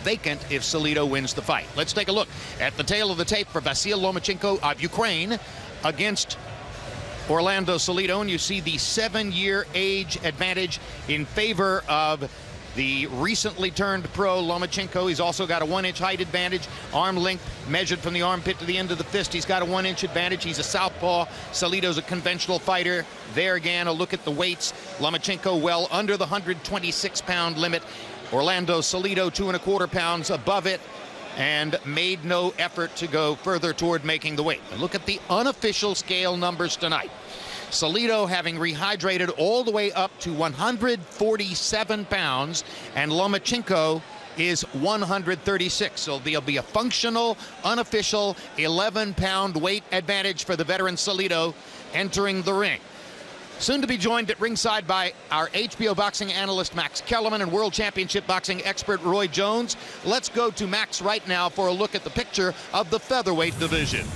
vacant if Salido wins the fight. Let's take a look at the tail of the tape for Vasily Lomachenko of Ukraine against Orlando Salido, and you see the 7-year age advantage in favor of the recently turned pro Lomachenko. He's also got a 1-inch height advantage, arm length measured from the armpit to the end of the fist. He's got a 1-inch advantage. He's a southpaw. Salido's a conventional fighter. There again, a look at the weights. Lomachenko well under the 126-pound limit. Orlando Salido 2¼ pounds above it, and made no effort to go further toward making the weight. And look at the unofficial scale numbers tonight. Salido having rehydrated all the way up to 147 pounds, and Lomachenko is 136. So there'll be a functional, unofficial 11-pound weight advantage for the veteran Salido entering the ring. Soon to be joined at ringside by our HBO boxing analyst Max Kellerman and World Championship boxing expert Roy Jones. Let's go to Max right now for a look at the picture of the featherweight division.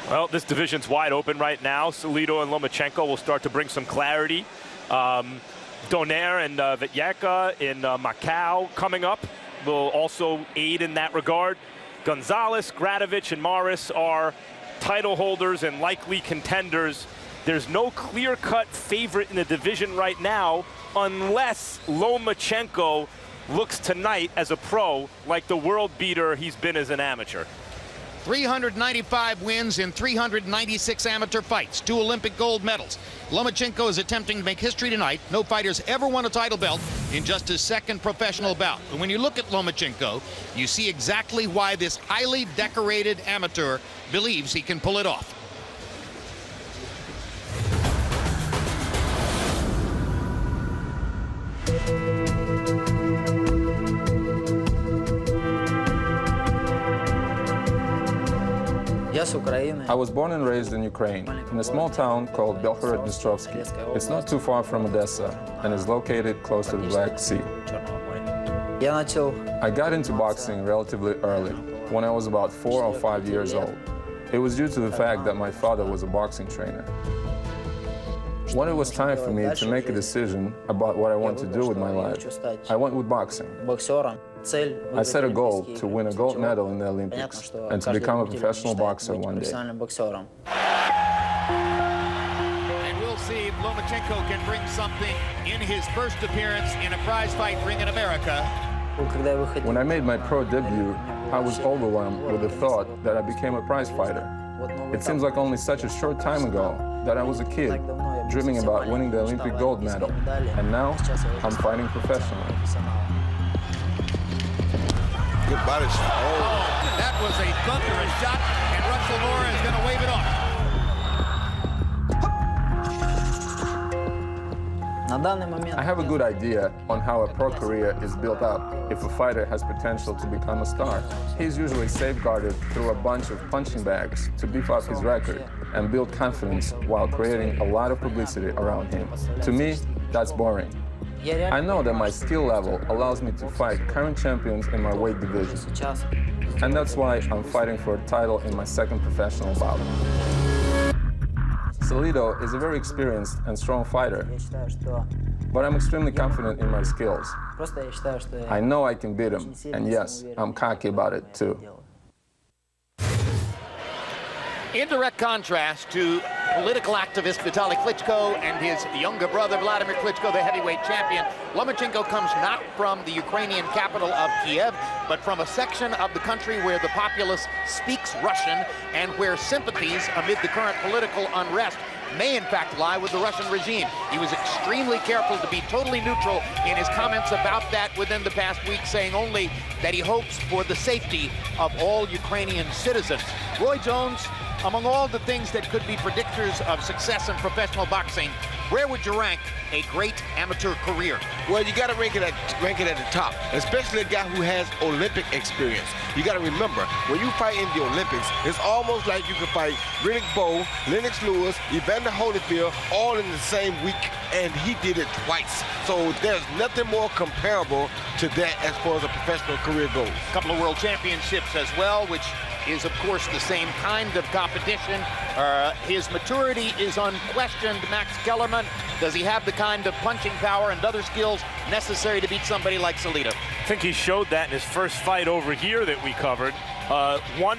Well, this division's wide open right now. Salido and Lomachenko will start to bring some clarity. Donaire and Vityeka in Macau coming up will also aid in that regard. Gonzalez, Gradovich, and Morris are title holders and likely contenders. There's no clear-cut favorite in the division right now unless Lomachenko looks tonight as a pro like the world beater he's been as an amateur. 395 wins in 396 amateur fights, 2 Olympic gold medals. Lomachenko is attempting to make history tonight. No fighter's ever won a title belt in just his 2nd professional bout. But when you look at Lomachenko, you see exactly why this highly decorated amateur believes he can pull it off. I was born and raised in Ukraine, in a small town called Belgorod-Dnestrovsky. It's not too far from Odessa and is located close to the Black Sea. I got into boxing relatively early, when I was about 4 or 5 years old. It was due to the fact that my father was a boxing trainer. When it was time for me to make a decision about what I want to do with my life, I went with boxing. I set a goal to win a gold medal in the Olympics and to become a professional boxer one day. And we'll see if Lomachenko can bring something in his first appearance in a prize fight ring in America. When I made my pro debut, I was overwhelmed with the thought that I became a prize fighter. It seems like only such a short time ago that I was a kid, dreaming about winning the Olympic gold medal, and now I'm fighting professionally. Good body shot. Oh, that was a thunderous shot, and Russell Mora is going to wave it off. I have a good idea on how a pro career is built up if a fighter has potential to become a star. He's usually safeguarded through a bunch of punching bags to beef up his record and build confidence while creating a lot of publicity around him. To me, that's boring. I know that my skill level allows me to fight current champions in my weight division. And that's why I'm fighting for a title in my 2nd professional bout. Salido is a very experienced and strong fighter, but I'm extremely confident in my skills. I know I can beat him, and yes, I'm cocky about it too. In direct contrast to political activist Vitaly Klitschko and his younger brother Vladimir Klitschko, the heavyweight champion, Lomachenko comes not from the Ukrainian capital of Kiev, but from a section of the country where the populace speaks Russian and where sympathies amid the current political unrest may in fact lie with the Russian regime. He was extremely careful to be totally neutral in his comments about that within the past week, saying only that he hopes for the safety of all Ukrainian citizens. Roy Jones, among all the things that could be predictors of success in professional boxing, where would you rank a great amateur career? Well, you got to rank it at the top, especially a guy who has Olympic experience. You got to remember, when you fight in the Olympics, it's almost like you can fight Riddick Bowe, Lennox Lewis, Evander Holyfield, all in the same week, and he did it twice. So there's nothing more comparable to that as far as a professional career goes. A couple of world championships as well, which is, of course, the same kind of competition. His maturity is unquestioned. Max Kellerman, does he have the kind of punching power and other skills necessary to beat somebody like Salido? I think he showed that in his first fight over here that we covered. Won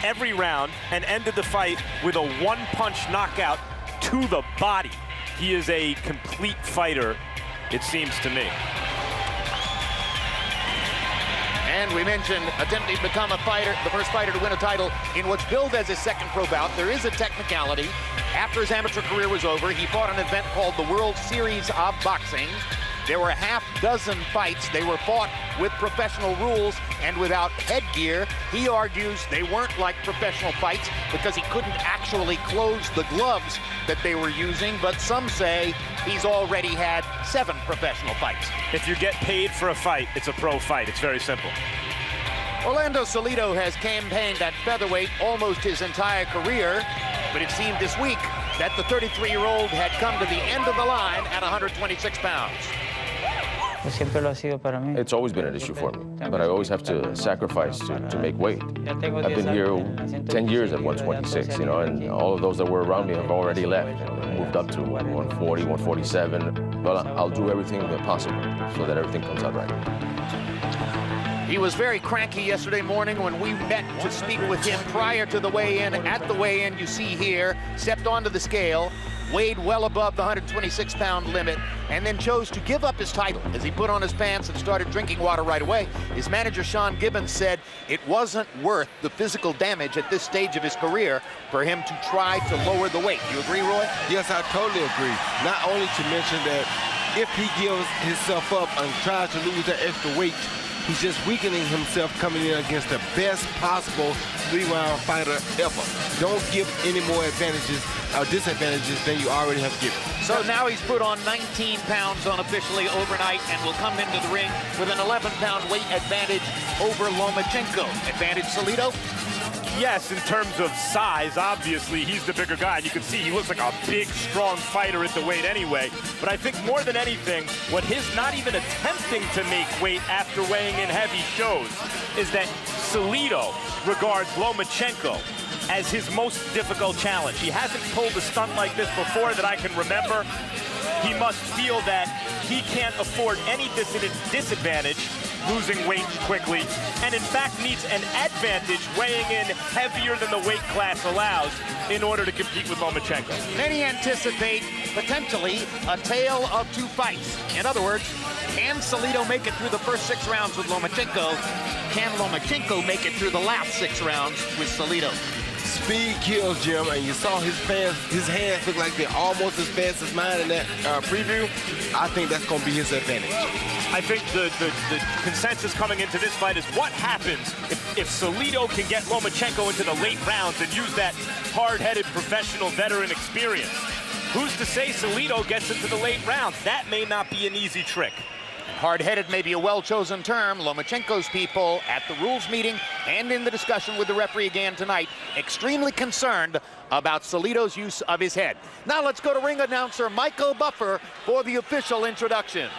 every round and ended the fight with a one-punch knockout to the body. He is a complete fighter, it seems to me. And we mentioned attempting to become a fighter, the first fighter to win a title in what's billed as his second pro bout. There is a technicality. After his amateur career was over, he fought an event called the World Series of Boxing. There were a half-dozen fights. They were fought with professional rules and without headgear. He argues they weren't like professional fights because he couldn't actually close the gloves that they were using, but some say he's already had 7 professional fights. If you get paid for a fight, it's a pro fight. It's very simple. Orlando Salido has campaigned at featherweight almost his entire career, but it seemed this week that the 33-year-old had come to the end of the line at 126 pounds. It's always been an issue for me, but I always have to sacrifice to make weight. I've been here 10 years at 126, you know, and all of those that were around me have already left, moved up to 140, 147. But I'll do everything possible so that everything comes out right. He was very cranky yesterday morning when we met to speak with him prior to the weigh-in. At the weigh-in, you see here, stepped onto the scale, weighed well above the 126-pound limit, and then chose to give up his title as he put on his pants and started drinking water right away. His manager, Sean Gibbons, said it wasn't worth the physical damage at this stage of his career for him to try to lower the weight. You agree, Roy? Yes, I totally agree. Not only to mention that if he gives himself up and tries to lose that extra weight, he's just weakening himself coming in against the best possible 3-round fighter ever. Don't give any more advantages or disadvantages than you already have given. So now he's put on 19 pounds unofficially overnight and will come into the ring with an 11-pound weight advantage over Lomachenko. Advantage Salido? Yes, in terms of size, obviously, he's the bigger guy. And you can see he looks like a big, strong fighter at the weight anyway. But I think more than anything, what his not even attempting to make weight after weighing in heavy shows is that Salido regards Lomachenko as his most difficult challenge. He hasn't pulled a stunt like this before that I can remember. He must feel that he can't afford any disadvantage losing weight quickly, and in fact needs an advantage weighing in heavier than the weight class allows in order to compete with Lomachenko. Many anticipate potentially a tale of 2 fights. In other words, can Salido make it through the first 6 rounds with Lomachenko? Can Lomachenko make it through the last 6 rounds with Salido? Speed kills, Jim, and you saw his hands look like they're almost as fast as mine in that preview. I think that's going to be his advantage. I think the consensus coming into this fight is what happens if Salido can get Lomachenko into the late rounds and use that hard-headed professional veteran experience. Who's to say Salido gets into the late rounds? That may not be an easy trick. Hard-headed may be a well-chosen term. Lomachenko's people at the rules meeting and in the discussion with the referee again tonight, extremely concerned about Salido's use of his head. Now let's go to ring announcer Michael Buffer for the official introductions.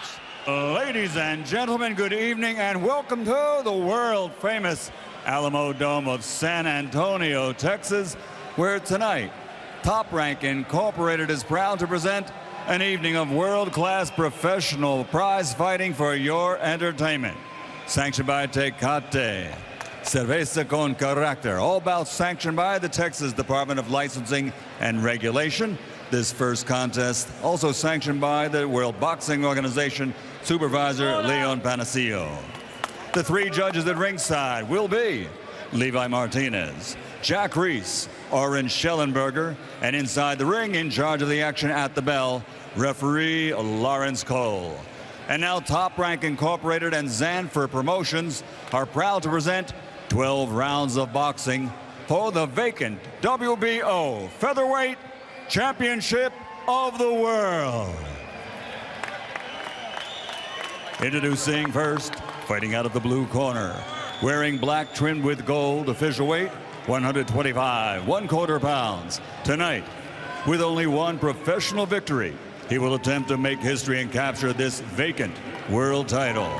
Ladies and gentlemen, good evening and welcome to the world-famous Alamo Dome of San Antonio, Texas, where tonight Top Rank Incorporated is proud to present an evening of world-class professional prize fighting for your entertainment. Sanctioned by Tecate, Cerveza con Carácter, all bouts sanctioned by the Texas Department of Licensing and Regulation. This first contest also sanctioned by the World Boxing Organization Supervisor Leon Panacillo. The 3 judges at ringside will be Levi Martinez, Jack Reese, Oren Schellenberger, and inside the ring, in charge of the action at the bell, referee Lawrence Cole. And now Top Rank Incorporated and Zanfer Promotions are proud to present 12 rounds of boxing for the vacant WBO Featherweight Championship of the World. Introducing first, fighting out of the blue corner, wearing black trimmed with gold, official weight 125 1/4 pounds. Tonight, with only 1 professional victory, he will attempt to make history and capture this vacant world title.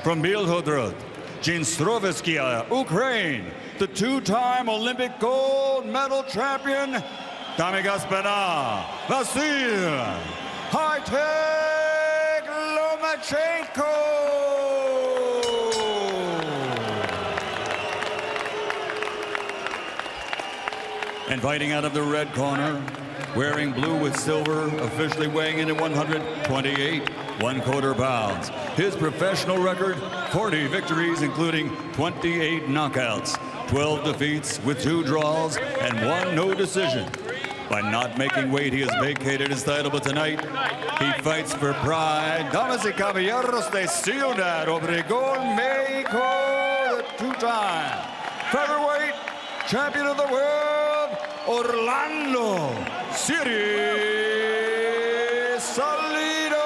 From Bilhodrot, Dnistrovskia, Ukraine, the two-time Olympic gold medal champion, Damigaspena, Vasily, high-tech Lomachenko. And fighting out of the red corner, wearing blue with silver, officially weighing in at 128 1/4 pounds. His professional record, 40 victories, including 28 knockouts, 12 defeats with 2 draws and 1 no decision. By not making weight, he has vacated his title, but tonight he fights for pride. Damas y caballeros de Ciudad Obregón, Mexico, the two-time featherweight champion of the world, Orlando Siri Salido.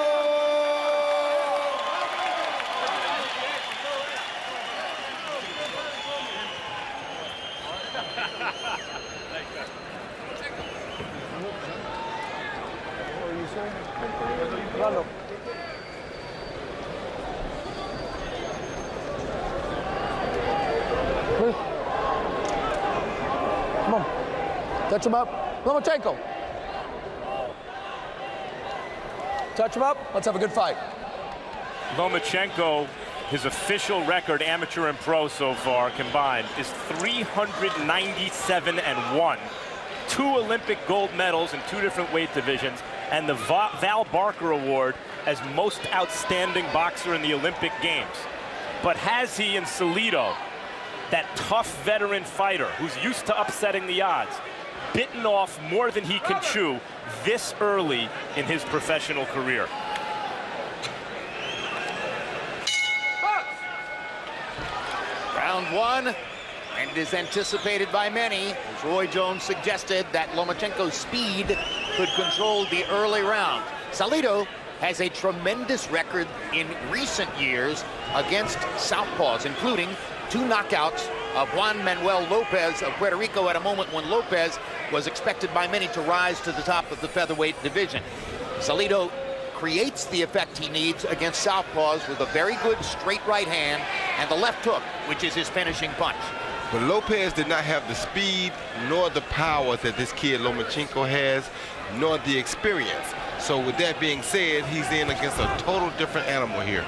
Come on. Touch him up. Lomachenko. Touch him up. Let's have a good fight. Lomachenko, his official record, amateur and pro so far combined, is 397-1. 2 Olympic gold medals in 2 different weight divisions, and the Val Barker Award as most outstanding boxer in the Olympic Games. But has he in Salido, that tough veteran fighter who's used to upsetting the odds, bitten off more than he can chew this early in his professional career? Round 1, and it is anticipated by many, as Roy Jones suggested, that Lomachenko's speed could control the early round. Salido has a tremendous record in recent years against southpaws, including 2 knockouts of Juan Manuel Lopez of Puerto Rico at a moment when Lopez was expected by many to rise to the top of the featherweight division. Salido creates the effect he needs against southpaws with a very good straight right hand and the left hook, which is his finishing punch. But Lopez did not have the speed nor the power that this kid Lomachenko has, nor the experience. So with that being said, he's in against a total different animal here.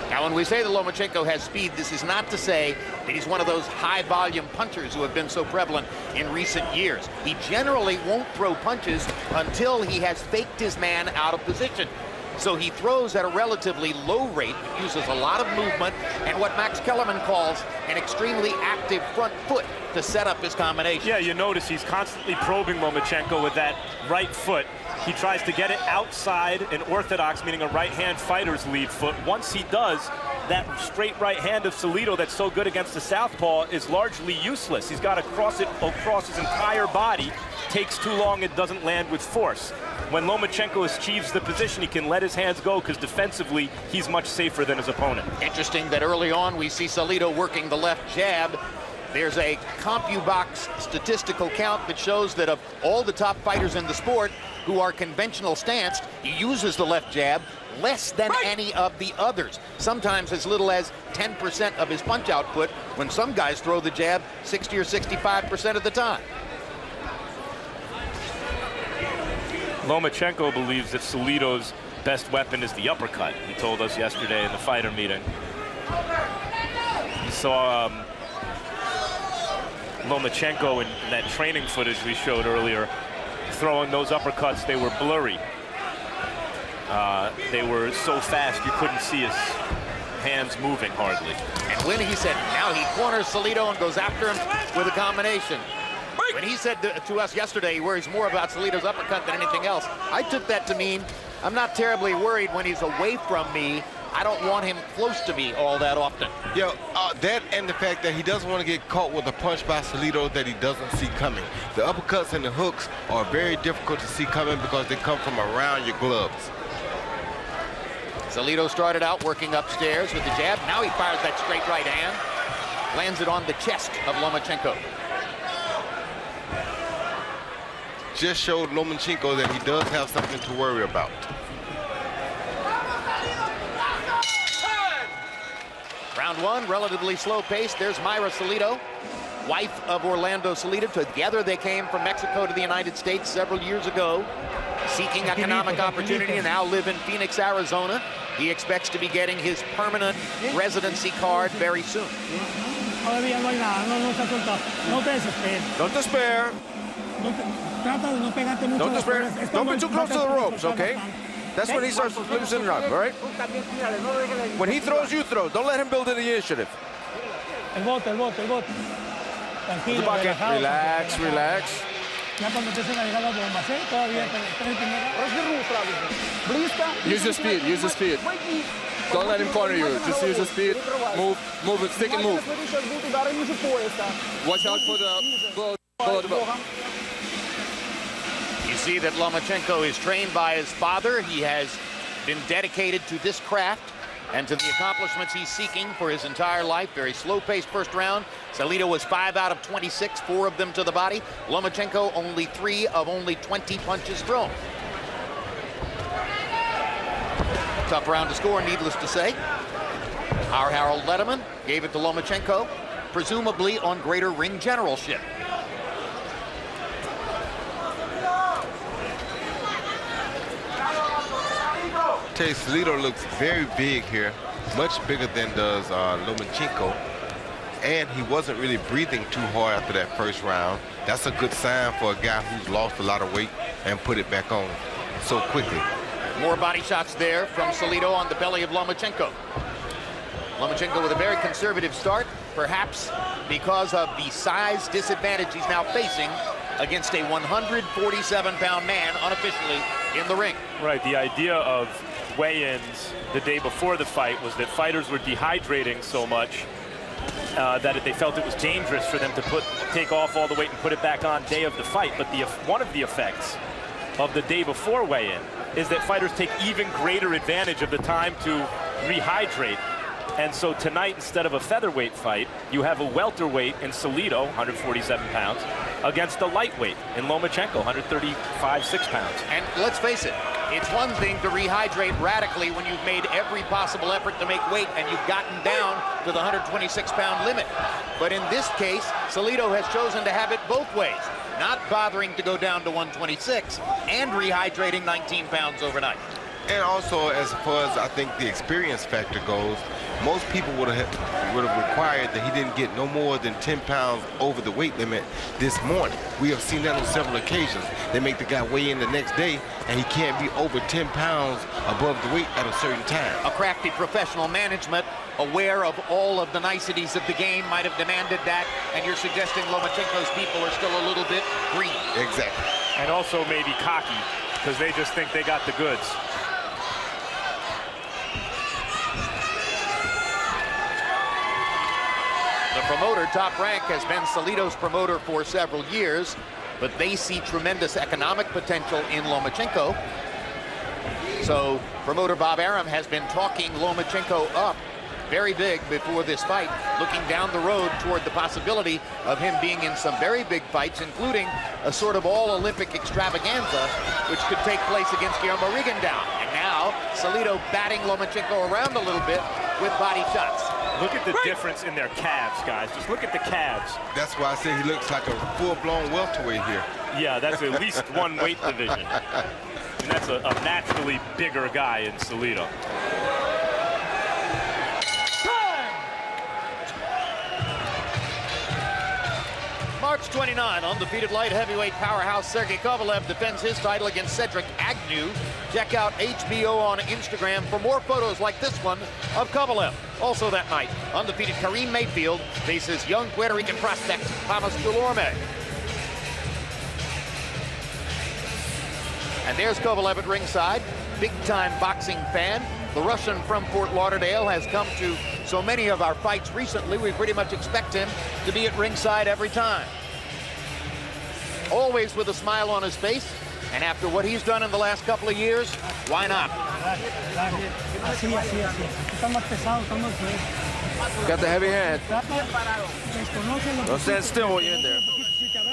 Now, when we say that Lomachenko has speed, this is not to say that he's one of those high-volume punchers who have been so prevalent in recent years. He generally won't throw punches until he has faked his man out of position. So he throws at a relatively low rate, uses a lot of movement, and what Max Kellerman calls an extremely active front foot to set up his combination. Yeah, you notice he's constantly probing Lomachenko with that right foot. He tries to get it outside an orthodox, meaning a right-hand fighter's lead foot. Once he does, that straight right hand of Salido that's so good against the southpaw is largely useless. He's got to cross it across his entire body. Takes too long, it doesn't land with force. When Lomachenko achieves the position, he can let his hands go because defensively, he's much safer than his opponent. Interesting that early on we see Salido working the left jab. There's a CompuBox statistical count that shows that of all the top fighters in the sport who are conventional stanced, he uses the left jab less than any of the others. Sometimes as little as 10% of his punch output, when some guys throw the jab 60 or 65% of the time. Lomachenko believes that Salido's best weapon is the uppercut. He told us yesterday in the fighter meeting. He saw Lomachenko in that training footage we showed earlier, throwing those uppercuts. They were blurry. They were so fast you couldn't see his hands moving hardly. And when he said, now he corners Salido and goes after him with a combination. When he said to us yesterday he worries more about Salido's uppercut than anything else, I took that to mean I'm not terribly worried when he's away from me. I don't want him close to me all that often. Yeah, that and the fact that he doesn't want to get caught with a punch by Salido that he doesn't see coming. The uppercuts and the hooks are very difficult to see coming because they come from around your gloves. Salido started out working upstairs with the jab. Now he fires that straight right hand. Lands it on the chest of Lomachenko. Just showed Lomachenko that he does have something to worry about. Round one, relatively slow pace. There's Mayra Salido, wife of Orlando Salido. Together they came from Mexico to the United States several years ago, seeking economic opportunity, and now live in Phoenix, Arizona. He expects to be getting his permanent residency card very soon. Don't despair. Don't despair. Don't be too close to the ropes, okay? That's when he starts loosening up, all right? When he throws, you throw. Don't let him build the initiative. Relax, relax. Use the speed, use the speed. Don't let him corner you. Just use the speed. Move it, stick and move. Watch out for the blow to the ball. You see that Lomachenko is trained by his father. He has been dedicated to this craft and to the accomplishments he's seeking for his entire life. Very slow-paced first round. Salido was 5 out of 26, 4 of them to the body. Lomachenko only 3 of only 20 punches thrown. Tough round to score, needless to say. Our Harold Letterman gave it to Lomachenko, presumably on greater ring generalship. Tell you, Salido looks very big here, much bigger than does Lomachenko, and he wasn't really breathing too hard after that first round. That's a good sign for a guy who's lost a lot of weight and put it back on so quickly. More body shots there from Salido on the belly of Lomachenko. Lomachenko with a very conservative start, perhaps because of the size disadvantage he's now facing against a 147-pound man unofficially in the ring. Right, the idea of weigh-ins the day before the fight was that fighters were dehydrating so much that they felt it was dangerous for them to take off all the weight and put it back on day of the fight. But one of the effects of the day before weigh-in is that fighters take even greater advantage of the time to rehydrate. And so tonight, instead of a featherweight fight, you have a welterweight in Salido, 147 pounds, against a lightweight in Lomachenko, 135-6 pounds. And let's face it, it's one thing to rehydrate radically when you've made every possible effort to make weight and you've gotten down to the 126-pound limit. But in this case, Salido has chosen to have it both ways, not bothering to go down to 126 and rehydrating 19 pounds overnight. And also, as far as I think the experience factor goes, most people would have required that he didn't get no more than 10 pounds over the weight limit this morning. We have seen that on several occasions. They make the guy weigh in the next day, and he can't be over 10 pounds above the weight at a certain time. A crafty professional management, aware of all of the niceties of the game, might have demanded that, and you're suggesting Lomachenko's people are still a little bit green. Exactly. And also maybe cocky, because they just think they got the goods. The promoter, Top Rank, has been Salido's promoter for several years, but they see tremendous economic potential in Lomachenko. So promoter Bob Arum has been talking Lomachenko up very big before this fight, looking down the road toward the possibility of him being in some very big fights, including a sort of all-Olympic extravaganza, which could take place against Guillermo Rigondeaux. And now Salido batting Lomachenko around a little bit with body shots. Look at the difference in their calves, guys. Just look at the calves. That's why I say he looks like a full-blown welterweight here. Yeah, that's at least one weight division. And that's a naturally bigger guy in Salido. March 29, undefeated light heavyweight powerhouse Sergey Kovalev defends his title against Cedric Agnew. Check out HBO on Instagram for more photos like this one of Kovalev. Also that night, undefeated Kareem Mayfield faces young Puerto Rican prospect Thomas Delorme. And there's Kovalev at ringside, big-time boxing fan. The Russian from Fort Lauderdale has come to so many of our fights recently, we pretty much expect him to be at ringside every time. Always with a smile on his face, and after what he's done in the last couple of years, why not? Got the heavy hand. Don't stand still when you're in there.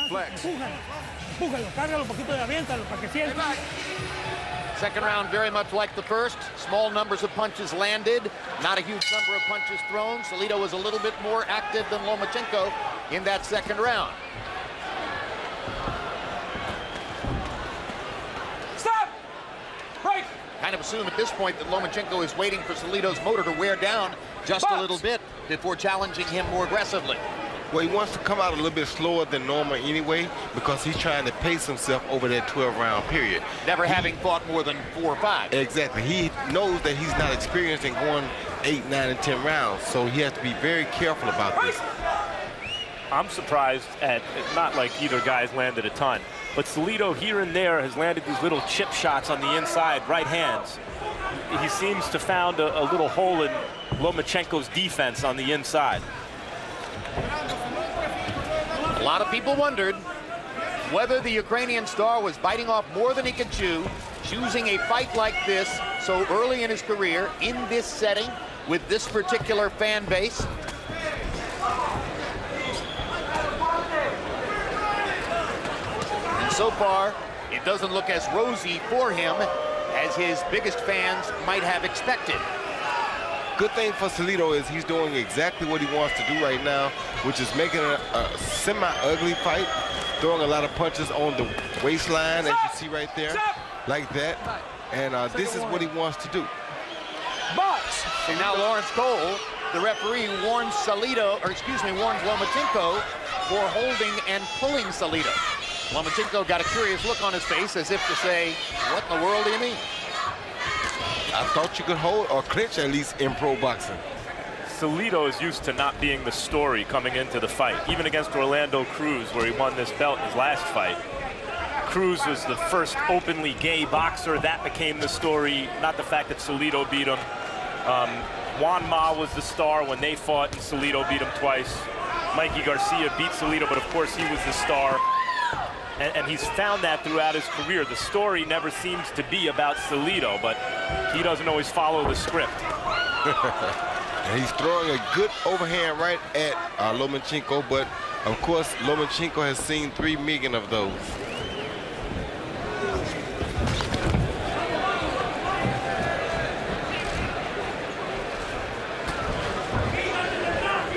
Flex. Second round very much like the first. Small numbers of punches landed, not a huge number of punches thrown. Salido was a little bit more active than Lomachenko in that second round. Stop! Break! Kind of assume at this point that Lomachenko is waiting for Salido's motor to wear down just a little bit before challenging him more aggressively. Well, he wants to come out a little bit slower than normal anyway, because he's trying to pace himself over that 12-round period. Never having fought more than 4 or 5. Exactly. He knows that he's not experienced in going 8, 9, and 10 rounds, so he has to be very careful about this. I'm surprised at, not like either guy's landed a ton, but Salido here and there has landed these little chip shots on the inside, right hands. He seems to found a little hole in Lomachenko's defense on the inside. A lot of people wondered whether the Ukrainian star was biting off more than he could chew, choosing a fight like this so early in his career, in this setting, with this particular fan base. And so far, it doesn't look as rosy for him as his biggest fans might have expected. Good thing for Salido is he's doing exactly what he wants to do right now, which is making a semi-ugly fight, throwing a lot of punches on the waistline, as you see right there, like that. And this is what he wants to do. Box! And now Lawrence Cole, the referee, warns Lomachenko for holding and pulling Salido. Lomachenko got a curious look on his face as if to say, what in the world do you mean? I thought you could hold or clinch at least in pro boxing. Salido is used to not being the story coming into the fight, even against Orlando Cruz, where he won this belt in his last fight. Cruz was the first openly gay boxer. That became the story, not the fact that Salido beat him. Juan Ma was the star when they fought, and Salido beat him twice. Mikey Garcia beat Salido, but of course he was the star. And he's found that throughout his career. The story never seems to be about Salido, but he doesn't always follow the script. And he's throwing a good overhand right at Lomachenko, but of course Lomachenko has seen 3 million of those.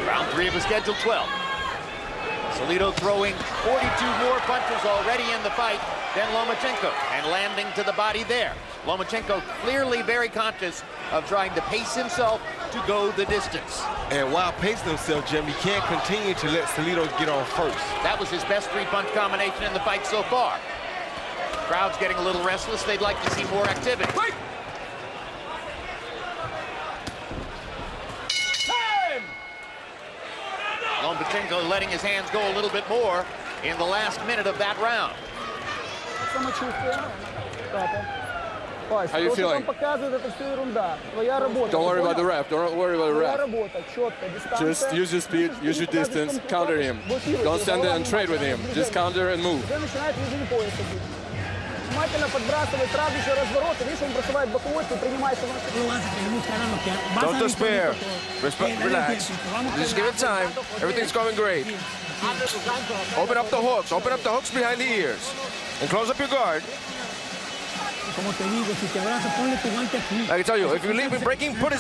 Round 3 of a scheduled 12. Salido throwing 42 more punches already in the fight than Lomachenko, and landing to the body there. Lomachenko clearly very conscious of trying to pace himself to go the distance. And while pacing himself, Jim, he can't continue to let Salido get on first. That was his best 3-punch combination in the fight so far. Crowd's getting a little restless. They'd like to see more activity. Break! Lomachenko letting his hands go a little bit more in the last minute of that round. How you feeling? Don't worry about the ref. Don't worry about the ref. Just use your speed, use your distance, counter him. Don't stand there and trade with him. Just counter and move. Don't despair. Relax. Just give it time. Everything's going great. Open up the hooks. Open up the hooks behind the ears. And close up your guard. I can tell you, if you leave him breaking, put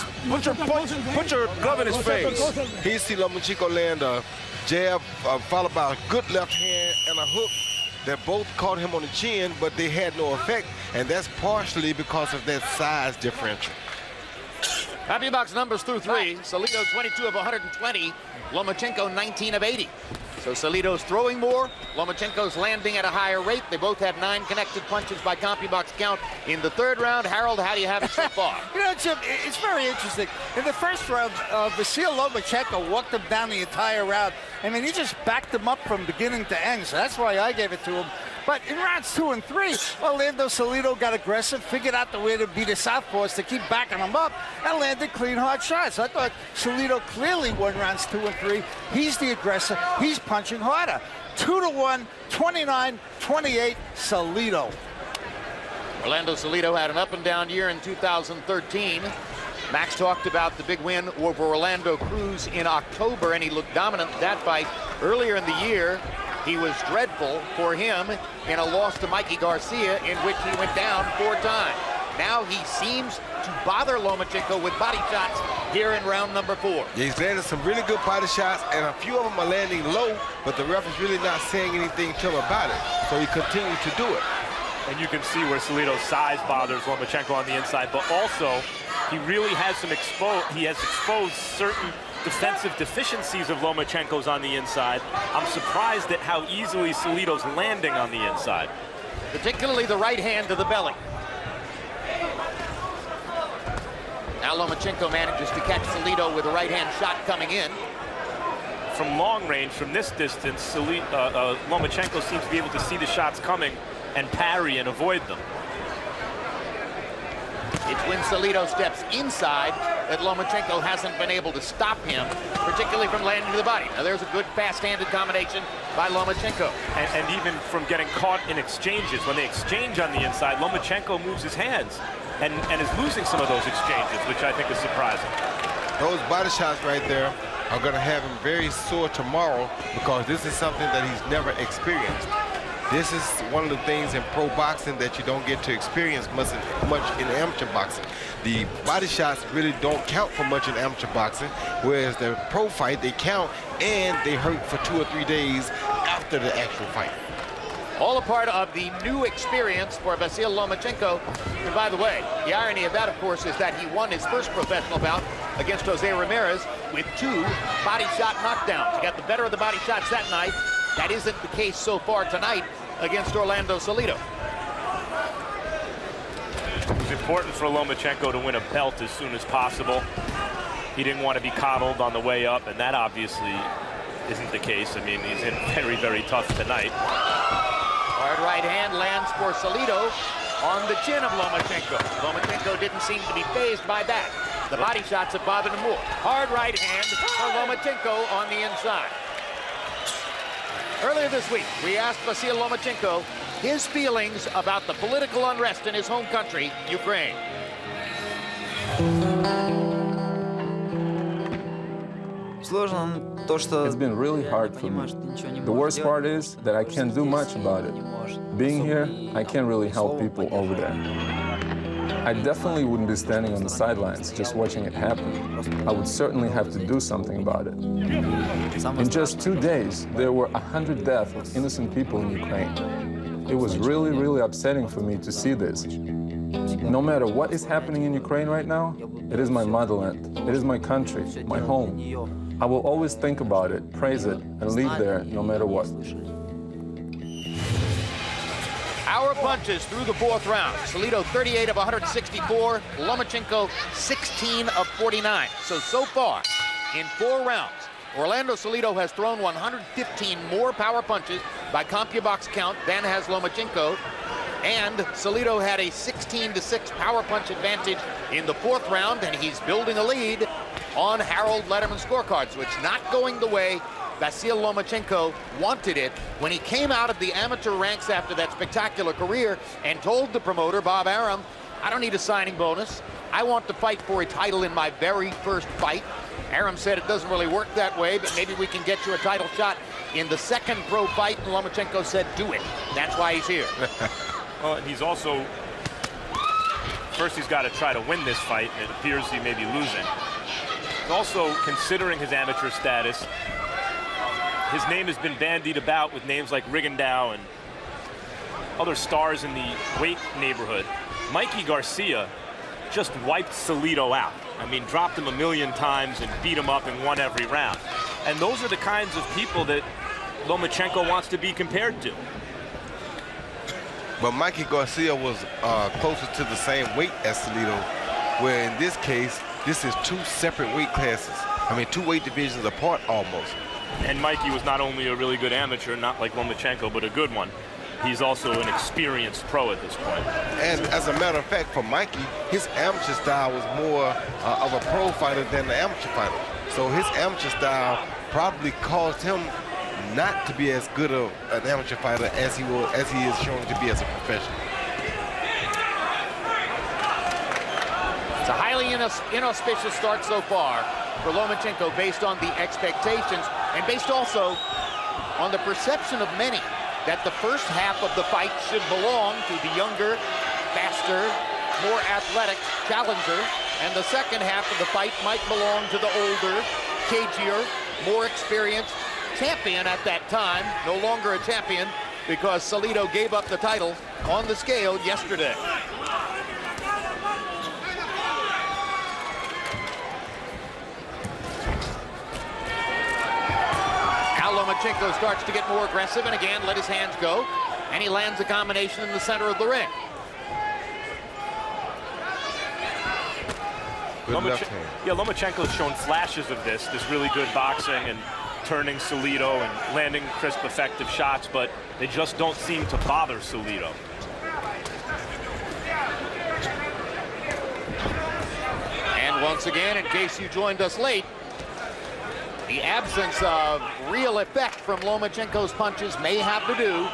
your glove in his face. He see Lomachenko land a jab followed by a good left hand and a hook that both caught him on the chin, but they had no effect, and that's partially because of that size differential. Happy box numbers through 3. Salido 22 of 120. Lomachenko 19 of 80. So Salido's throwing more. Lomachenko's landing at a higher rate. They both had 9 connected punches by CompuBox count in the 3rd round. Harold, how do you have it so far? You know, Jim, it's very interesting. In the first round, Vasily Lomachenko walked him down the entire round. I mean, he just backed him up from beginning to end, so that's why I gave it to him. But in rounds 2 and 3, Orlando Salido got aggressive, figured out the way to beat the southpaws to keep backing him up, and landed clean, hard shots. I thought Salido clearly won rounds 2 and 3. He's the aggressor. He's punching harder. 2-1, 29-28, Salido. Orlando Salido had an up-and-down year in 2013. Max talked about the big win over Orlando Cruz in October, and he looked dominant in that fight. Earlier in the year, he was dreadful for him in a loss to Mikey Garcia, in which he went down 4 times. Now he seems to bother Lomachenko with body shots here in round number 4. Yeah, he's landed some really good body shots, and a few of them are landing low, but the ref is really not saying anything to him about it. So he continues to do it. And you can see where Salido's size bothers Lomachenko on the inside, but also he really has exposed certain defensive deficiencies of Lomachenko's on the inside. I'm surprised at how easily Salido's landing on the inside. Particularly the right hand to the belly. Now Lomachenko manages to catch Salido with a right hand shot coming in. From long range, from this distance, Lomachenko seems to be able to see the shots coming and parry and avoid them. It's when Salido steps inside that Lomachenko hasn't been able to stop him, particularly from landing to the body. Now there's a good fast-handed combination by Lomachenko. And even from getting caught in exchanges. When they exchange on the inside, Lomachenko moves his hands and is losing some of those exchanges, which I think is surprising. Those body shots right there are going to have him very sore tomorrow, because this is something that he's never experienced. This is one of the things in pro boxing that you don't get to experience much in amateur boxing. The body shots really don't count for much in amateur boxing, whereas the pro fight, they count, and they hurt for 2 or 3 days after the actual fight. All a part of the new experience for Vasily Lomachenko. And by the way, the irony of that, of course, is that he won his first professional bout against Jose Ramirez with 2 body shot knockdowns. He got the better of the body shots that night. That isn't the case so far tonight against Orlando Salido. It was important for Lomachenko to win a belt as soon as possible. He didn't want to be coddled on the way up, and that obviously isn't the case. I mean, he's in very, very tough tonight. Hard right hand lands for Salido on the chin of Lomachenko. Lomachenko didn't seem to be fazed by that. The body shots have bothered him more. Hard right hand for Lomachenko on the inside. Earlier this week, we asked Vasily Lomachenko his feelings about the political unrest in his home country, Ukraine. It's been really hard for me. The worst part is that I can't do much about it. Being here, I can't really help people over there. I definitely wouldn't be standing on the sidelines just watching it happen. I would certainly have to do something about it. In just 2 days, there were 100 deaths of innocent people in Ukraine. It was really, really upsetting for me to see this. No matter what is happening in Ukraine right now, it is my motherland, it is my country, my home. I will always think about it, praise it, and live there no matter what. Power punches through the 4th round. Salido 38 of 164, Lomachenko 16 of 49. So far, in 4 rounds, Orlando Salido has thrown 115 more power punches by CompuBox count than has Lomachenko. And Salido had a 16-6 power punch advantage in the 4th round, and he's building a lead on Harold Letterman scorecards. So it's not going the way Vasily Lomachenko wanted it when he came out of the amateur ranks after that spectacular career and told the promoter, Bob Arum, I don't need a signing bonus. I want to fight for a title in my very first fight. Arum said it doesn't really work that way, but maybe we can get you a title shot in the 2nd pro fight. And Lomachenko said, do it. That's why he's here. Well, he's also, first he's got to try to win this fight, and it appears he may be losing. Also, considering his amateur status, his name has been bandied about with names like Rigondeaux and other stars in the weight neighborhood. Mikey Garcia just wiped Salido out. I mean, dropped him 1,000,000 times and beat him up and won every round. And those are the kinds of people that Lomachenko wants to be compared to. But Mikey Garcia was closer to the same weight as Salido, where in this case, this is 2 separate weight classes. I mean, 2 weight divisions apart almost. And Mikey was not only a really good amateur, not like Lomachenko, but a good one. He's also an experienced pro at this point. And as a matter of fact, for Mikey, his amateur style was more of a pro fighter than the amateur fighter. So his amateur style probably caused him not to be as good of an amateur fighter as he is shown to be as a professional. It's a highly inauspicious start so far for Lomachenko based on the expectations and based also on the perception of many that the first half of the fight should belong to the younger, faster, more athletic challenger, and the second half of the fight might belong to the older, cagier, more experienced champion at that time, no longer a champion because Salido gave up the title on the scale yesterday. Lomachenko starts to get more aggressive and again let his hands go, and he lands a combination in the center of the ring. Lomachenko's shown flashes of this really good boxing and turning Salido and landing crisp, effective shots, but they just don't seem to bother Salido. And once again, in case you joined us late, the absence of real effect from Lomachenko's punches may have to do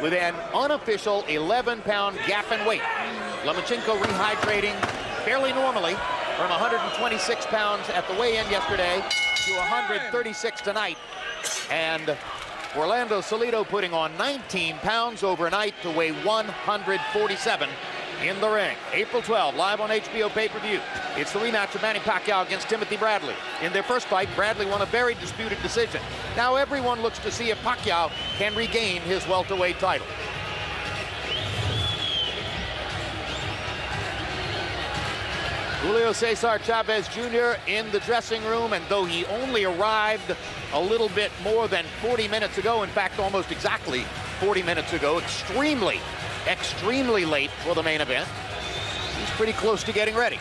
with an unofficial 11-pound gap in weight. Lomachenko rehydrating fairly normally from 126 pounds at the weigh-in yesterday to 136 tonight. And Orlando Salido putting on 19 pounds overnight to weigh 147 in the ring. April 12, live on HBO pay-per-view. It's the rematch of Manny Pacquiao against Timothy Bradley. In their first fight, Bradley won a very disputed decision. Now everyone looks to see if Pacquiao can regain his welterweight title. Julio Cesar Chavez Jr. in the dressing room, and though he only arrived a little bit more than 40 minutes ago, in fact almost exactly 40 minutes ago, extremely late for the main event, he's pretty close to getting ready.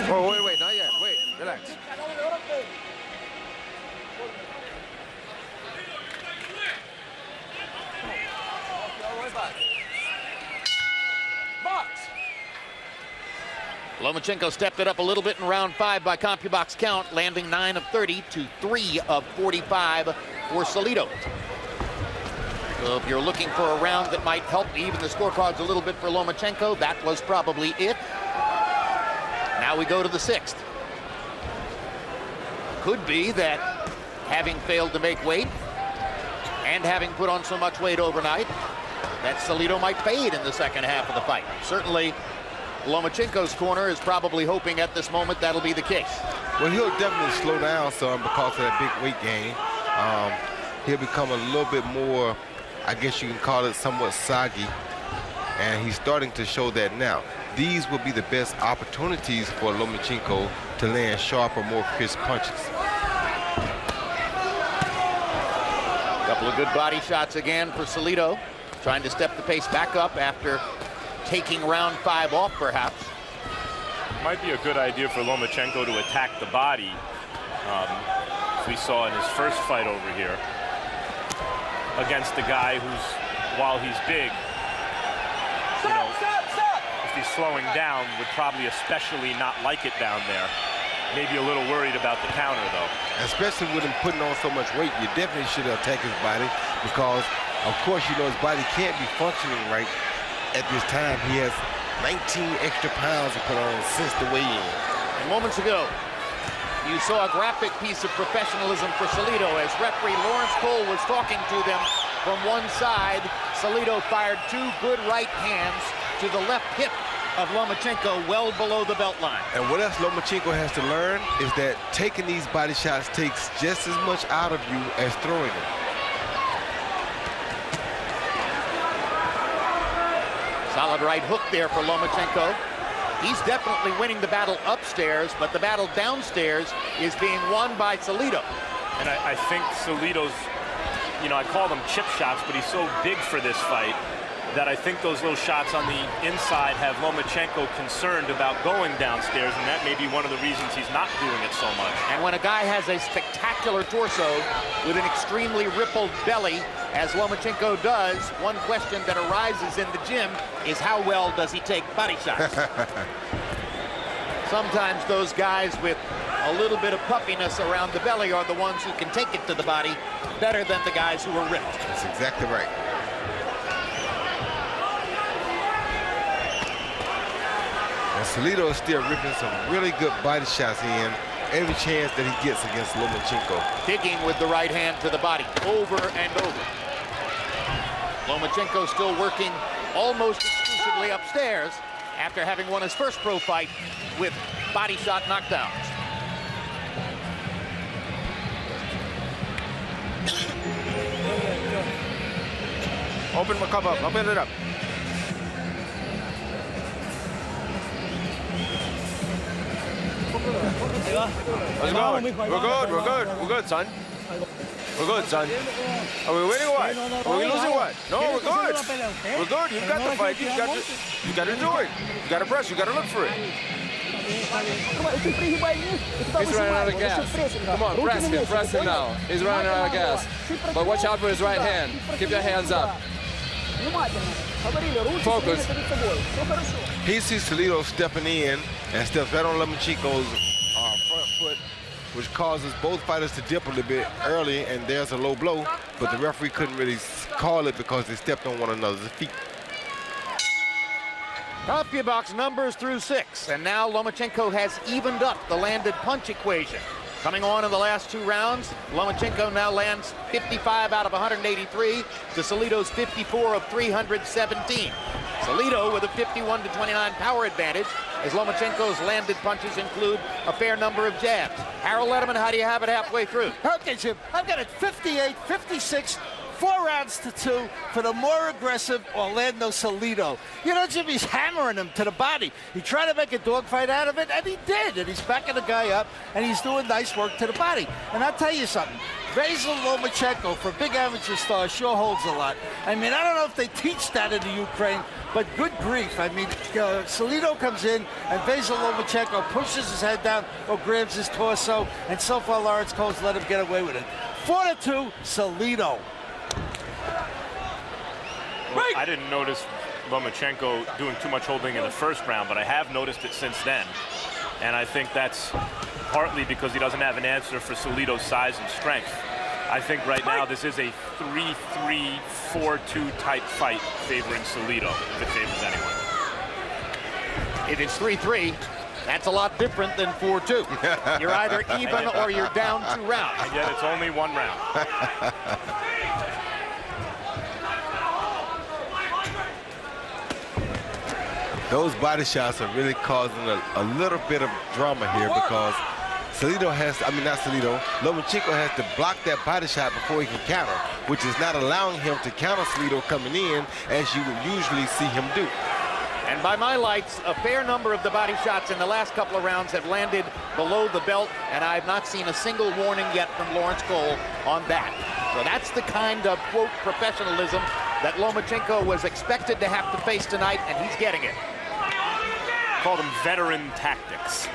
Oh, wait, not yet. Wait, relax. Lomachenko stepped it up a little bit in round 5 by CompuBox count, landing 9 of 30 to 3 of 45 for Salido. So if you're looking for a round that might help even the scorecards a little bit for Lomachenko, that was probably it. Now we go to the 6th. Could be that having failed to make weight and having put on so much weight overnight, that Salido might fade in the second half of the fight. Certainly, Lomachenko's corner is probably hoping at this moment that'll be the case. Well, he'll definitely slow down some because of that big weight gain. He'll become a little bit more, I guess you can call it somewhat soggy, and he's starting to show that now. These will be the best opportunities for Lomachenko to land sharper, more crisp punches. Couple of good body shots again for Salido, trying to step the pace back up after taking round 5 off, perhaps. Might be a good idea for Lomachenko to attack the body, as we saw in his first fight over here, against a guy who's, while he's big, you know, if he's slowing down, would probably especially not like it down there. Maybe a little worried about the counter, though. Especially with him putting on so much weight, you definitely should attack his body because, of course, you know his body can't be functioning right at this time. He has 19 extra pounds to put on since the weigh-in. And moments ago, you saw a graphic piece of professionalism for Salido as referee Lawrence Cole was talking to them from one side. Salido fired 2 good right hands to the left hip of Lomachenko, well below the belt line. And what else Lomachenko has to learn is that taking these body shots takes just as much out of you as throwing them. Solid right hook there for Lomachenko. He's definitely winning the battle upstairs, but the battle downstairs is being won by Salido. And I think Salido's, you know, I call them chip shots, but he's so big for this fight that I think those little shots on the inside have Lomachenko concerned about going downstairs, and that may be one of the reasons he's not doing it so much. And when a guy has a spectacular torso with an extremely rippled belly, as Lomachenko does, one question that arises in the gym is how well does he take body shots? Sometimes those guys with a little bit of puffiness around the belly are the ones who can take it to the body better than the guys who are ripped. That's exactly right. And Salido is still ripping some really good body shots in, every chance that he gets against Lomachenko. Digging with the right hand to the body, over and over. Lomachenko still working almost exclusively upstairs after having won his first pro fight with body shot knockdowns. Open it up. Let's go. We're good, son. We're good, son. Are we winning or what? Are we losing what? No, we're good. We're good. You've got the fight. You got to do it. You got to press. You got to look for it. He's running out of gas. Come on, press him now. He's running out of gas. But watch out for his right hand. Keep your hands up. Focus. He sees Salido stepping in and steps right on Lomachenko's front foot, which causes both fighters to dip a little bit early, and there's a low blow, but the referee couldn't really call it because they stepped on one another's feet. CompuBox numbers through 6, and now Lomachenko has evened up the landed punch equation. Coming on in the last 2 rounds, Lomachenko now lands 55 out of 183 to Salido's 54 of 317. Salido with a 51-29 power advantage, as Lomachenko's landed punches include a fair number of jabs. Harold Letterman, how do you have it halfway through? Okay, Jim, I've got it 58-56. 4 rounds to 2 for the more aggressive Orlando Salido. You know, Jim, he's hammering him to the body. He tried to make a dogfight out of it, and he did. And he's backing the guy up, and he's doing nice work to the body. And I'll tell you something. Vasily Lomachenko, for a big amateur star, sure holds a lot. I mean, I don't know if they teach that in the Ukraine, but good grief. I mean, Salido comes in, and Vasily Lomachenko pushes his head down or grabs his torso, and so far Lawrence Cole's let him get away with it. 4-2, Salido. Well, I didn't notice Lomachenko doing too much holding in the first round, but I have noticed it since then. And I think that's partly because he doesn't have an answer for Salido's size and strength. I think right now this is a 3-3, 4-2 type fight favoring Salido, if it favors anyone. If it's 3-3, that's a lot different than 4-2. You're either even or you're down 2 rounds. And yet it's only 1 round. Those body shots are really causing a little bit of drama here because Salido has, Lomachenko has to block that body shot before he can counter, which is not allowing him to counter Salido coming in as you would usually see him do. And by my lights, a fair number of the body shots in the last couple of rounds have landed below the belt, and I've not seen a single warning yet from Lawrence Cole on that. So that's the kind of, quote, professionalism that Lomachenko was expected to have to face tonight, and he's getting it. Call them veteran tactics.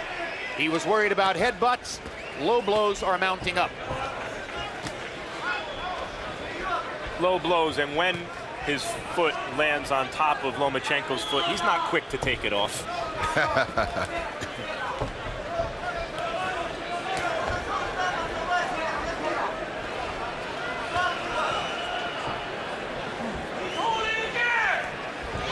He was worried about headbutts. Low blows are mounting up. Low blows, and when his foot lands on top of Lomachenko's foot, he's not quick to take it off.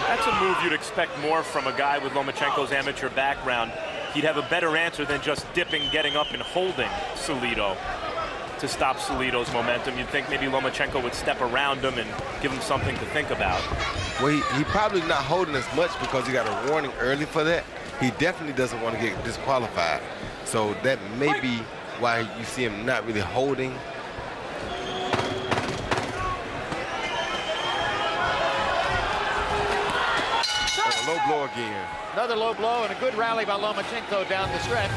That's a move you'd expect more from a guy with Lomachenko's amateur background. He'd have a better answer than just dipping, getting up, and holding Salido to stop Salido's momentum. You'd think maybe Lomachenko would step around him and give him something to think about. Well, he probably not holding as much because he got a warning early for that. He definitely doesn't want to get disqualified. So that may be why you see him not really holding. Low blow again. Another low blow and a good rally by Lomachenko down the stretch.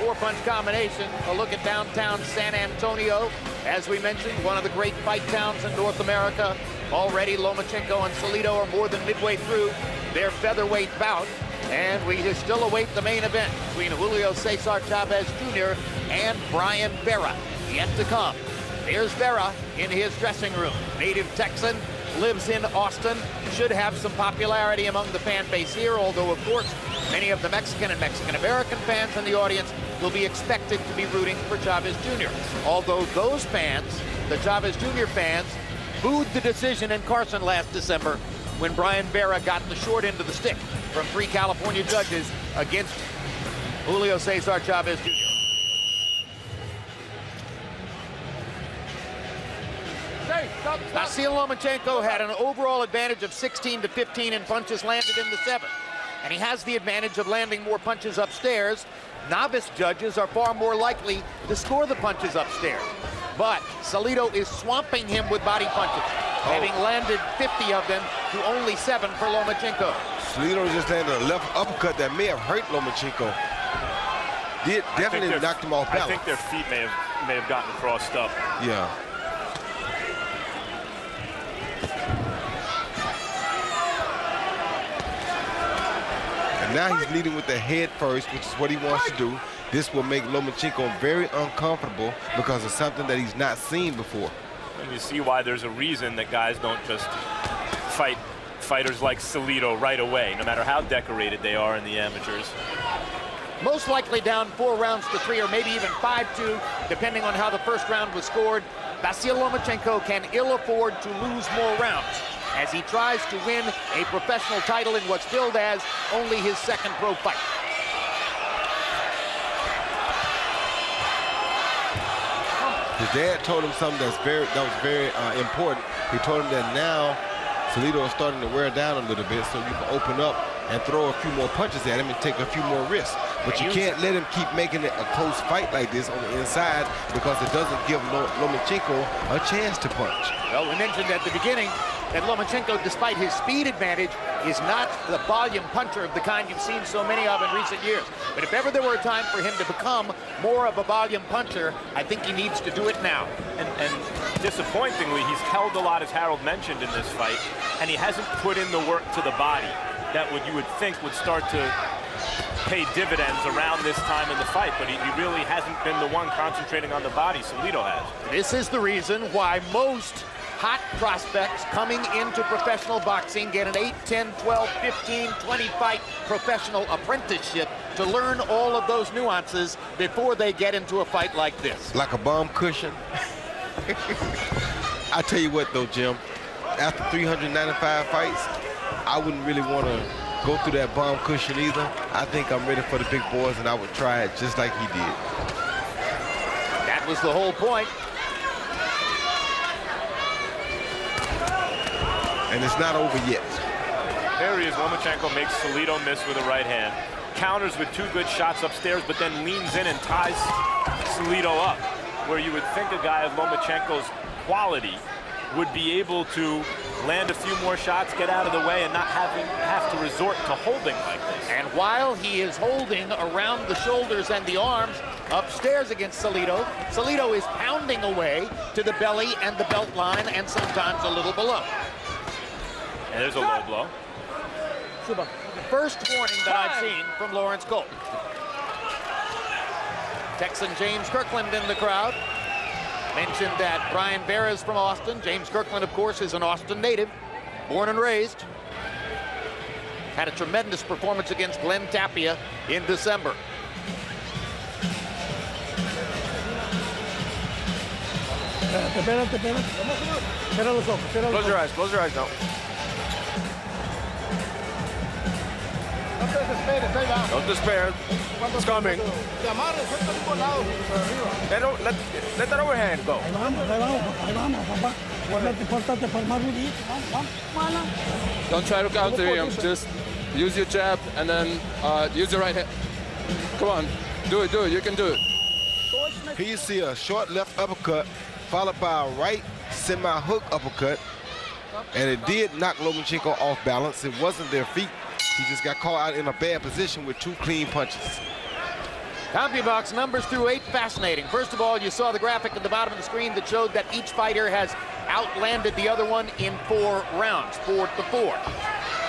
4-punch combination. A look at downtown San Antonio. As we mentioned, one of the great fight towns in North America. Already Lomachenko and Salido are more than midway through their featherweight bout. And we still await the main event between Julio Cesar Chavez Jr. and Brian Vera. Yet to come. Here's Vera in his dressing room. Native Texan. Lives in Austin, should have some popularity among the fan base here, although, of course, many of the Mexican and Mexican-American fans in the audience will be expected to be rooting for Chavez Jr. Although those fans, the Chavez Jr. fans, booed the decision in Carson last December when Brian Vera got the short end of the stick from 3 California judges against Julio Cesar Chavez Jr. Vasily Lomachenko had an overall advantage of 16 to 15 in punches landed in the 7th. And he has the advantage of landing more punches upstairs. Novice judges are far more likely to score the punches upstairs. But Salido is swamping him with body punches, having landed 50 of them to only 7 for Lomachenko. Salido just landed a left uppercut that may have hurt Lomachenko. Definitely knocked him off balance. I think their feet may have gotten crossed up. Yeah. And now he's leading with the head first, which is what he wants to do. This will make Lomachenko very uncomfortable because of something that he's not seen before. And you see why there's a reason that guys don't just fight fighters like Salido right away, no matter how decorated they are in the amateurs. Most likely down 4 rounds to 3, or maybe even 5-2, depending on how the first round was scored. Vasily Lomachenko can ill afford to lose more rounds as he tries to win a professional title in what's billed as only his 2nd pro fight. His dad told him something that was very important. He told him that now Salido is starting to wear down a little bit, so you can open up and throw a few more punches at him and take a few more risks. But you can't let him keep making it a close fight like this on the inside, because it doesn't give Lomachenko a chance to punch. Well, we mentioned at the beginning that Lomachenko, despite his speed advantage, is not the volume puncher of the kind you've seen so many of in recent years. But if ever there were a time for him to become more of a volume puncher, I think he needs to do it now. And disappointingly, he's held a lot, as Harold mentioned, in this fight, and he hasn't put in the work to the body that you would think would start to pay dividends around this time in the fight, but he really hasn't been the one concentrating on the body. Salido has. This is the reason why most hot prospects coming into professional boxing get an 8, 10, 12, 15, 20 fight professional apprenticeship to learn all of those nuances before they get into a fight like this. Like a bomb cushion. I tell you what though, Jim, after 395 fights, I wouldn't really want to go through that bomb cushion either. I think I'm ready for the big boys, and I would try it just like he did. That was the whole point. And it's not over yet. There he is. Lomachenko makes Salido miss with a right hand. Counters with 2 good shots upstairs, but then leans in and ties Salido up, where you would think a guy of Lomachenko's quality would be able to land a few more shots, get out of the way, and not have to resort to holding like this. And while he is holding around the shoulders and the arms upstairs against Salido, Salido is pounding away to the belly and the belt line, and sometimes a little below. And there's a low blow. First warning that I've seen from Lawrence Colt. Texan James Kirkland in the crowd. Mentioned that Brian Vera is from Austin. James Kirkland, of course, is an Austin native, born and raised. Had a tremendous performance against Glenn Tapia in December. Close your eyes now. Don't despair. It's coming. Let that overhand go. Don't try to counter him. Just use your jab and then use your right hand. Come on. Do it. You can do it. Here you see a short left uppercut followed by a right semi-hook uppercut. And it did knock Lomachenko off balance. It wasn't their feet. He just got caught out in a bad position with 2 clean punches. CompuBox numbers through 8, fascinating. First of all, you saw the graphic at the bottom of the screen that showed that each fighter has outlanded the other one in 4 rounds, 4-4.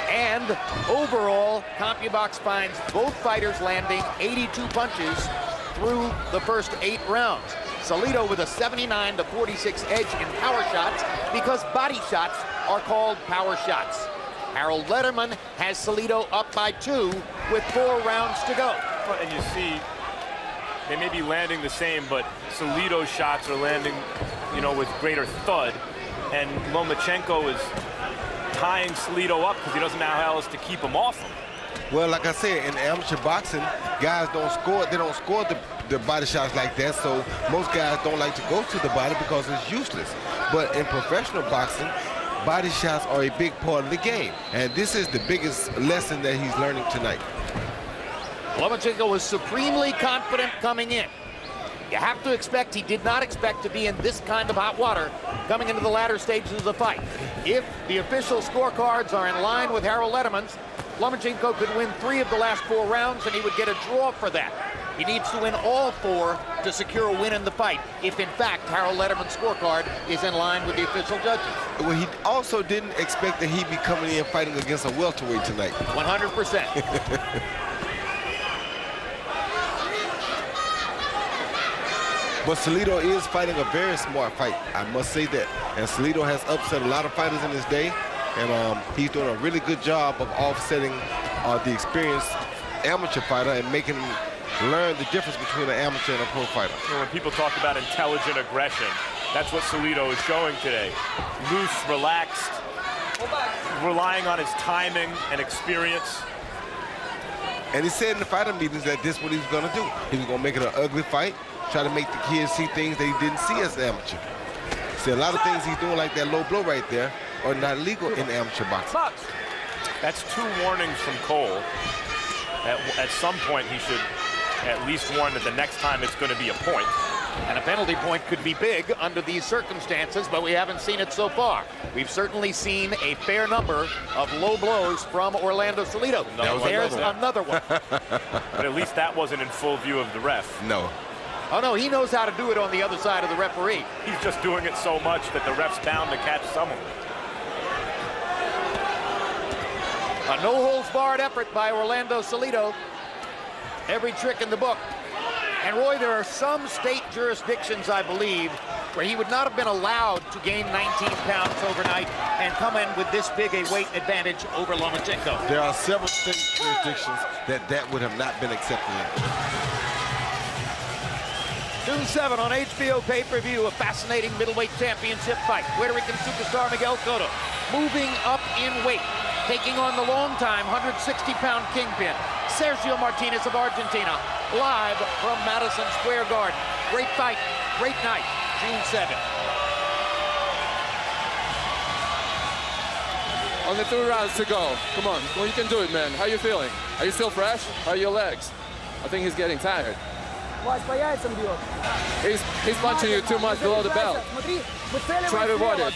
And overall, CompuBox finds both fighters landing 82 punches through the first 8 rounds. Salido with a 79-46 edge in power shots because body shots are called power shots. Harold Letterman has Salido up by 2 with 4 rounds to go. And you see, they may be landing the same, but Salido's shots are landing, with greater thud. And Lomachenko is tying Salido up because he doesn't know how else to keep him off him. Well, like I said, in amateur boxing, guys don't score. They don't score the body shots like that. So most guys don't like to go to the body because it's useless. But in professional boxing, body shots are a big part of the game. And this is the biggest lesson that he's learning tonight. Lomachenko was supremely confident coming in. You have to expect he did not expect to be in this kind of hot water coming into the latter stages of the fight. If the official scorecards are in line with Harold Letterman's, Lomachenko could win 3 of the last 4 rounds and he would get a draw for that. He needs to win all 4 to secure a win in the fight, if in fact Harold Letterman's scorecard is in line with the official judges. Well, he also didn't expect that he'd be coming in fighting against a welterweight tonight. 100%. But Salido is fighting a very smart fight, I must say that. And Salido has upset a lot of fighters in his day, and he's doing a really good job of offsetting the experienced amateur fighter and making him learn the difference between an amateur and a pro fighter. You know, when people talk about intelligent aggression, that's what Salido is showing today. Loose, relaxed, relying on his timing and experience. And he said in the fighter meetings that this is what he was going to do. He was going to make it an ugly fight, try to make the kids see things that he didn't see as an amateur. See, a lot of things he's doing, like that low blow right there, are not legal in amateur boxing. That's 2 warnings from Cole. At some point, he should at least warn that the next time it's going to be a point. And a penalty point could be big under these circumstances, but we haven't seen it so far. We've certainly seen a fair number of low blows from Orlando Salido. There's another one. But at least that wasn't in full view of the ref. No. Oh, no, he knows how to do it on the other side of the referee. He's just doing it so much that the ref's bound to catch someone. A no-holds-barred effort by Orlando Salido. Every trick in the book. And Roy, there are some state jurisdictions, I believe, where he would not have been allowed to gain 19 pounds overnight and come in with this big a weight advantage over Lomachenko. There are several state jurisdictions that would have not been accepted in. June 7 on HBO pay-per-view, a fascinating middleweight championship fight. Puerto Rican superstar Miguel Cotto moving up in weight, taking on the long-time 160-pound kingpin, Sergio Martinez of Argentina, live from Madison Square Garden. Great fight, great night, June 7th. Only 2 rounds to go. Come on, well, you can do it, man. How you feeling? Are you still fresh? How are your legs? I think he's getting tired. He's punching you too much below the belt. Try to avoid it.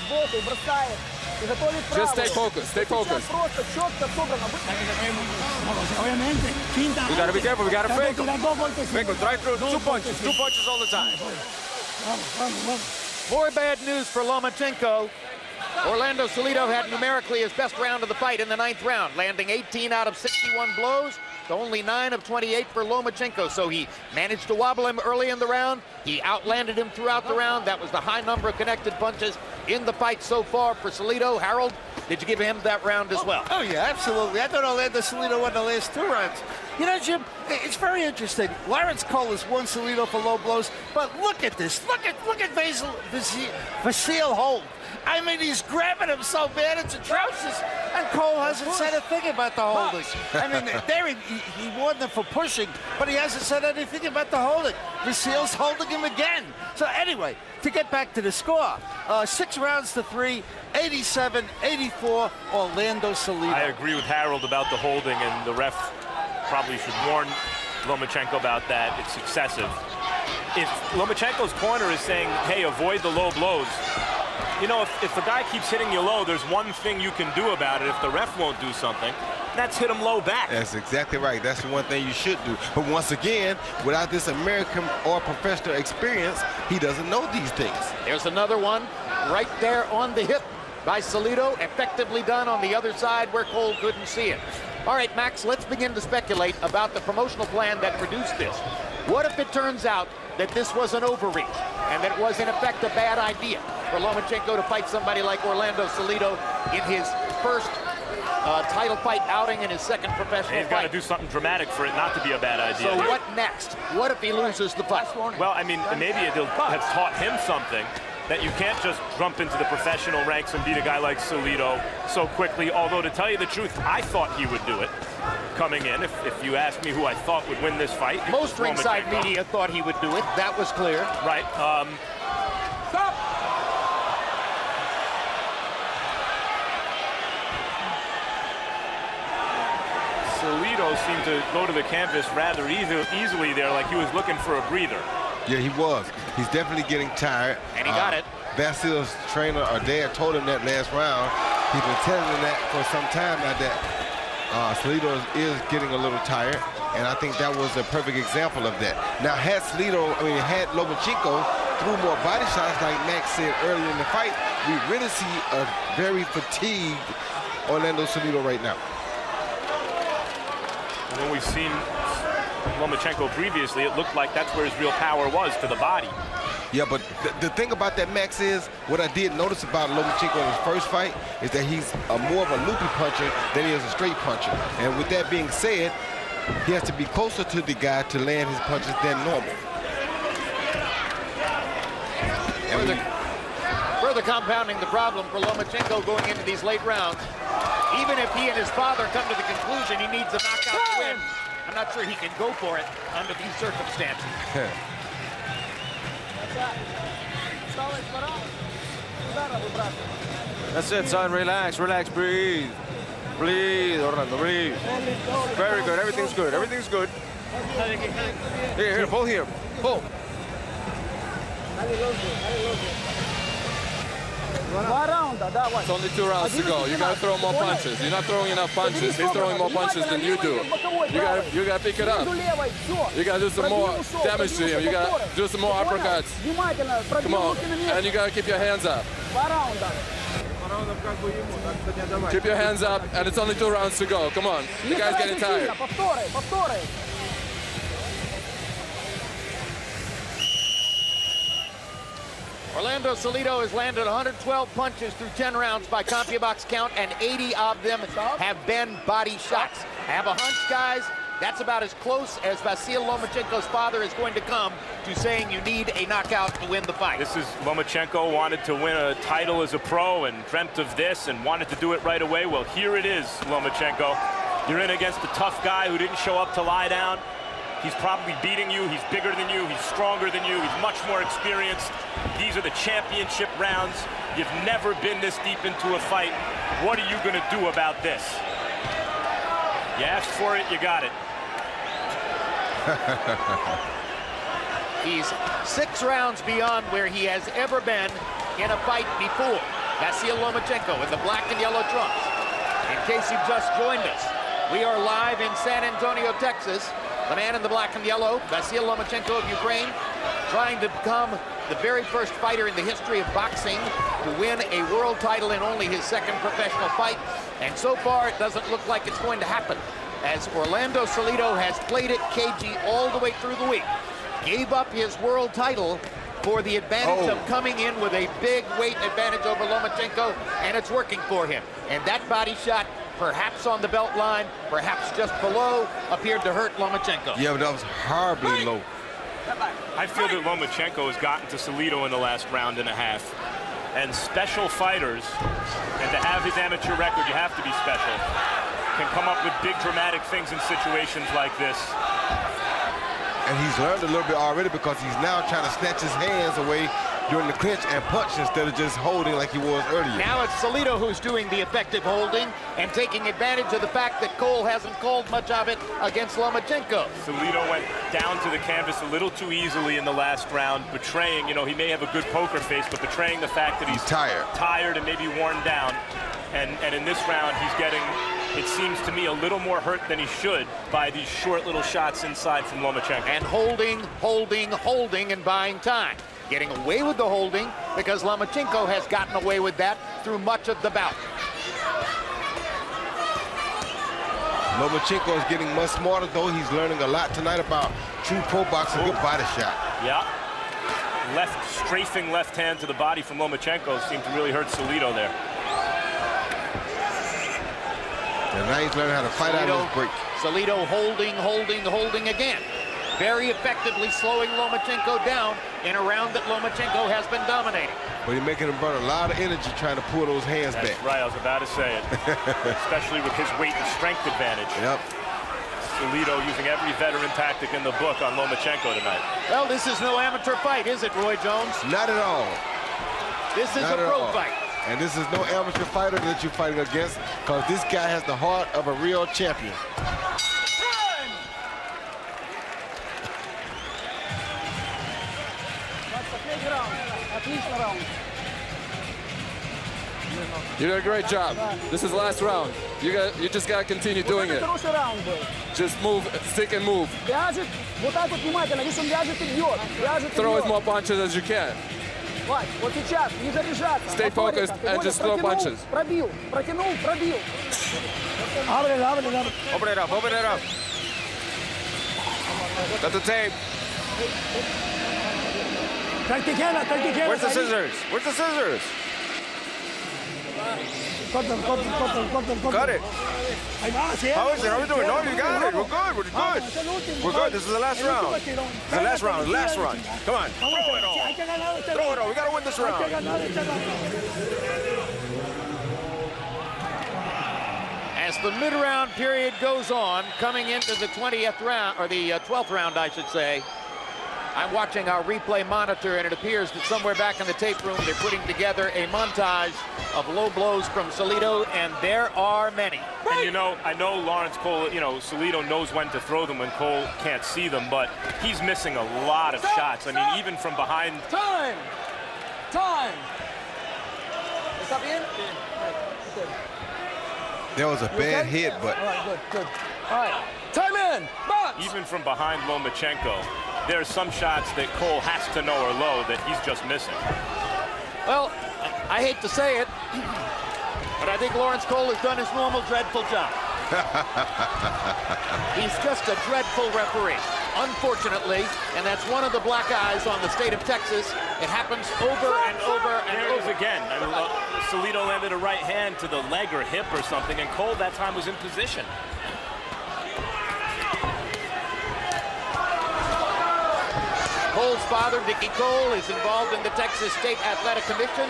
Just stay focused, stay focused. We gotta be careful, we gotta fake him. Fake him, try through 2 punches all the time. More bad news for Lomachenko. Orlando Salido had numerically his best round of the fight in the 9th round, landing 18 out of 61 blows. Only 9 of 28 for Lomachenko, so he managed to wobble him early in the round. He outlanded him throughout the round. That was the high number of connected punches in the fight so far for Salido. Harold, did you give him that round as well? Oh, yeah, absolutely. I thought Orlando Salido won the last 2 rounds. You know, Jim, it's very interesting. Lawrence Cole has won Salido for low blows, but look at this. Look at Vasily hold. I mean, he's grabbing him so bad, it's atrocious. And Cole hasn't said a thing about the holding. I mean, there he warned them for pushing, but he hasn't said anything about the holding. Vasily's holding him again. So anyway, to get back to the score, 6 rounds to 3, 87-84, Orlando Salido. I agree with Harold about the holding, and the ref probably should warn Lomachenko about that. It's excessive. If Lomachenko's corner is saying, hey, avoid the low blows, you know, if the guy keeps hitting you low, there's one thing you can do about it. If the ref won't do something, that's hit him low back. That's exactly right. That's the one thing you should do. But once again, without this American or professional experience, he doesn't know these things. There's another one right there on the hip by Salido, effectively done on the other side where Cole couldn't see it. All right, Max, let's begin to speculate about the promotional plan that produced this. What if it turns out that this was an overreach and that it was, in effect, a bad idea for Lomachenko to fight somebody like Orlando Salido in his first title fight outing in his second professional fight? He's got to do something dramatic for it not to be a bad idea. So what next? What if he loses the fight? Well, I mean, maybe it'll have taught him something, that you can't just jump into the professional ranks and beat a guy like Salido so quickly. Although, to tell you the truth, I thought he would do it coming in. If you asked me who I thought would win this fight, most ringside media thought he would do it. That was clear. Right. Stop! Salido seemed to go to the canvas rather easily there, like he was looking for a breather. Yeah, he was. He's definitely getting tired. And he got it. Vasily's trainer or dad told him that last round. He's been telling him that for some time now that Salido is getting a little tired. And I think that was a perfect example of that. Now, had Lomachenko threw more body shots, like Max said earlier in the fight, we really see a very fatigued Orlando Salido right now. When we've seen Lomachenko previously, it looked like that's where his real power was, to the body. Yeah, but the thing about that, Max, is what I did notice about Lomachenko in his first fight is that he's more of a loopy puncher than he is a straight puncher. And with that being said, he has to be closer to the guy to land his punches than normal. Further compounding the problem for Lomachenko going into these late rounds. Even if he and his father come to the conclusion he needs a knockout to win, I'm not sure he can go for it under these circumstances. That's it, son. Relax, relax, breathe. Breathe, Orlando, breathe. Very good. Everything's good. Everything's good. Here, pull here. Pull. It's only 2 rounds to go. You gotta throw more punches. You're not throwing enough punches. He's throwing more punches than you do. You gotta pick it up. You gotta do some more damage to him. You gotta do some more uppercuts. Come on. And you gotta keep your hands up. Keep your hands up, and it's only 2 rounds to go. Come on. The guy's getting tired. Orlando Salido has landed 112 punches through 10 rounds by CompuBox count, and 80 of them have been body shots. I have a hunch, guys, that's about as close as Vasily Lomachenko's father is going to come to saying you need a knockout to win the fight. This is Lomachenko wanted to win a title as a pro and dreamt of this and wanted to do it right away. Well, here it is, Lomachenko. You're in against a tough guy who didn't show up to lie down. He's probably beating you. He's bigger than you. He's stronger than you. He's much more experienced. These are the championship rounds. You've never been this deep into a fight. What are you going to do about this? You asked for it, you got it. He's 6 rounds beyond where he has ever been in a fight before. Vasily Lomachenko in the black and yellow trunks. In case you've just joined us, we are live in San Antonio, Texas. The man in the black and yellow, Vasily Lomachenko of Ukraine, trying to become the very first fighter in the history of boxing to win a world title in only his 2nd professional fight. And so far, it doesn't look like it's going to happen, as Orlando Salido has played it cagey all the way through the week. Gave up his world title for the advantage of coming in with a big weight advantage over Lomachenko, and it's working for him. And that body shot, perhaps on the belt line, perhaps just below, appeared to hurt Lomachenko. Yeah, but that was horribly low. I feel that Lomachenko has gotten to Salido in the last round and a half. And special fighters, and to have his amateur record, you have to be special, can come up with big dramatic things in situations like this. And he's learned a little bit already, because he's now trying to snatch his hands away during the clinch and punch instead of just holding like he was earlier. Now it's Salido who's doing the effective holding and taking advantage of the fact that Cole hasn't called much of it against Lomachenko. Salido went down to the canvas a little too easily in the last round, betraying, you know, he may have a good poker face, but betraying the fact that he's tired and maybe worn down. And in this round, he's getting, it seems to me, a little more hurt than he should by these short little shots inside from Lomachenko. And holding, and buying time. Getting away with the holding because Lomachenko has gotten away with that through much of the bout. Lomachenko is getting much smarter, though. He's learning a lot tonight about true pro boxing, good body shot. Yeah. Strafing left hand to the body from Lomachenko seemed to really hurt Salido there. And now he's learning how to fight out of his break. Salido holding again. Very effectively slowing Lomachenko down in a round that Lomachenko has been dominating. But he's making him burn a lot of energy trying to pull those hands back. That's right, I was about to say it. Especially with his weight and strength advantage. Yep. Salido using every veteran tactic in the book on Lomachenko tonight. Well, this is no amateur fight, is it, Roy Jones? Not at all. This is a pro fight. And this is no amateur fighter that you're fighting against, because this guy has the heart of a real champion. You did a great job. This is the last round. You just gotta continue doing it. Just move, stick and move. Throw as more punches as you can. Stay focused and just throw punches. Open it up, open it up. Got the tape. Where's the scissors? Where's the scissors? Cut it. How is it? How are we doing? No, you got it. We're good. We're good. We're good. This is the last round. This is the last round. Last run. Come on. Throw it all. Throw it all. We got to win this round. As the mid-round period goes on, coming into the 20th round, or the 12th round, I should say, I'm watching our replay monitor, and it appears that somewhere back in the tape room, they're putting together a montage of low blows from Salido, and there are many. And you know, I know Lawrence Cole, you know, Salido knows when to throw them when Cole can't see them, but he's missing a lot of shots. I mean, even from behind. Time! Time! Está bien? There was a bad hit, but... All right, good, good. All right, time in, box! Even from behind Lomachenko, there's some shots that Cole has to know are low that he's just missing. Well, I hate to say it, but I think Lawrence Cole has done his normal dreadful job. He's just a dreadful referee, unfortunately, and that's one of the black eyes on the state of Texas. It happens over and over and there it over. is again. I mean, Salido landed a right hand to the leg or hip or something, and Cole that time was in position. Cole's father, Dickie Cole, is involved in the Texas State Athletic Commission.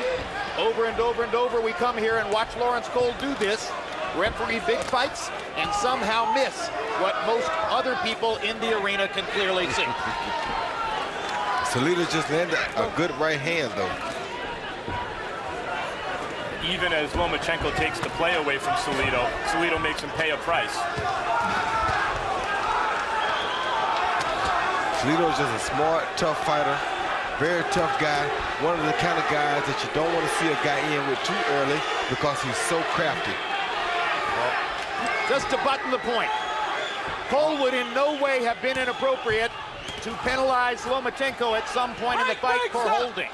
Over and over and over, we come here and watch Lawrence Cole do this, referee big fights, and somehow miss what most other people in the arena can clearly see. Salido just landed a good right hand, though. Even as Lomachenko takes the play away from Salido, Salido makes him pay a price. Salido is just a smart, tough fighter, very tough guy, one of the kind of guys that you don't want to see a guy in with too early because he's so crafty. Just to button the point, Cole would in no way have been inappropriate to penalize Lomachenko at some point in the fight for holding.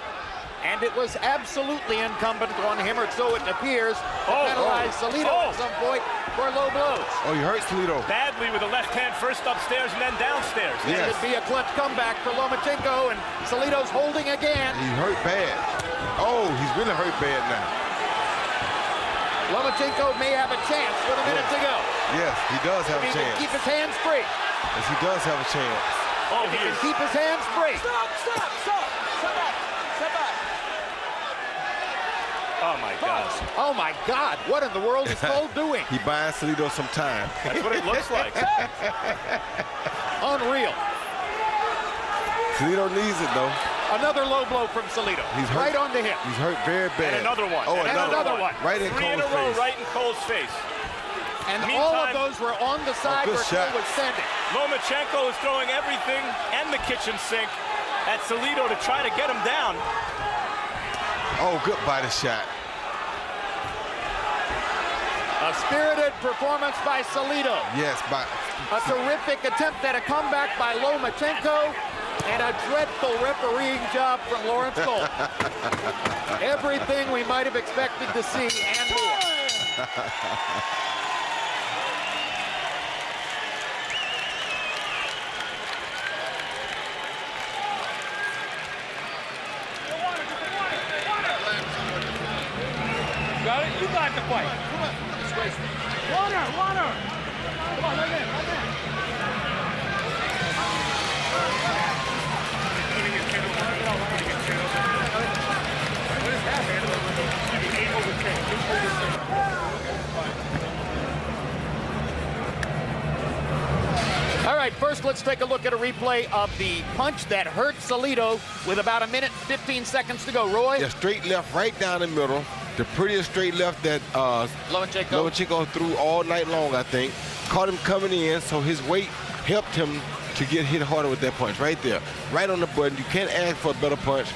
And it was absolutely incumbent on him, or so it appears, to penalize Salido at some point for low blows. Oh, you hurt Salido. Badly with the left hand, first upstairs and then downstairs. Yes. It'd be a clutch comeback for Lomachenko, and Salido's holding again. He hurt bad. Oh, he's really hurt bad now. Lomachenko may have a chance with a minute to go. Yes, he does have a If he chance. can keep his hands free. Yes, he does have a chance. Oh, If he can keep his hands free. Stop, stop, stop! Step back, step back. Oh, my God. Oh, my God. What in the world is Cole doing? He buys Salido some time. That's what it looks like. Unreal. Salido needs it, though. Another low blow from Salido. He's hurt. Right on the hip. He's hurt very bad. And another one. Oh, and another one. Right in 3 in Cole's a row, face. right in Cole's face. And Meantime, all of those were on the side good where shot. Cole was standing. Lomachenko is throwing everything and the kitchen sink at Salido to try to get him down. Oh, good body shot. A spirited performance by Salido. Yes, A terrific attempt at a comeback by Lomachenko, and a dreadful refereeing job from Lawrence Cole. Everything we might have expected to see and more. Got it? You got the fight. Come on. Water, water. Come on, right there, right there. All right, first let's take a look at a replay of the punch that hurt Salido with about a minute, 15 seconds to go. Roy? Yeah, straight left right down the middle. The prettiest straight left that Lomachenko threw all night long, I think. Caught him coming in, so his weight helped him to get hit harder with that punch right there. Right on the button. You can't ask for a better punch.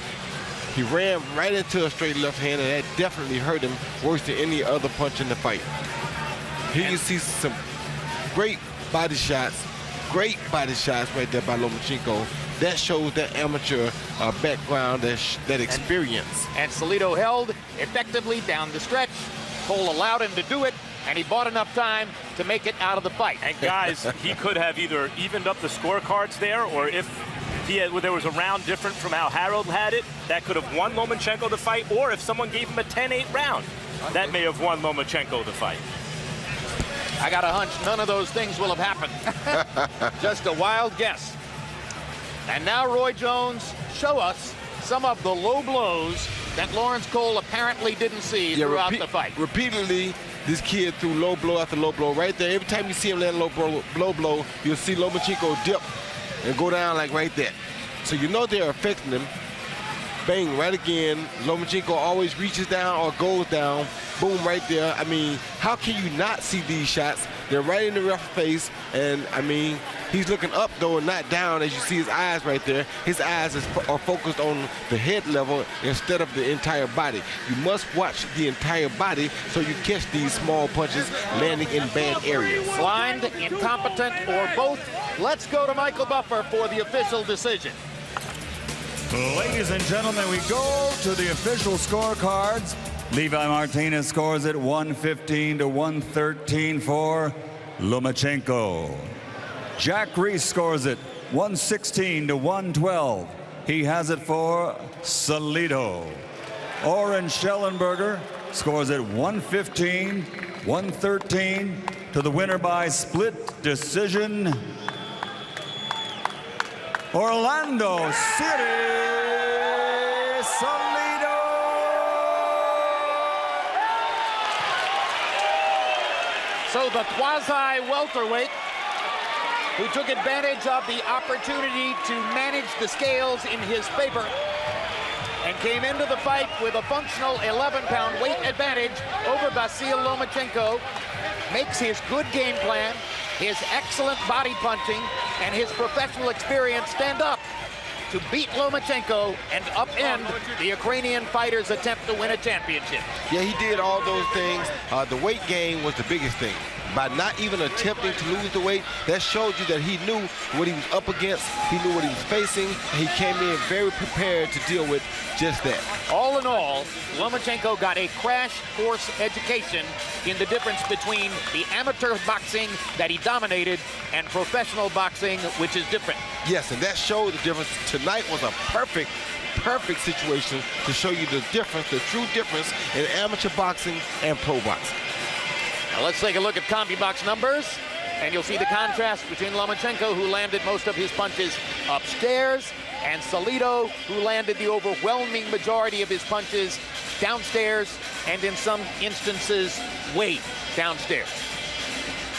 He ran right into a straight left hand, and that definitely hurt him worse than any other punch in the fight. Here you see some great body shots right there by Lomachenko. That shows that amateur background, that experience. And Salido held effectively down the stretch. Cole allowed him to do it, and he bought enough time to make it out of the fight. And guys, he could have either evened up the scorecards there, or if there was a round different from how Harold had it, that could have won Lomachenko the fight, or if someone gave him a 10-8 round, that may have won Lomachenko the fight. I got a hunch none of those things will have happened. Just a wild guess. And now Roy Jones, show us some of the low blows that Lawrence Cole apparently didn't see throughout the fight. Repeatedly, this kid threw low blow after low blow right there. Every time you see him land low blow, you'll see Lomachenko dip and go down like right there. So you know they're affecting him. Bang, right again. Lomachenko always reaches down or goes down. Boom, right there. I mean, how can you not see these shots? They're right in the ref's face, and I mean, he's looking up though and not down, as you see his eyes right there. His eyes are focused on the head level instead of the entire body. You must watch the entire body so you catch these small punches landing in bad areas. Blind, incompetent, or both. Let's go to Michael Buffer for the official decision. Ladies and gentlemen, we go to the official scorecards. Levi Martinez scores it 115 to 113 for Lomachenko. Jack Reese scores it 116 to 112. He has it for Salido. Oren Schellenberger scores it 115, 113 to the winner by split decision, Orlando City Salido. So the quasi-welterweight who took advantage of the opportunity to manage the scales in his favor and came into the fight with a functional 11-pound weight advantage over Vasily Lomachenko, makes his good game plan, his excellent body punching, and his professional experience stand up to beat Lomachenko and upend the Ukrainian fighter's attempt to win a championship. Yeah, he did all those things. The weight gain was the biggest thing. By not even attempting to lose the weight, that showed you that he knew what he was up against, he knew what he was facing, and he came in very prepared to deal with just that. All in all, Lomachenko got a crash course education in the difference between the amateur boxing that he dominated and professional boxing, which is different. Yes, and that showed the difference. Tonight was a perfect situation to show you the difference, the true difference in amateur boxing and pro boxing. Now let's take a look at CompuBox numbers, and you'll see the contrast between Lomachenko, who landed most of his punches upstairs, and Salido, who landed the overwhelming majority of his punches downstairs, and in some instances, way downstairs.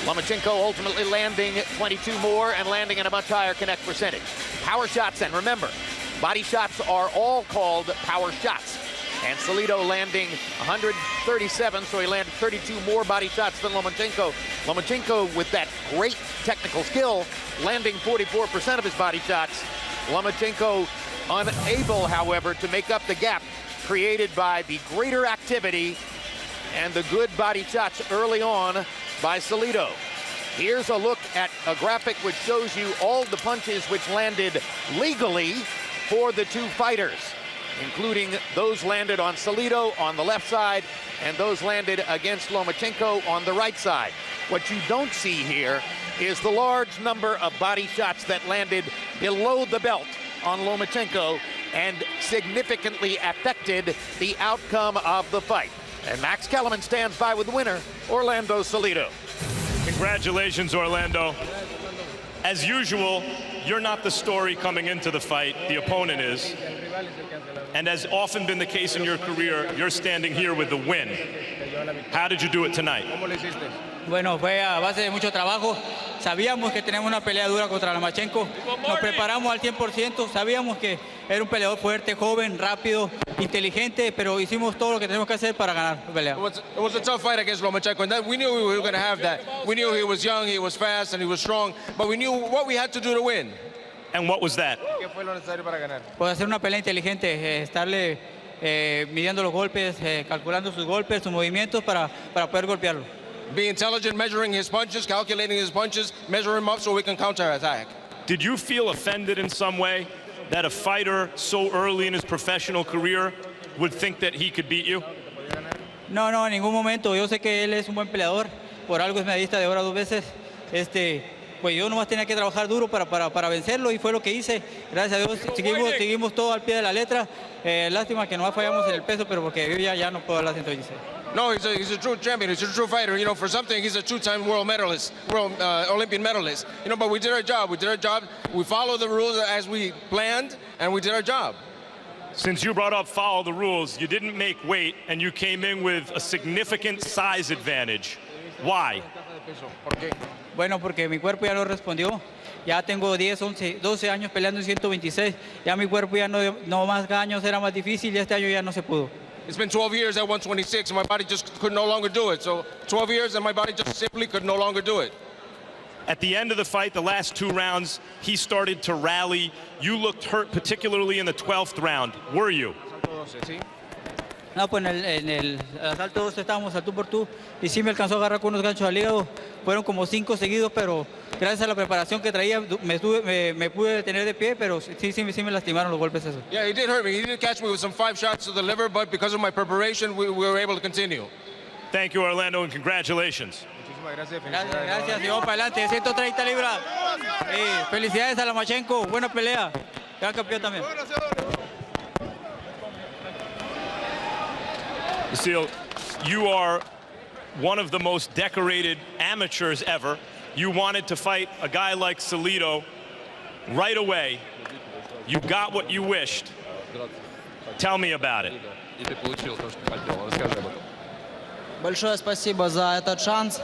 Lomachenko ultimately landing 22 more and landing in a much higher connect percentage. Power shots, and remember, body shots are all called power shots. And Salido landing 137, so he landed 32 more body shots than Lomachenko. Lomachenko, with that great technical skill, landing 44% of his body shots. Lomachenko unable, however, to make up the gap created by the greater activity and the good body shots early on by Salido. Here's a look at a graphic which shows you all the punches which landed legally for the two fighters, including those landed on Salido on the left side and those landed against Lomachenko on the right side. What you don't see here is the large number of body shots that landed below the belt on Lomachenko and significantly affected the outcome of the fight. And Max Kellerman stands by with the winner, Orlando Salido. Congratulations, Orlando. As usual, you're not the story coming into the fight, the opponent is. And as often been the case in your career, you're standing here with the win. How did you do it tonight? Bueno, fue a base de mucho trabajo. Sabíamos que tenemos una pelea dura contra Lomachenko. Nos preparamos al 100%. Sabíamos que era un peleador fuerte, joven, rápido, inteligente, pero hicimos todo lo que tenemos que hacer para ganar la pelea. It was a tough fight against Lomachenko, and that, we knew we were going to have that. We knew he was young, he was fast, and he was strong, but we knew what we had to do to win. And what was that? ¿Qué fue lo necesario para ganar? Pues hacer una pelea inteligente, estarle midiendo los golpes, calculando sus golpes, sus movimientos para poder golpearlo. Be intelligent, measuring his punches, calculating his punches, measure him up so we can counterattack. Did you feel offended in some way that a fighter so early in his professional career would think that he could beat you? No, en ningún momento. Yo sé que él es un buen peleador. Por algo es medallista de oro 2 veces. Pues yo nomás tenía que trabajar duro para vencerlo y fue lo que hice. Gracias a Dios seguimos todo al pie de la letra. Lástima que nomás fallamos en el peso, pero porque yo ya no puedo hablar 116. No, he's a true champion. He's a true fighter. You know, for something, he's a two-time world medalist, Olympian medalist. You know, but we did our job. We followed the rules as we planned, and we did our job. Since you brought up follow the rules, you didn't make weight, and you came in with a significant size advantage. Why? Bueno, porque mi cuerpo ya lo respondió. Ya tengo 10, 11, 12 años peleando en 126. Ya mi cuerpo ya no más años era más difícil y este año ya no se pudo. It's been 12 years at 126, and my body just could no longer do it. So 12 years, and my body just simply could no longer do it. At the end of the fight, the last 2 rounds, he started to rally. You looked hurt, particularly in the 12th round. Were you? No, pues en el asalto 2 estábamos al tú por tú y sí me alcanzó a agarrar con unos ganchos al hígado. Fueron como 5 seguidos, pero gracias a la preparación que traía me pude detener de pie, pero sí me lastimaron los golpes esos. Yeah, he did hurt me. He did catch me with some 5 shots to the liver, but because of my preparation, we were able to continue. Thank you, Orlando, and congratulations. Gracias, y vamos para adelante, 130 libras. Felicidades a Lomachenko, buena pelea. Gran campeón también. Vasily, you are one of the most decorated amateurs ever. You wanted to fight a guy like Salido right away. You got what you wished. Tell me about it. Большое спасибо за этот шанс.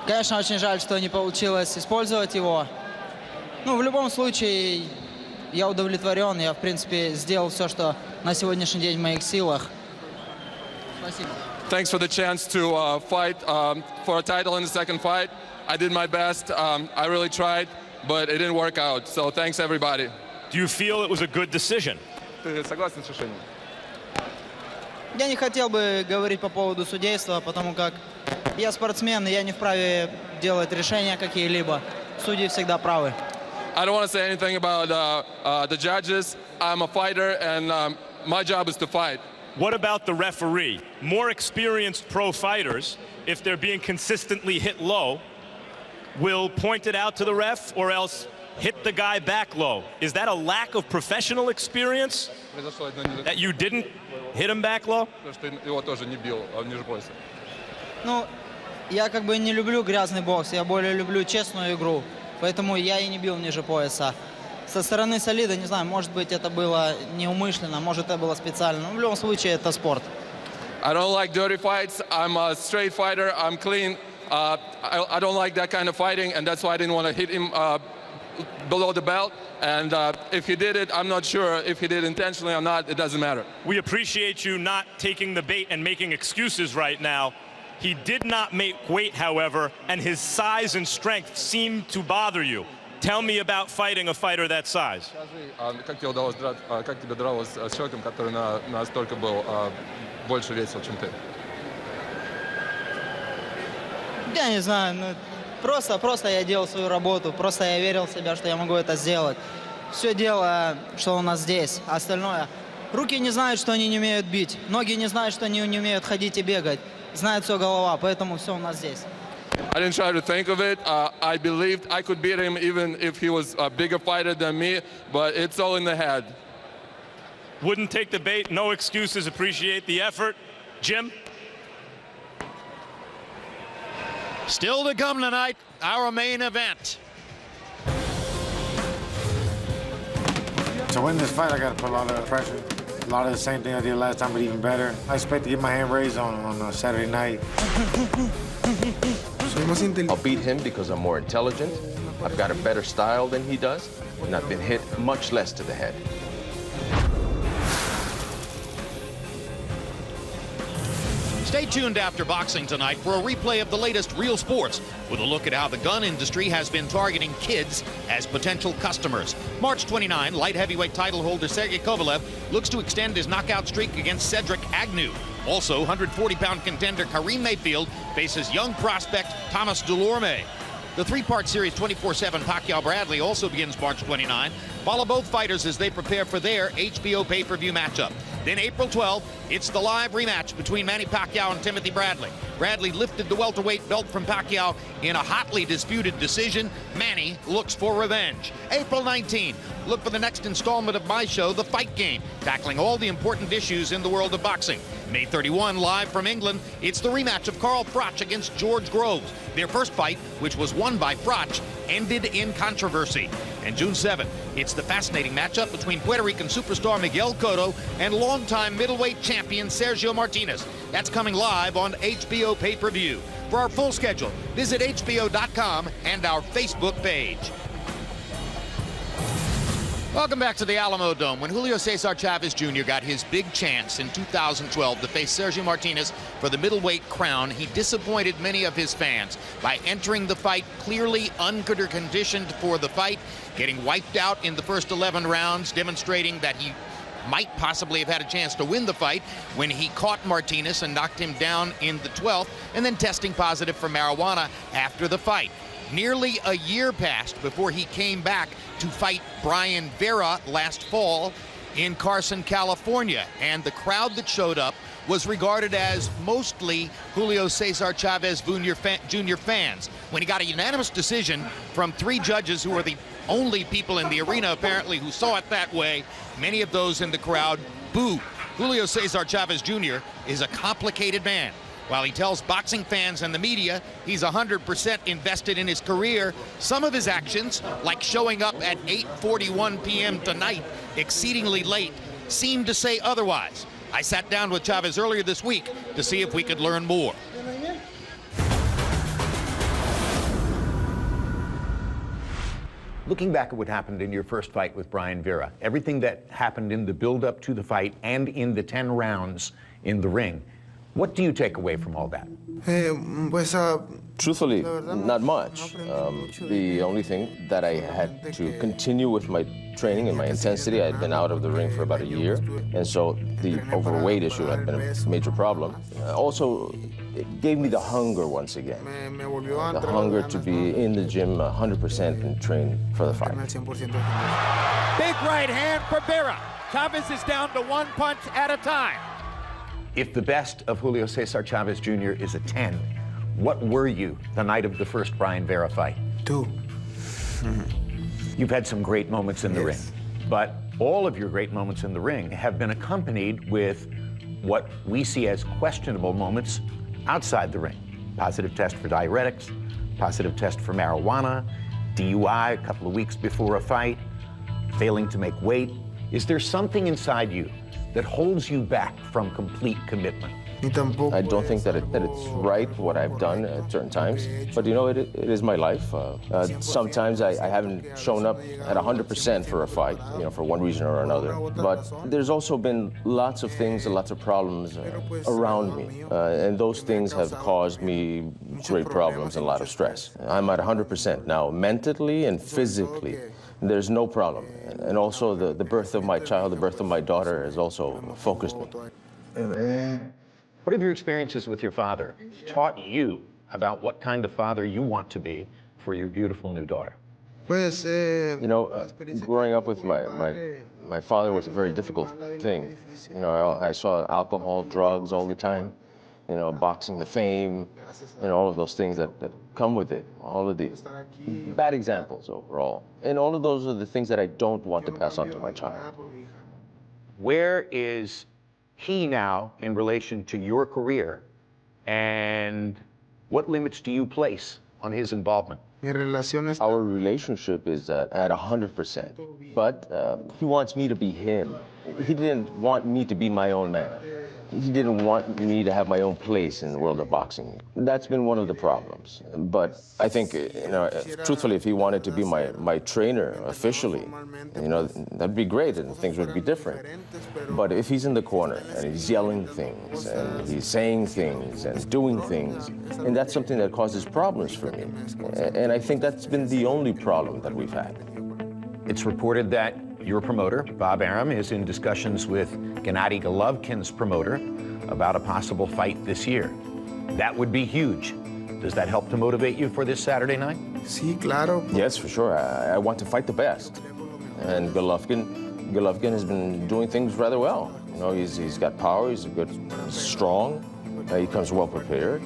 Конечно, очень жаль, что не получилось использовать его. Ну, в любом случае, я удовлетворен. Я, в принципе, сделал все, что на сегодняшний день в моих силах. Спасибо. Thanks for the chance to fight for a title in the second fight. I did my best. I really tried, but it didn't work out. So thanks, everybody. Do you feel it was a good decision? Ты согласен с решением? Я не хотел бы говорить по поводу судейства, потому как я спортсмен, и я не вправе делать решения какие-либо. Судьи всегда правы. I don't want to say anything about the judges. I'm a fighter, and my job is to fight. What about the referee? More experienced pro fighters, if they're being consistently hit low, will point it out to the ref or else hit the guy back low. Is that a lack of professional experience that you didn't hit him back low? Ну, я как бы не люблю грязный бокс, я более люблю честную игру, поэтому я и не бил ниже пояса. Со стороны Салида, не знаю, может быть, это было неумышленно, может, это было специально. Но в любом случае, это спорт. I don't like dirty fights. I'm a straight fighter. I'm clean. I don't like that kind of fighting, and that's why I didn't want to hit him below the belt. And if he did it, I'm not sure if he did it intentionally or not. It doesn't matter. We appreciate you not taking the bait and making excuses right now. He did not make weight, however, and his size and strength seemed to bother you. Tell me about fighting a fighter that size. Как тебе удалось с человеком, который настолько был больше весил, чем ты? Я не знаю, ну, просто я делал свою работу, просто я верил в себя, что я могу это сделать. Все дело, что у нас здесь, остальное. Руки не знают, что они не умеют бить, ноги не знают, что они не умеют ходить и бегать. Знает все голова, поэтому все у нас здесь. I didn't try to think of it. I believed I could beat him even if he was a bigger fighter than me, but it's all in the head. Wouldn't take the bait, no excuses, appreciate the effort. Jim? Still to come tonight, our main event. To win this fight, I got to put a lot of pressure. A lot of the same thing I did last time, but even better. I expect to get my hand raised on Saturday night. I'll beat him because I'm more intelligent, I've got a better style than he does, and I've been hit much less to the head. Stay tuned after boxing tonight for a replay of the latest Real Sports with a look at how the gun industry has been targeting kids as potential customers. March 29, light heavyweight title holder Sergey Kovalev looks to extend his knockout streak against Cedric Agnew. Also, 140-pound contender Kareem Mayfield faces young prospect Thomas Delorme. The three-part series 24/7 Pacquiao-Bradley also begins March 29. Follow both fighters as they prepare for their HBO pay-per-view matchup. Then April 12th, it's the live rematch between Manny Pacquiao and Timothy Bradley. Bradley lifted the welterweight belt from Pacquiao in a hotly disputed decision. Manny looks for revenge. April 19th, look for the next installment of my show, The Fight Game, tackling all the important issues in the world of boxing. May 31, live from England, it's the rematch of Carl Froch against George Groves. Their first fight, which was won by Froch, ended in controversy. And June 7th, it's the fascinating matchup between Puerto Rican superstar Miguel Cotto and longtime middleweight champion Sergio Martinez. That's coming live on HBO pay-per-view. For our full schedule, visit HBO.com and our Facebook page. Welcome back to the Alamo Dome. When Julio Cesar Chavez Jr. got his big chance in 2012 to face Sergio Martinez for the middleweight crown, he disappointed many of his fans by entering the fight clearly unconditioned for the fight, getting wiped out in the first 11 rounds, demonstrating that he might possibly have had a chance to win the fight when he caught Martinez and knocked him down in the 12th, and then testing positive for marijuana after the fight. Nearly a year passed before he came back to fight Brian Vera last fall in Carson, California. And the crowd that showed up was regarded as mostly Julio Cesar Chavez Jr. fans. When he got a unanimous decision from 3 judges who are the only people in the arena apparently who saw it that way, many of those in the crowd booed. Julio Cesar Chavez Jr. is a complicated man. While he tells boxing fans and the media he's 100% invested in his career, some of his actions, like showing up at 8:41 p.m. tonight, exceedingly late, seem to say otherwise. I sat down with Chavez earlier this week to see if we could learn more. Looking back at what happened in your first fight with Brian Vera, everything that happened in the build-up to the fight and in the 10 rounds in the ring, what do you take away from all that? Truthfully, not much. The only thing that I had to continue with my training and my intensity, I had been out of the ring for about a year, and so the overweight issue had been a major problem. Also, it gave me the hunger once again. The hunger to be in the gym 100% and train for the fight. Big right hand for Vera. Chavez is down to 1 punch at a time. If the best of Julio Cesar Chavez Jr. is a 10, what were you the night of the first Brian Vera fight? 2. You've had some great moments in the ring, but all of your great moments in the ring have been accompanied with what we see as questionable moments outside the ring. Positive test for diuretics, positive test for marijuana, DUI a couple of weeks before a fight, failing to make weight. Is there something inside you that holds you back from complete commitment? I don't think that it's right what I've done at certain times, but you know, it is my life. Sometimes I haven't shown up at 100% for a fight, you know, for one reason or another. But there's also been lots of things and lots of problems around me, and those things have caused me great problems and a lot of stress. I'm at 100% now, mentally and physically. There's no problem. And also the birth of my child, the birth of my daughter has also focused me. What have your experiences with your father taught you about what kind of father you want to be for your beautiful new daughter? You know, growing up with my father was a very difficult thing. You know, I saw alcohol, drugs all the time, you know, boxing, the fame, and all of those things that come with it, all of the bad examples overall. And all of those are the things that I don't want to pass on to my child. Where is he now in relation to your career, and what limits do you place on his involvement? Our relationship is at 100%, but he wants me to be him. He didn't want me to be my own man. he didn't want me to have my own place in the world of boxing. That's been one of the problems. But I think, truthfully, if he wanted to be my trainer officially, that'd be great and things would be different. But if he's in the corner and he's yelling things and he's saying things and doing things, and that's something that causes problems for me. And I think that's been the only problem that we've had. It's reported that your promoter, Bob Arum, is in discussions with Gennady Golovkin's promoter about a possible fight this year. That would be huge. Does that help to motivate you for this Saturday night? Sí, claro. Yes, for sure. I want to fight the best. And Golovkin has been doing things rather well. He's got power, he's strong, he comes well prepared,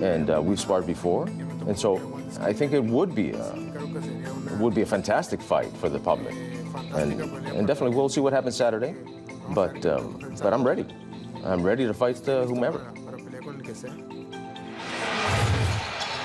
and we've sparred before. And so I think it would be a fantastic fight for the public. And definitely we'll see what happens Saturday, but I'm ready. I'm ready to fight whomever.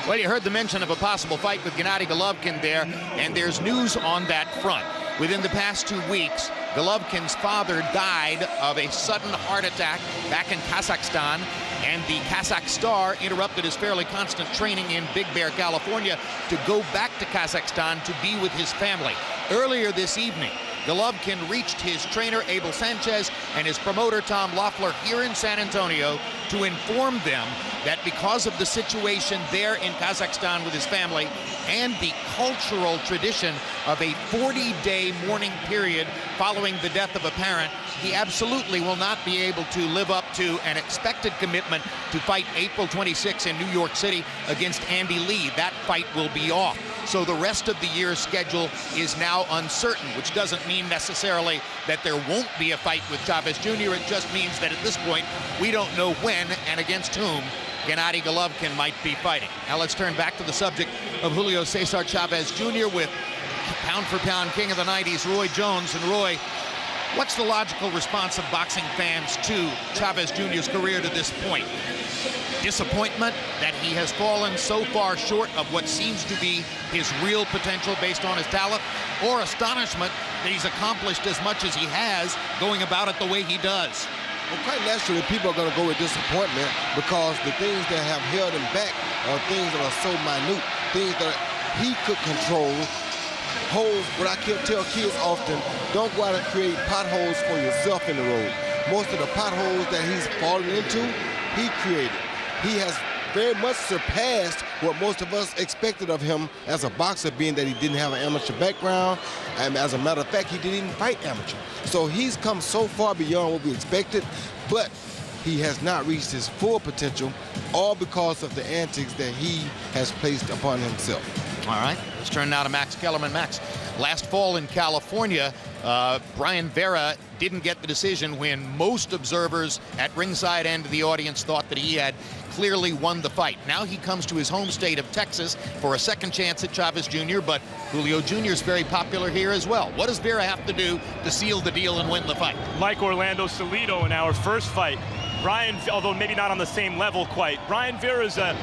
Well, you heard the mention of a possible fight with Gennady Golovkin there, and there's news on that front. Within the past 2 weeks, Golovkin's father died of a sudden heart attack back in Kazakhstan, and the Kazakh star interrupted his fairly constant training in Big Bear, California, to go back to Kazakhstan to be with his family. Earlier this evening, Golovkin reached his trainer, Abel Sanchez, and his promoter, Tom Loeffler, here in San Antonio to inform them that because of the situation there in Kazakhstan with his family and the cultural tradition of a 40-day mourning period following the death of a parent, he absolutely will not be able to live up to an expected commitment to fight April 26 in New York City against Andy Lee. That fight will be off. So the rest of the year's schedule is now uncertain, which doesn't mean necessarily that there won't be a fight with Chavez Jr. It just means that at this point, we don't know when and against whom Gennady Golovkin might be fighting. Now let's turn back to the subject of Julio Cesar Chavez Jr. with pound-for-pound king of the 90s, Roy Jones. And Roy, what's the logical response of boxing fans to Chavez Jr.'s career to this point? Disappointment that he has fallen so far short of what seems to be his real potential based on his talent, or astonishment that he's accomplished as much as he has going about it the way he does? Well, quite naturally, people are going to go with disappointment because the things that have held him back are things that are so minute, things that he could control. Holes, what I tell kids often, don't go out and create potholes for yourself in the road. Most of the potholes that he's fallen into, he created. He has very much surpassed what most of us expected of him as a boxer, being that he didn't have an amateur background. And as a matter of fact, he didn't even fight amateur. So he's come so far beyond what we expected, but he has not reached his full potential, all because of the antics that he has placed upon himself. All right, let's turn now to Max Kellerman. Max, last fall in California, Brian Vera didn't get the decision when most observers at ringside and the audience thought that he had clearly won the fight. Now he comes to his home state of Texas for a second chance at Chavez Jr., but Julio Jr. is very popular here as well. What does Vera have to do to seal the deal and win the fight? Like Orlando Salido in our first fight, Brian, although maybe not on the same level quite, Brian Vera is a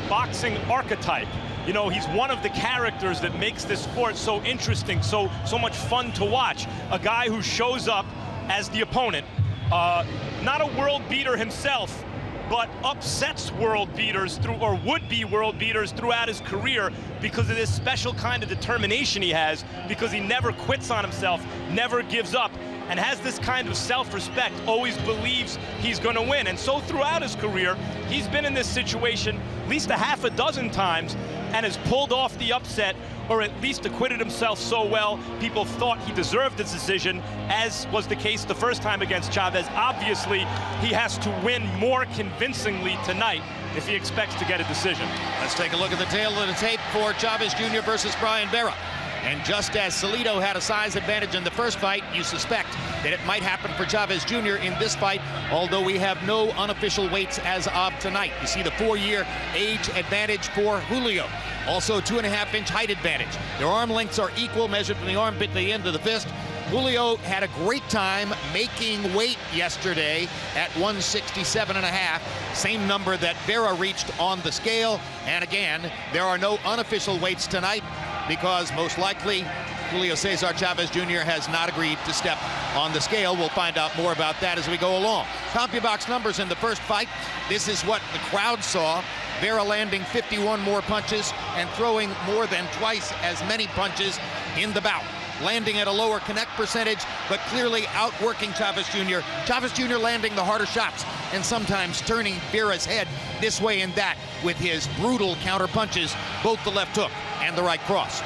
boxing archetype. You know, he's one of the characters that makes this sport so interesting, so much fun to watch. A guy who shows up as the opponent, not a world beater himself, but upsets world beaters or would-be world beaters throughout his career because of this special kind of determination he has, because he never quits on himself, never gives up, and has this kind of self-respect, always believes he's going to win. And so throughout his career, he's been in this situation at least a half a dozen times and has pulled off the upset, or at least acquitted himself so well people thought he deserved this decision, as was the case the first time against Chavez. Obviously, he has to win more convincingly tonight if he expects to get a decision. Let's take a look at the tail of the tape for Chavez Jr. versus Brian Vera. And just as Salido had a size advantage in the first fight, you suspect that it might happen for Chavez Jr. in this fight, although we have no unofficial weights as of tonight. You see the 4-year age advantage for Julio. Also 2.5-inch height advantage. Their arm lengths are equal, measured from the armpit to the end of the fist. Julio had a great time making weight yesterday at 167.5, same number that Vera reached on the scale. And again, there are no unofficial weights tonight, because most likely Julio Cesar Chavez Jr. has not agreed to step on the scale. We'll find out more about that as we go along. CompuBox numbers in the first fight. This is what the crowd saw. Vera landing 51 more punches and throwing more than twice as many punches in the bout. Landing at a lower connect percentage, but clearly outworking Chavez Jr. Chavez Jr. landing the harder shots and sometimes turning Vera's head this way and that with his brutal counter punches, both the left hook and the right cross.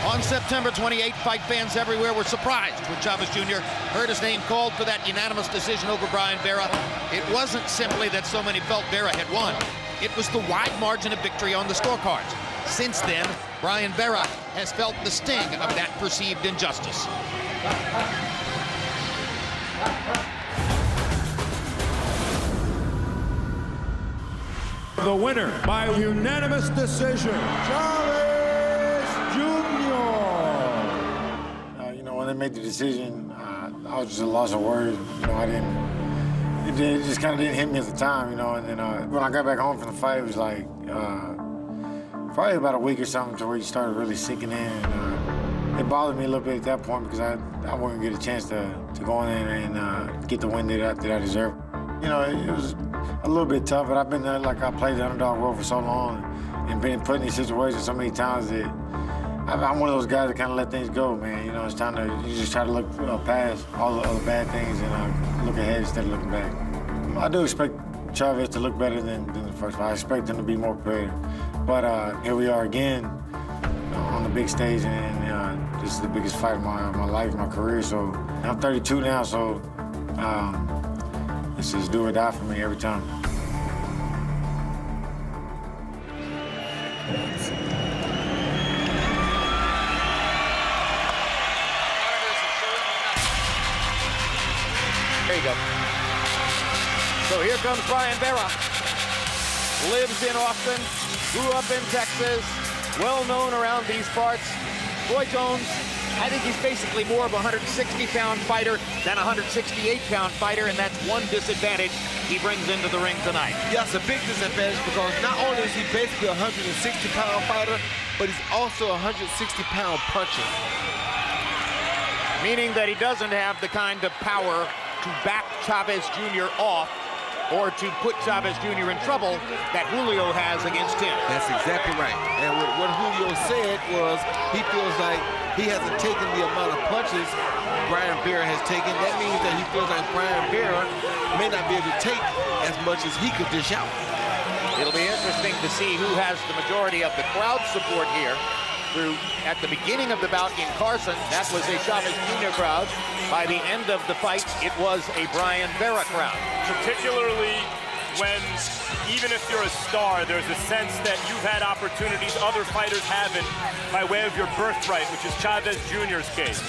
On September 28th, fight fans everywhere were surprised when Chavez Jr. heard his name called for that unanimous decision over Brian Vera. It wasn't simply that so many felt Vera had won. It was the wide margin of victory on the scorecards. Since then, Brian Vera has felt the sting of that perceived injustice. The winner by unanimous decision, Chavez Jr. You know, when they made the decision, I was just a loss of words. You know, it just kind of didn't hit me at the time, you know, and then when I got back home from the fight, it was like, probably about a week or something to where you started really sinking in. And, it bothered me a little bit at that point because I wasn't going to get a chance to go in there and get the win that I deserved. You know, it was a little bit tough, but I've been there, like I played the underdog role for so long and been put in these situations so many times that I'm one of those guys that kind of let things go, man. You know, it's time to, you just try to look past all the other bad things and look ahead instead of looking back. I do expect Chavez to look better than the first fight. I expect him to be more prepared. But here we are again on the big stage, and this is the biggest fight of my life, my career. So I'm 32 now, so this is do or die for me every time. There you go. So here comes Brian Vera. Lives in Austin, grew up in Texas, well known around these parts. Roy Jones, I think he's basically more of a 160-pound fighter than a 168-pound fighter, and that's one disadvantage he brings into the ring tonight. Yes, a big disadvantage because not only is he basically a 160-pound fighter, but he's also a 160-pound puncher. Meaning that he doesn't have the kind of power to back Chavez Jr. off or to put Chavez Jr. in trouble that Julio has against him. That's exactly right. And what Julio said was he feels like he hasn't taken the amount of punches Brian Vera has taken. That means that he feels like Brian Vera may not be able to take as much as he could dish out. It'll be interesting to see who has the majority of the crowd support here. At the beginning of the bout in Carson, that was a Chavez Jr. crowd. By the end of the fight, it was a Brian Vera crowd. Particularly when, even if you're a star, there's a sense that you've had opportunities other fighters haven't by way of your birthright, which is Chavez Jr.'s case.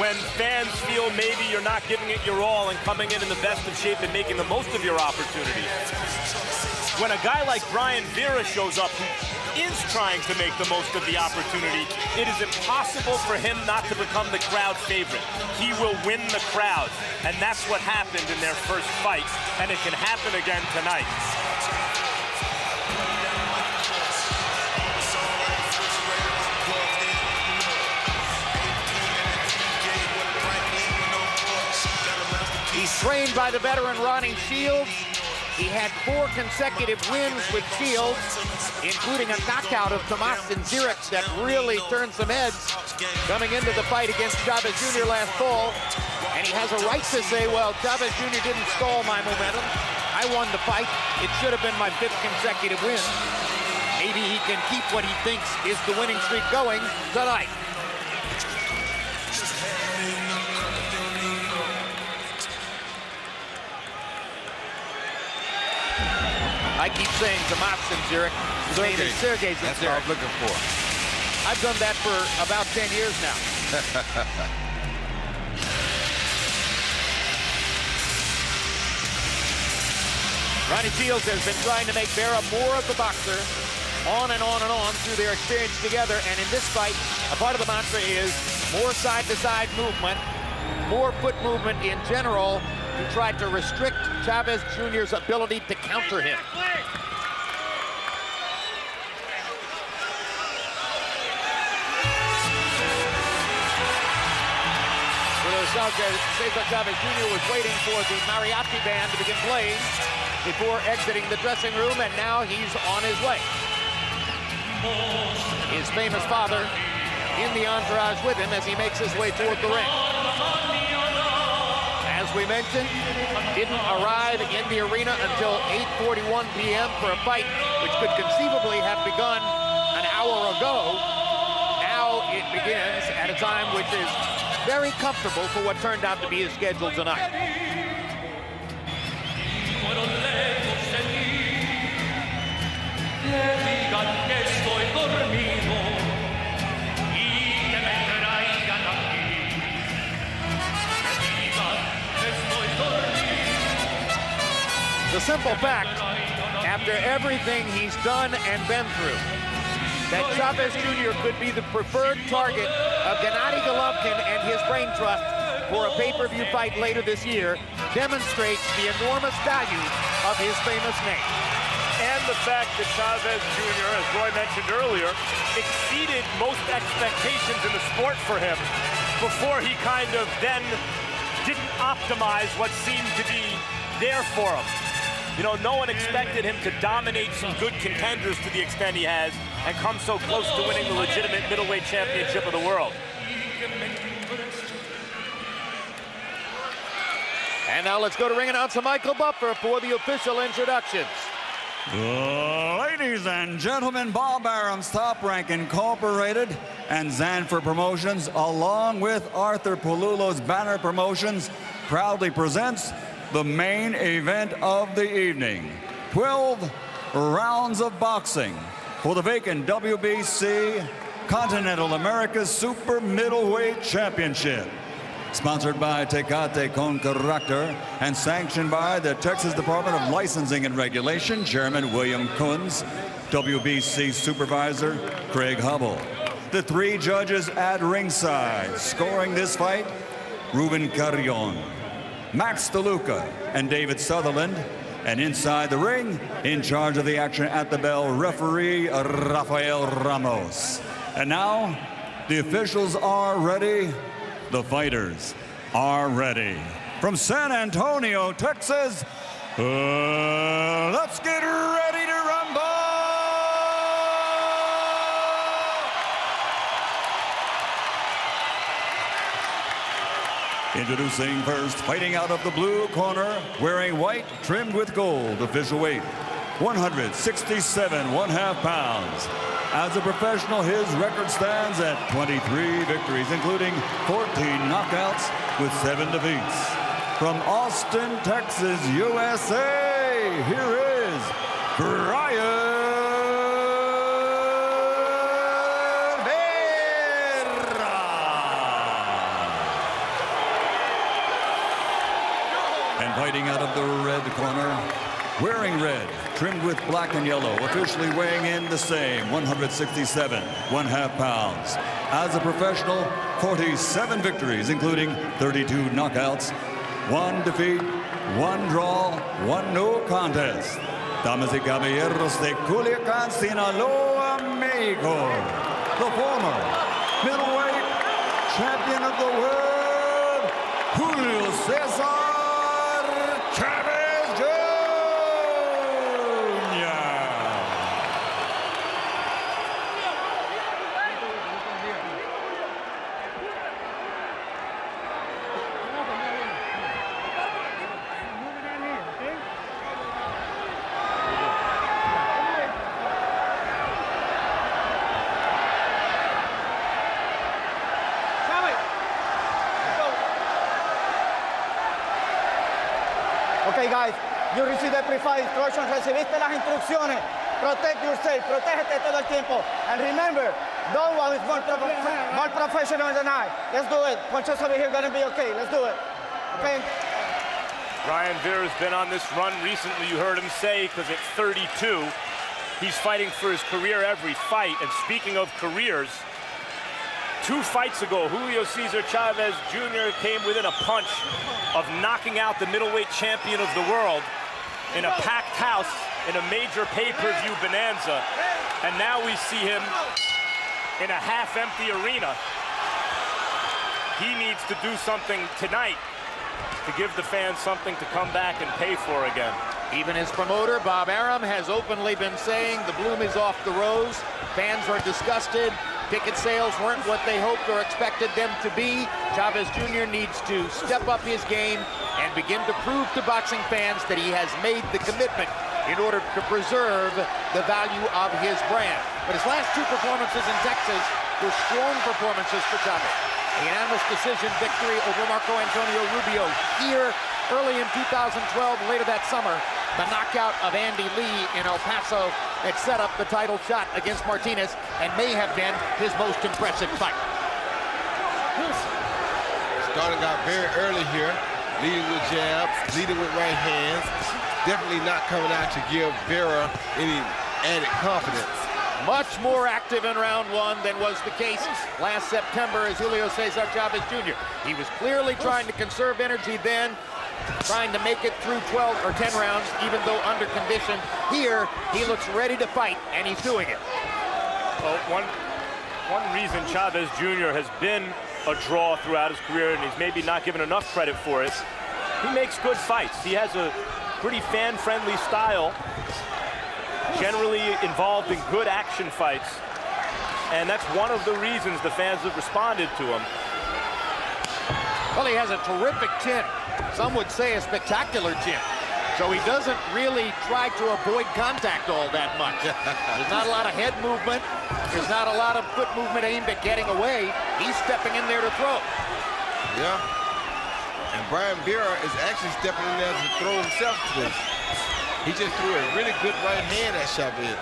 When fans feel maybe you're not giving it your all and coming in the best of shape and making the most of your opportunities. When a guy like Brian Vera shows up who is trying to make the most of the opportunity, it is impossible for him not to become the crowd favorite. He will win the crowd, and that's what happened in their first fight, and it can happen again tonight. He's trained by the veteran Ronnie Shields. He had 4 consecutive wins with Shields, including a knockout of Tomas Zirek that really turned some heads coming into the fight against Chavez Jr. last fall. And he has a right to say, well, Chavez Jr. didn't stall my momentum. I won the fight. It should have been my 5th consecutive win. Maybe he can keep what he thinks is the winning streak going tonight. I keep saying Tomas Zirek. His name is Sergei Zirek. That's what I was looking for. I've done that for about 10 years now. Ronnie Shields has been trying to make Vera more of the boxer on and on and on through their experience together. And in this fight, a part of the mantra is more side-to-side movement, more foot movement in general, to try to restrict Chavez Jr.'s ability to counter him. Cesar Chavez Jr. was waiting for the mariachi band to begin playing before exiting the dressing room, and now he's on his way. His famous father in the entourage with him as he makes his way toward the ring. As we mentioned, didn't arrive in the arena until 8:41 p.m. for a fight which could conceivably have begun an hour ago. Now it begins at a time which is very comfortable for what turned out to be his schedule tonight. The simple fact, after everything he's done and been through, that Chavez Jr. could be the preferred target of Gennady Golovkin and his brain trust for a pay-per-view fight later this year demonstrates the enormous value of his famous name. And the fact that Chavez Jr., as Roy mentioned earlier, exceeded most expectations in the sport for him before he kind of then didn't optimize what seemed to be there for him. You know, no one expected him to dominate some good contenders to the extent he has and come so close to winning the legitimate middleweight championship of the world. And now let's go to ring announcer Michael Buffer for the official introductions. Ladies and gentlemen, Bob Arum's Top Rank Incorporated and Zanfer Promotions, along with Arthur Polulo's Banner Promotions, proudly presents the main event of the evening. 12 rounds of boxing for the vacant WBC Continental America's Super Middleweight Championship. Sponsored by Tecate con Caracter and sanctioned by the Texas Department of Licensing and Regulation, Chairman William Kunz, WBC Supervisor Craig Hubble. The three judges at ringside scoring this fight, Ruben Carrion, Max DeLuca, and David Sutherland. And inside the ring, in charge of the action at the bell, referee Rafael Ramos. And now, the officials are ready. The fighters are ready. From San Antonio, Texas, let's get ready to rumble! Introducing first, fighting out of the blue corner, wearing white, trimmed with gold, official weight, 167 1/2 pounds. As a professional, his record stands at 23 victories, including 14 knockouts with 7 defeats. From Austin, Texas, USA, here is Brian Vera. And fighting out of the red corner, wearing red, trimmed with black and yellow, officially weighing in the same, 167 1/2 pounds. As a professional, 47 victories, including 32 knockouts, 1 defeat, 1 draw, 1 no contest. Damas y caballeros de Culiacán, Sinaloa, Mexico, the former middleweight champion of the world, Julio Cesar Chavez Jr. Okay, guys, you received the pre-fight instructions, recibiste las instrucciones. Protect yourself, protégete todo el tiempo. And remember, no one is more professional than I. Let's do it. Poncho's over here gonna be okay. Let's do it. Okay? Brian Vera's been on this run recently. You heard him say, because at 32, he's fighting for his career every fight. And speaking of careers, 2 fights ago, Julio Cesar Chavez Jr. came within a punch of knocking out the middleweight champion of the world in a packed house in a major pay-per-view bonanza. And now we see him in a half-empty arena he needs to do something tonight to give the fans something to come back and pay for again. Even his promoter, Bob Arum, has openly been saying the bloom is off the rose. Fans are disgusted. Ticket sales weren't what they hoped or expected them to be. Chavez Jr. needs to step up his game and begin to prove to boxing fans that he has made the commitment in order to preserve the value of his brand. But his last 2 performances in Texas were strong performances for Chavez. A unanimous decision victory over Marco Antonio Rubio here early in 2012, later that summer. The knockout of Andy Lee in El Paso that set up the title shot against Martinez and may have been his most impressive fight. Starting out very early here, leading with jabs, leading with right hands. Definitely not coming out to give Vera any added confidence. Much more active in round 1 than was the case last September as Julio Cesar Chavez Jr. He was clearly trying to conserve energy then, trying to make it through 12 or 10 rounds, even though under condition. Here, he looks ready to fight, and he's doing it. Well, one reason Chavez Jr. has been a draw throughout his career, and he's maybe not given enough credit for it, he makes good fights. He has a pretty fan-friendly style, generally involved in good action fights, and that's one of the reasons the fans have responded to him. Well, he has a terrific chin. Some would say a spectacular chin. So he doesn't really try to avoid contact all that much. There's not a lot of head movement. There's not a lot of foot movement aimed at getting away. He's stepping in there to throw. Yeah. And Brian Vera is actually stepping in there to throw himself today. He just threw a really good right hand at Chavez.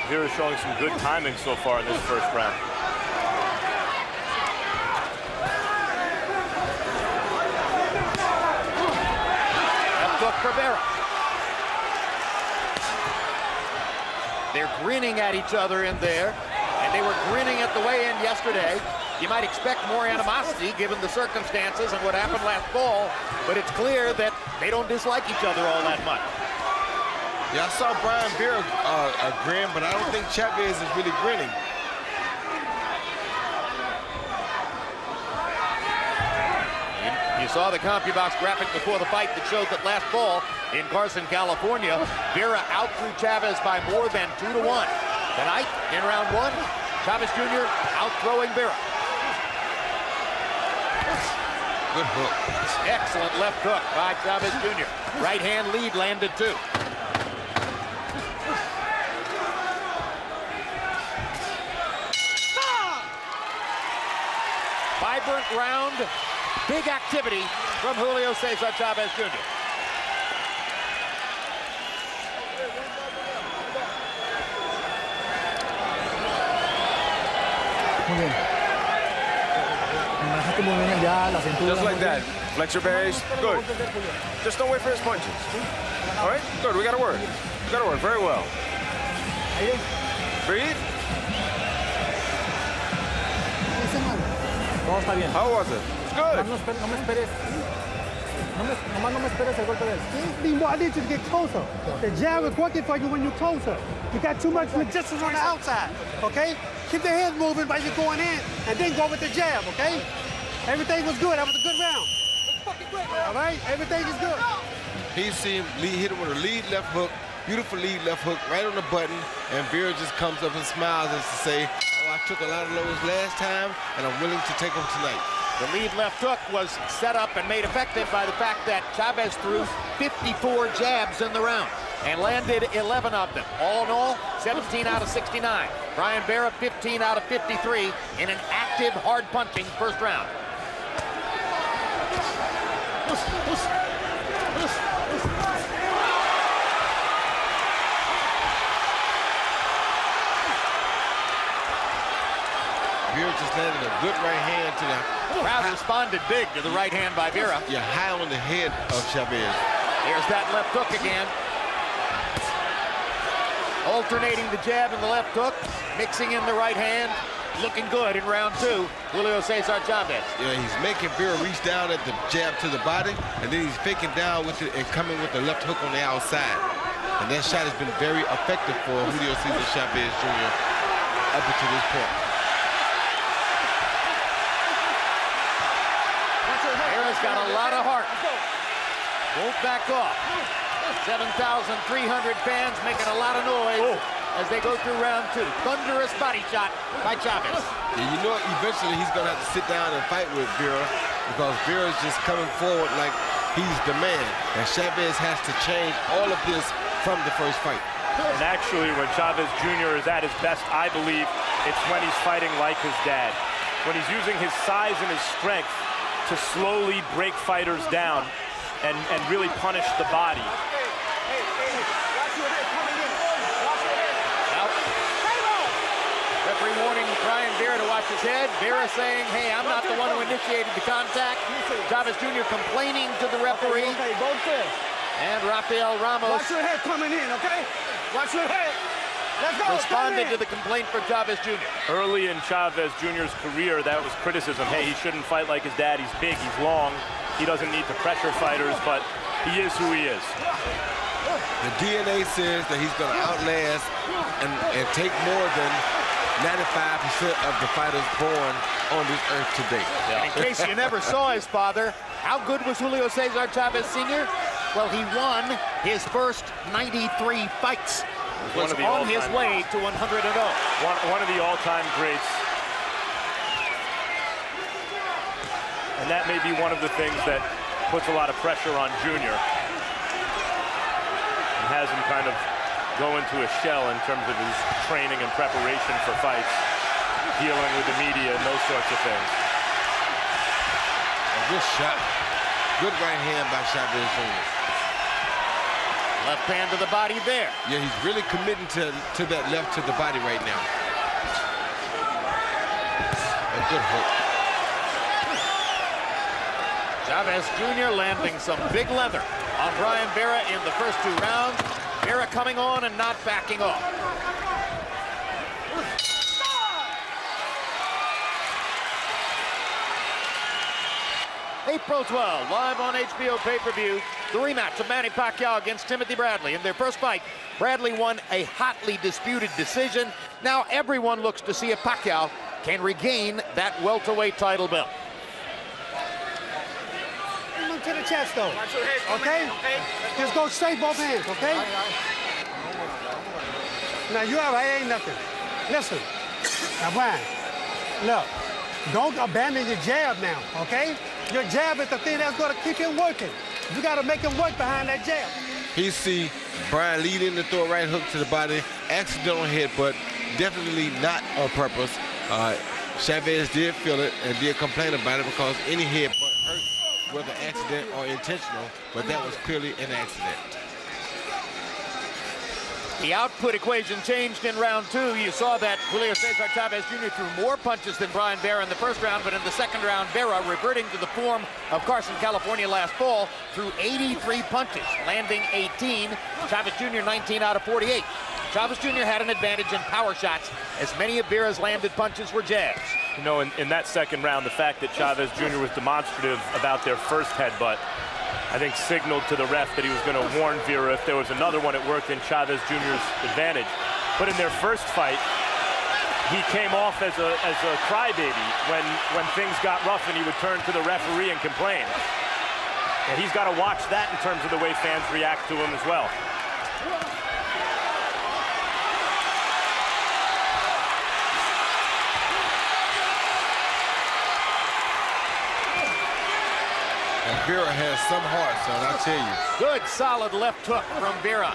Vera's showing some good timing so far in this first round. Look for Vera. They're grinning at each other in there, and they were grinning at the weigh-in yesterday. You might expect more animosity given the circumstances and what happened last fall, but it's clear that they don't dislike each other all that much. Yeah, I saw Brian Vera grin, but I don't think Chavez is really grinning. You saw the CompuBox graphic before the fight that showed that last fall in Carson, California, Vera outthrew Chavez by more than 2-1. Tonight, in round 1, Chavez Jr. outthrowing Vera. Good hook. Excellent left hook by Chavez Jr. Right hand lead landed too. Vibrant round. Big activity from Julio Cesar Chavez Jr. Just like that. Flex your base. Good. Just don't wait for his punches. All right? Good. We got to work. We got to work very well. Breathe. How was it? Good. I need you to get closer. The jab is working for you when you're closer. You got too much resistance on the outside, okay? Keep the head moving while you're going in, and then go with the jab, okay? Everything was good. That was a good round. All right? Everything is good. He's seen Lee hit him with a lead left hook, beautiful lead left hook right on the button, and Vera just comes up and smiles as to say, oh, I took a lot of those last time, and I'm willing to take them tonight. The lead left hook was set up and made effective by the fact that Chavez threw 54 jabs in the round and landed 11 of them. All in all, 17 out of 69. Brian Vera, 15 out of 53 in an active, hard-punching first round. Vera just landed a good right hand to the... Crowd responded big to the right hand by Vera. Yeah, high on the head of Chavez. Here's that left hook again. Alternating the jab and the left hook, mixing in the right hand. Looking good in round 2, Julio Cesar Chavez. Yeah, he's making Vera reach down at the jab to the body, and then he's faking down with it and coming with the left hook on the outside. And that shot has been very effective for Julio Cesar Chavez Jr. up until this point. got a lot of heart. Won't back off. 7,300 fans making a lot of noise as they go through round 2. Thunderous body shot by Chavez. Yeah, you know, eventually he's going to have to sit down and fight with Vera because Vera's just coming forward like he's the man. And Chavez has to change all of this from the first fight. And actually, when Chavez Jr. is at his best, I believe it's when he's fighting like his dad. When he's using his size and his strength to slowly break fighters down and really punish the body. Referee warning Brian Vera to watch his head. Vera saying, hey, I'm not the one who initiated the contact. Chavez Jr. complaining to the referee. Okay, both fists. And Rafael Ramos. Watch your head coming in, okay? Watch your head. Let's go. Responded to the complaint for Chavez Jr. Early in Chavez Jr.'s career, that was criticism. Hey, he shouldn't fight like his dad. He's big, he's long. He doesn't need to pressure fighters, but he is who he is. The DNA says that he's going to outlast and take more than 95% of the fighters born on this earth today. Yeah. In case you never saw his father, how good was Julio Cesar Chavez Sr.? Well, he won his first 93 fights. Was on his way to 100-0. One of the all-time greats. And that may be one of the things that puts a lot of pressure on Junior and has him kind of go into a shell in terms of his training and preparation for fights, dealing with the media and those sorts of things. A good shot. Good right hand by Chavez Jr. Left hand to the body there. Yeah, he's really committing to that left to the body right now. A good hook. Chavez Jr. landing some big leather on Brian Vera in the first 2 rounds. Vera coming on and not backing off. April 12, live on HBO pay-per-view, the rematch of Manny Pacquiao against Timothy Bradley. In their first fight, Bradley won a hotly disputed decision. Now everyone looks to see if Pacquiao can regain that welterweight title belt. Look to the chest, though. Okay? Just go straight both hands, okay? Now, you have ain't nothing. Listen. Now, Brian, look. Don't abandon your jab now, okay? Your jab is the thing that's going to keep him working. You got to make him work behind that jab. He see Brian leading to throw a right hook to the body. Accidental hit, but definitely not on purpose. Chavez did feel it and did complain about it because any headbutt hurt, whether accident or intentional, but that was clearly an accident. The output equation changed in round 2. You saw that Julio Cesar Chavez Jr. threw more punches than Brian Vera in the first round, but in the second round, Vera, reverting to the form of Carson, California last fall, threw 83 punches, landing 18. Chavez Jr. 19 out of 48. Chavez Jr. had an advantage in power shots, as many of Vera's landed punches were jabs. You know, in that second round, the fact that Chavez Jr. was demonstrative about their first headbutt, I think signaled to the ref that he was going to warn Vera if there was another one, it worked in Chavez Jr.'s advantage. But in their first fight, he came off as a crybaby when things got rough and he would turn to the referee and complain. And he's got to watch that in terms of the way fans react to him as well. And Vera has some heart, son, I tell you. Good, solid left hook from Vera.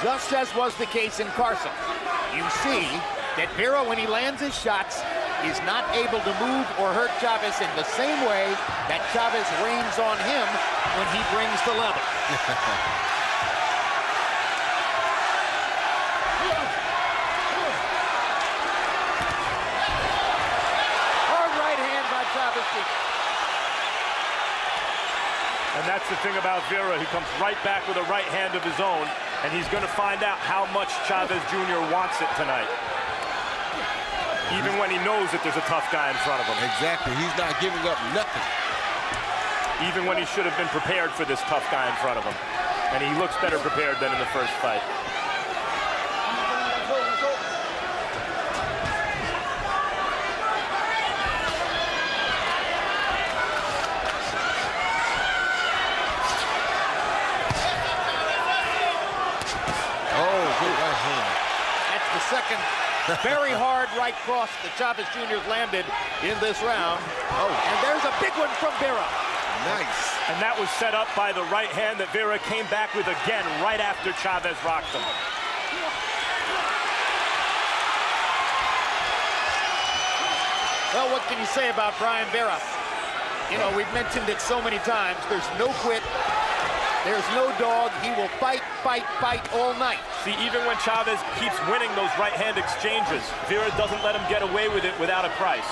Just as was the case in Carson. You see that Vera, when he lands his shots, is not able to move or hurt Chavez in the same way that Chavez rains on him when he brings the level. Hard right hand by Chavez. And that's the thing about Vera. He comes right back with a right hand of his own, and he's going to find out how much Chavez Jr. wants it tonight. Even when he knows that there's a tough guy in front of him. Exactly. He's not giving up nothing. Even when he should have been prepared for this tough guy in front of him. And he looks better prepared than in the first fight. Very hard right cross that Chavez Jr.'s landed in this round. Oh, and there's a big one from Vera. Nice. And that was set up by the right hand that Vera came back with again right after Chavez rocked him. Well, what can you say about Brian Vera? You know, we've mentioned it so many times. There's no quit. There's no dog. He will fight, fight, fight all night. See, even when Chavez keeps winning those right-hand exchanges, Vera doesn't let him get away with it without a price.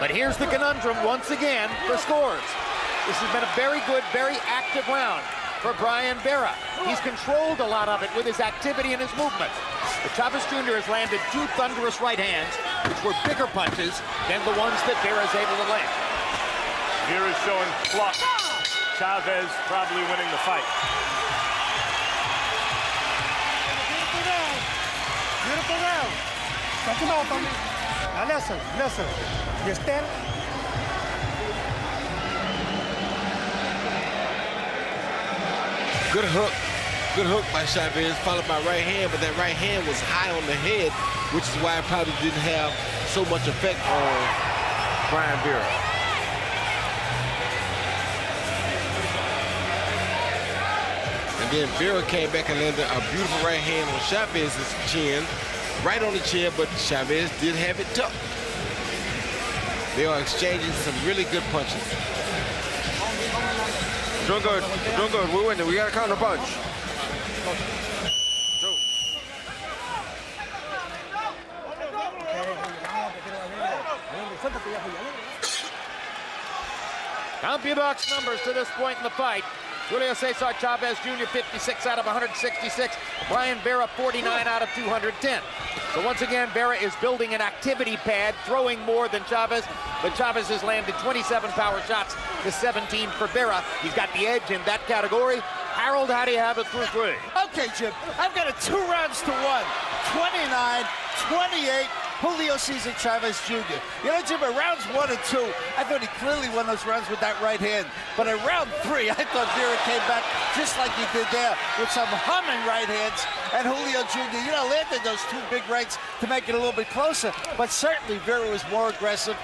But here's the conundrum once again for scores. This has been a very good, very active round for Brian Vera. He's controlled a lot of it with his activity and his movement. But Chavez Jr. has landed 2 thunderous right hands, which were bigger punches than the ones that Vera's able to land. Vera's showing pluck. Chavez probably winning the fight. Beautiful round. Check him out, homie. Now listen, listen. You stand. Good hook. Good hook by Chavez, followed by right hand, but that right hand was high on the head, which is why it probably didn't have so much effect on Brian Vera. And then Vera came back and landed a beautiful right hand on Chavez's chin, right on the chin, but Chavez did have it tucked. They are exchanging some really good punches. Doing good, doing good. We're winning. We got a counter punch. CompuBox numbers to this point in the fight. Julio Cesar Chavez Jr. 56 out of 166. Brian Vera 49 out of 210. So once again, Vera is building an activity pad, throwing more than Chavez, but Chavez has landed 27 power shots to 17 for Vera. He's got the edge in that category. Harold, how do you have it through 3? Okay, Jim, I've got it 2 rounds to 1. 29-28. Julio Cesar Chavez Jr. You know, Jim, at rounds 1 and 2, I thought he clearly won those rounds with that right hand. But at round 3, I thought Vera came back just like he did there with some humming right hands. And Julio Jr., you know, landed those 2 big rights to make it a little bit closer. But certainly Vera was more aggressive.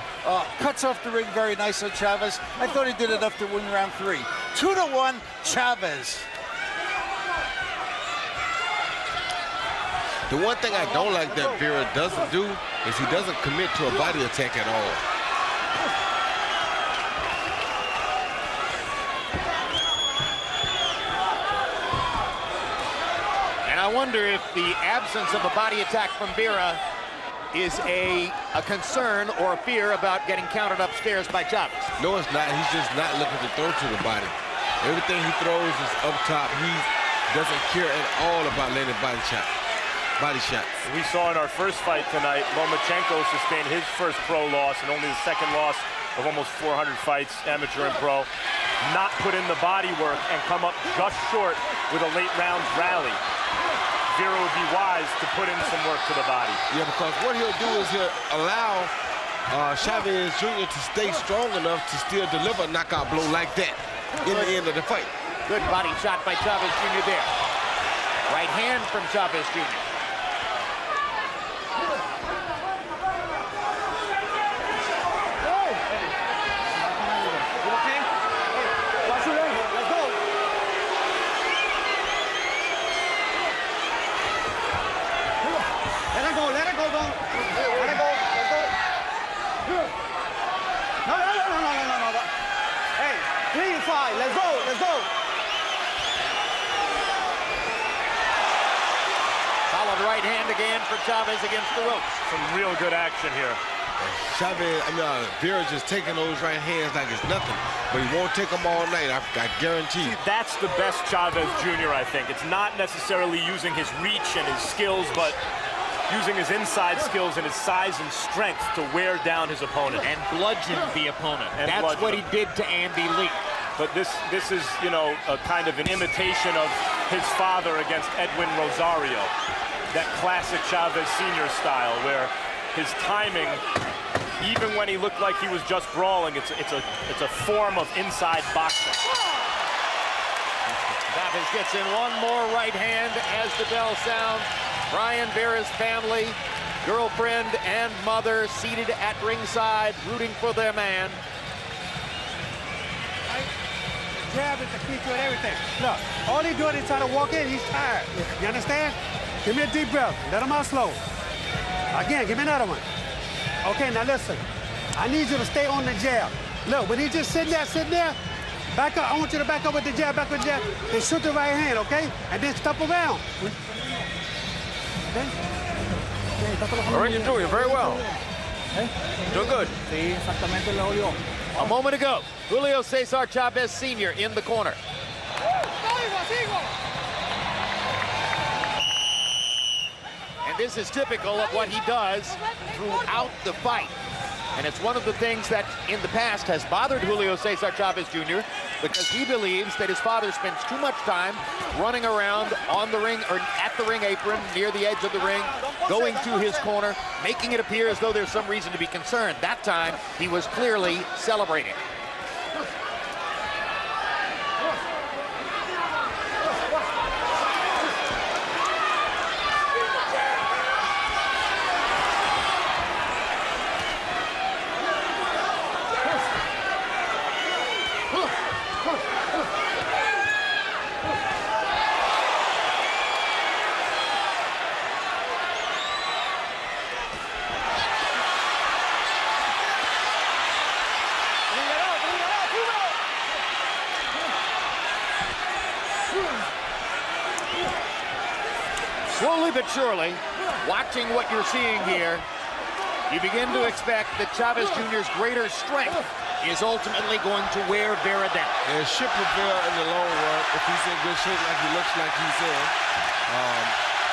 Cuts off the ring very nice on Chavez. I thought he did enough to win round 3. 2-1, Chavez. The one thing I don't like that Vera doesn't do is he doesn't commit to a body attack at all. And I wonder if the absence of a body attack from Vera is a concern or a fear about getting countered upstairs by Chavez. No, it's not. He's just not looking to throw to the body. Everything he throws is up top. He doesn't care at all about landing body shots. We saw in our first fight tonight, Lomachenko sustained his first pro loss and only the second loss of almost 400 fights, amateur and pro. Not put in the body work and come up just short with a late round rally. Vera would be wise to put in some work to the body. Yeah, because what he'll do is he'll allow Chavez Jr. to stay strong enough to still deliver a knockout blow like that in the end of the fight. Good body shot by Chavez Jr. there. Right hand from Chavez Jr. Let's go, let's go. Solid right hand again for Chavez against the ropes. Some real good action here. Chavez, Vera just taking those right hands like it's nothing, but he won't take them all night, I guarantee. See, that's the best Chavez Jr., I think. It's not necessarily using his reach and his skills, but using his inside skills and his size and strength to wear down his opponent. And bludgeon the opponent. And that's what he did to Andy Lee. But this is, you know, a kind of an imitation of his father against Edwin Rosario. That classic Chavez Sr. style where his timing even when he looked like he was just brawling, it's a form of inside boxing. Chavez gets in one more right hand as the bell sounds. Brian Vera's family, girlfriend and mother seated at ringside, rooting for their man. Jab is the key to it, everything. Look, all he's doing is trying to walk in, he's tired. You understand? Give me a deep breath. Let him out slow. Again, give me another one. Okay, now listen. I need you to stay on the jab. Look, when he's just sitting there, back up. I want you to back up with the jab, back with the jab, and shoot the right hand, okay? And then step around. Okay? All right, you're doing very well. Doing good. A moment ago, Julio Cesar Chavez Sr. in the corner. And this is typical of what he does throughout the fight. And it's one of the things that in the past has bothered Julio Cesar Chavez Jr. because he believes that his father spends too much time running around on the ring or at the ring apron near the edge of the ring, going to his corner, making it appear as though there's some reason to be concerned. That time, he was clearly celebrating. Slowly but surely, watching what you're seeing here, you begin to expect that Chavez Jr.'s greater strength is ultimately going to wear Vera down. And it should put Vera in the long run if he's in good shape like he looks like he's in.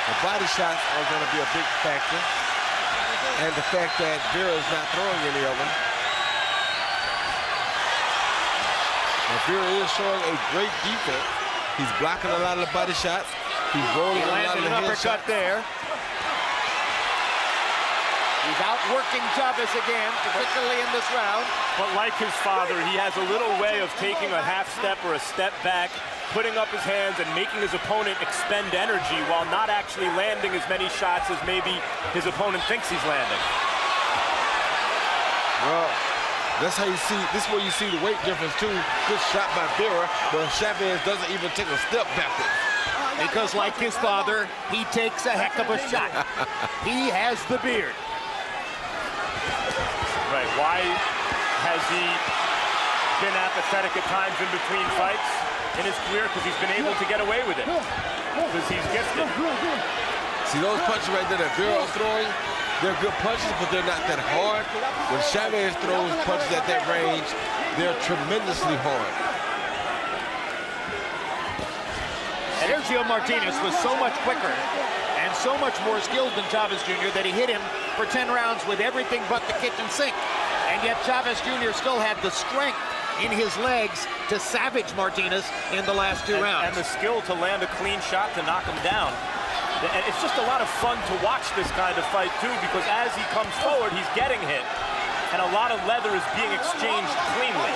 The body shots are going to be a big factor. And the fact that Vera is not throwing any of them. And Vera is showing a great defense. He's blocking a lot of the body shots. He's rolling a lot of the an uppercut there. He's outworking Chavez again, particularly in this round. But like his father, he has a little way of taking a half step or a step back, putting up his hands and making his opponent expend energy while not actually landing as many shots as maybe his opponent thinks he's landing. Well, that's how you see, this is where you see the weight difference too. Good shot by Vera, but Chavez doesn't even take a step backwards. Because like his father, he takes a heck of a shot. He has the beard. Right, why has he been apathetic at times in between fights in his career? Because he's been able to get away with it. Because he's gifted. See those punches right there that Vera is throwing? They're good punches, but they're not that hard. When Chavez throws punches at that range, they're tremendously hard. Sergio Martinez was so much quicker and so much more skilled than Chavez Jr. that he hit him for 10 rounds with everything but the kitchen sink. And yet Chavez Jr. still had the strength in his legs to savage Martinez in the last two rounds. And the skill to land a clean shot to knock him down. And it's just a lot of fun to watch this kind of fight, too, because as he comes forward, he's getting hit. And a lot of leather is being exchanged cleanly.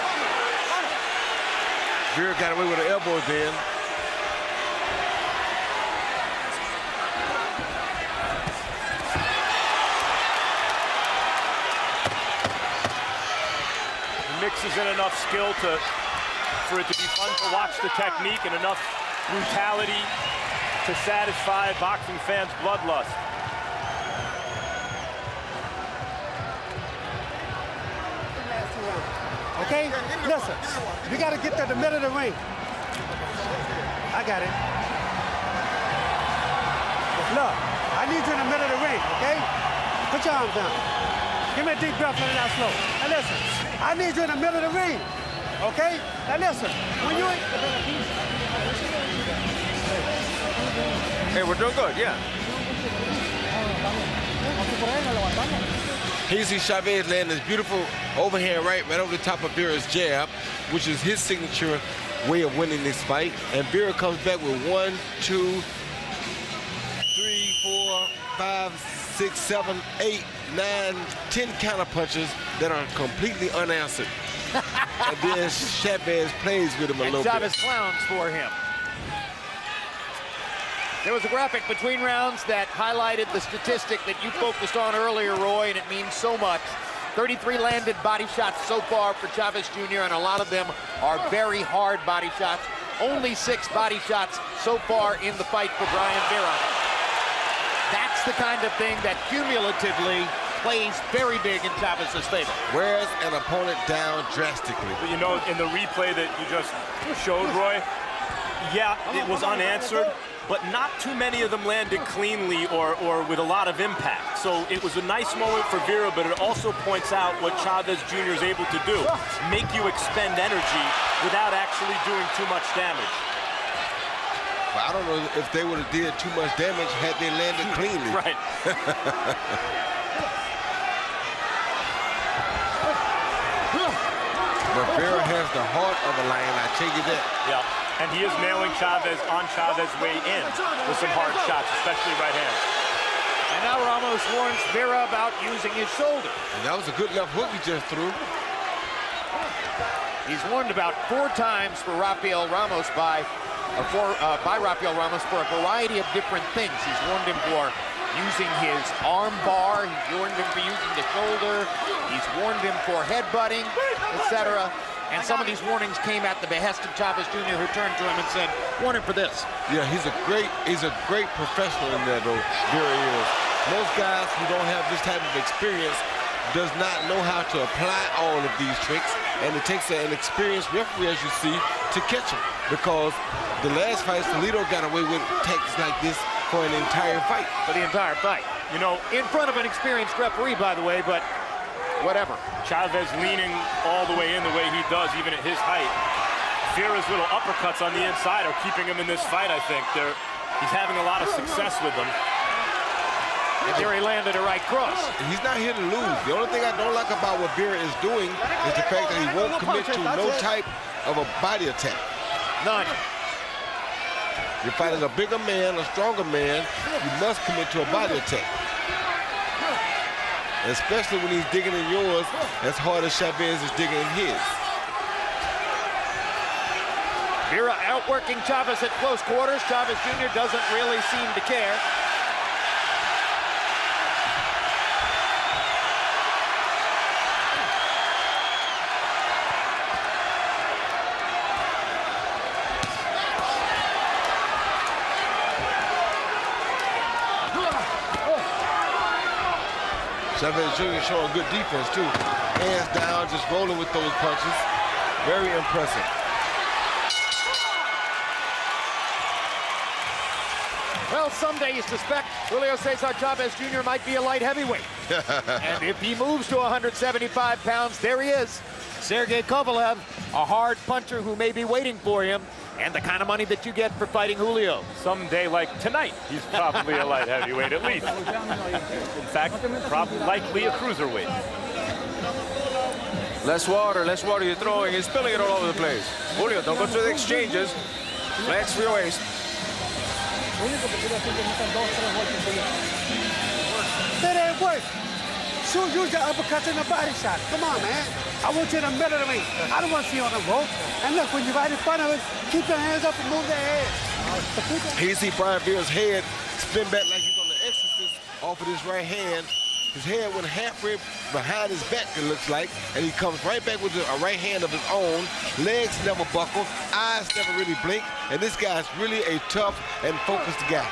Vera got away with an elbow then. Mixes in enough skill for it to be fun to watch the technique and enough brutality to satisfy boxing fans' bloodlust. Okay? Listen, you got to get to the middle of the ring. I got it. Look, I need you in the middle of the ring, okay? Put your arms down. Give me a deep breath, let it out slow. Now listen, I need you in the middle of the ring, okay? Now listen, when you... Hey, we're doing good, yeah. Here you see Chavez land this beautiful overhand right over the top of Vera's jab, which is his signature way of winning this fight. And Vera comes back with 1, 2, 3, 4, 5, 6, 7, 8, 9, 10 counter punches that are completely unanswered. And then Chavez plays with him a little Chavez bit. clowns for him. There was a graphic between rounds that highlighted the statistic that you focused on earlier, Roy, and it means so much. 33 landed body shots so far for Chavez Jr., and a lot of them are very hard body shots. Only 6 body shots so far in the fight for Brian Vera. That's the kind of thing that cumulatively plays very big in Chavez's favor. Wears an opponent down drastically. But you know, in the replay that you just showed, Roy, yeah, it was unanswered, but not too many of them landed cleanly or with a lot of impact. So it was a nice moment for Vera, but it also points out what Chavez Jr. is able to do. Make you expend energy without actually doing too much damage. Well, I don't know if they would have did too much damage had they landed cleanly. Right. But Vera has the heart of a lion, I tell you that. Yeah, and he is nailing Chavez on Chavez's way in with some hard shots, especially right hand. And now Ramos warns Vera about using his shoulder. And that was a good left hook he just threw. He's warned about 4 times for Rafael Ramos by Rafael Ramos for a variety of different things. He's warned him for using his arm bar. He's warned him for using the shoulder. He's warned him for headbutting, etc. And some of these warnings came at the behest of Chavez Jr., who turned to him and said, warn him for this. Yeah, he's a great professional in there, though. Vera is. Most guys who don't have this type of experience does not know how to apply all of these tricks, and it takes an experienced referee, as you see, to catch him. Because the last fight, Salido got away with tactics like this for an entire fight. For the entire fight. You know, in front of an experienced referee, by the way, but whatever. Chavez leaning all the way in the way he does, even at his height. Vera's little uppercuts on the inside are keeping him in this fight, I think. He's having a lot of success with them. And there he landed a right cross. He's not here to lose. The only thing I don't like about what Vera is doing is the fact that he won't commit to no type of a body attack. None. You're fighting a bigger man, a stronger man, you must commit to a body attack. Especially when he's digging in yours as hard as Chavez is digging in his. Vera outworking Chavez at close quarters. Chavez Jr. doesn't really seem to care. Chavez Jr. showing good defense, too. Hands down, just rolling with those punches. Very impressive. Well, some days suspect Julio Cesar Chavez Jr. might be a light heavyweight. And if he moves to 175 pounds, there he is. Sergey Kovalev, a hard puncher who may be waiting for him, and the kind of money that you get for fighting Julio. Someday like tonight, he's probably a light heavyweight at least. In fact, probably likely a cruiserweight. Less water you're throwing. He's spilling it all over the place. Julio, don't go through the exchanges. Flex for your waist. That ain't work. Shoot, use the uppercuts and the body shot. Come on, man. I want you in the middle of the ring. I don't want to see you on the rope. And look, when you're right in front of it, keep your hands up and move their head. Here you see Brian Vera's head spin back like he's on the exorcist off of his right hand. His head went halfway behind his back, it looks like, and he comes right back with a right hand of his own. Legs never buckle, eyes never really blink, and this guy's really a tough and focused guy.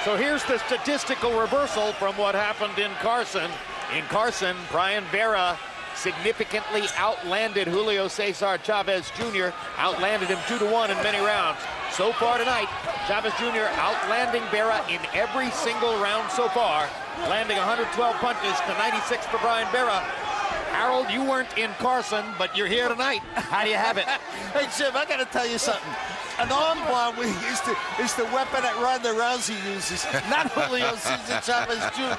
So here's the statistical reversal from what happened in Carson. In Carson, Brian Vera significantly outlanded Julio Cesar Chavez Jr., outlanded him 2-1 in many rounds. So far tonight, Chavez Jr. outlanding Vera in every single round so far, landing 112 punches to 96 for Brian Vera. Harold, you weren't in Carson, but you're here tonight. How do you have it? Hey, Jim, I got to tell you something. an armbar is the weapon that Ronda Rousey uses, not Julio Cesar Chavez Jr.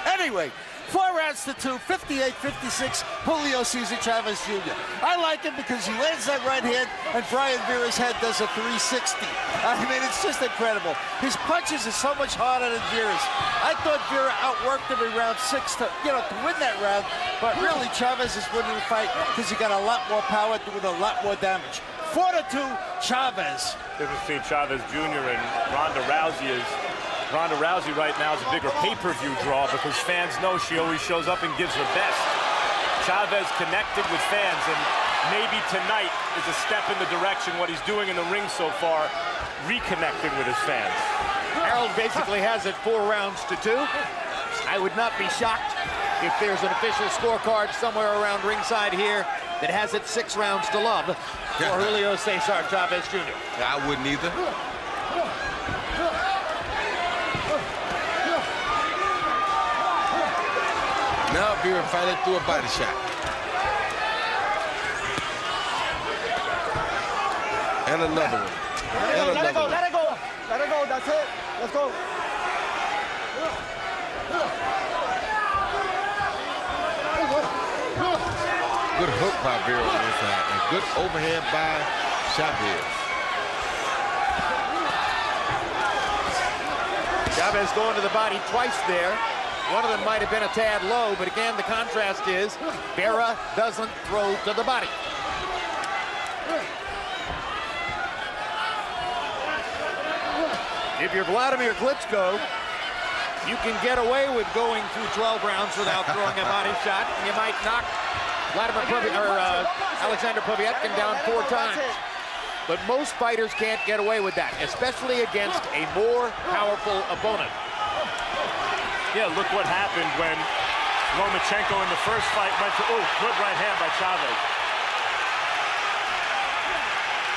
Anyway, 4 rounds to 2, 58-56, Julio Cesar Chavez Jr. I like him because he lands that right hand, and Brian Vera's head does a 360. I mean, it's just incredible. His punches are so much harder than Vera's. I thought Vera outworked him in round 6 to win that round, but really Chavez is winning the fight because he got a lot more power doing a lot more damage. 4-2, Chavez. Difference between Chavez Jr. and Ronda Rousey is Ronda Rousey right now is a bigger pay-per-view draw because fans know she always shows up and gives her best. Chavez connected with fans, and maybe tonight is a step in the direction what he's doing in the ring so far, reconnecting with his fans. Harold basically has it 4 rounds to 2. I would not be shocked if there's an official scorecard somewhere around ringside here that has it 6 rounds to love for Julio Cesar Chavez Jr. I wouldn't either. Now Vera finally threw a body shot. And another one. And Let it go, another one. let it go. Let it go, that's it. Let's go. Good hook by Vera on the inside. And good overhead by Chavez. Chavez going to the body twice there. One of them might have been a tad low, but again, the contrast is Vera doesn't throw to the body. If you're Vladimir Klitschko, you can get away with going through 12 rounds without throwing a body shot. You might knock Alexander Povetkin down 4 times. But most fighters can't get away with that, especially against a more powerful opponent. Yeah, look what happened when Lomachenko in the first fight went to, good right hand by Chavez.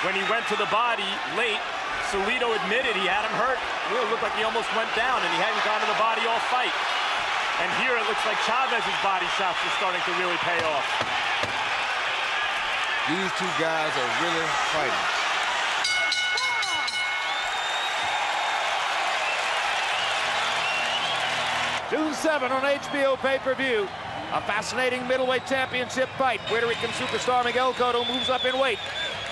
When he went to the body late, Salido admitted he had him hurt. It looked like he almost went down, and he hadn't gone to the body all fight. And here it looks like Chavez's body shots are starting to really pay off. These two guys are really fighting. June 7 on HBO pay-per-view. A fascinating middleweight championship fight. Puerto Rican superstar Miguel Cotto moves up in weight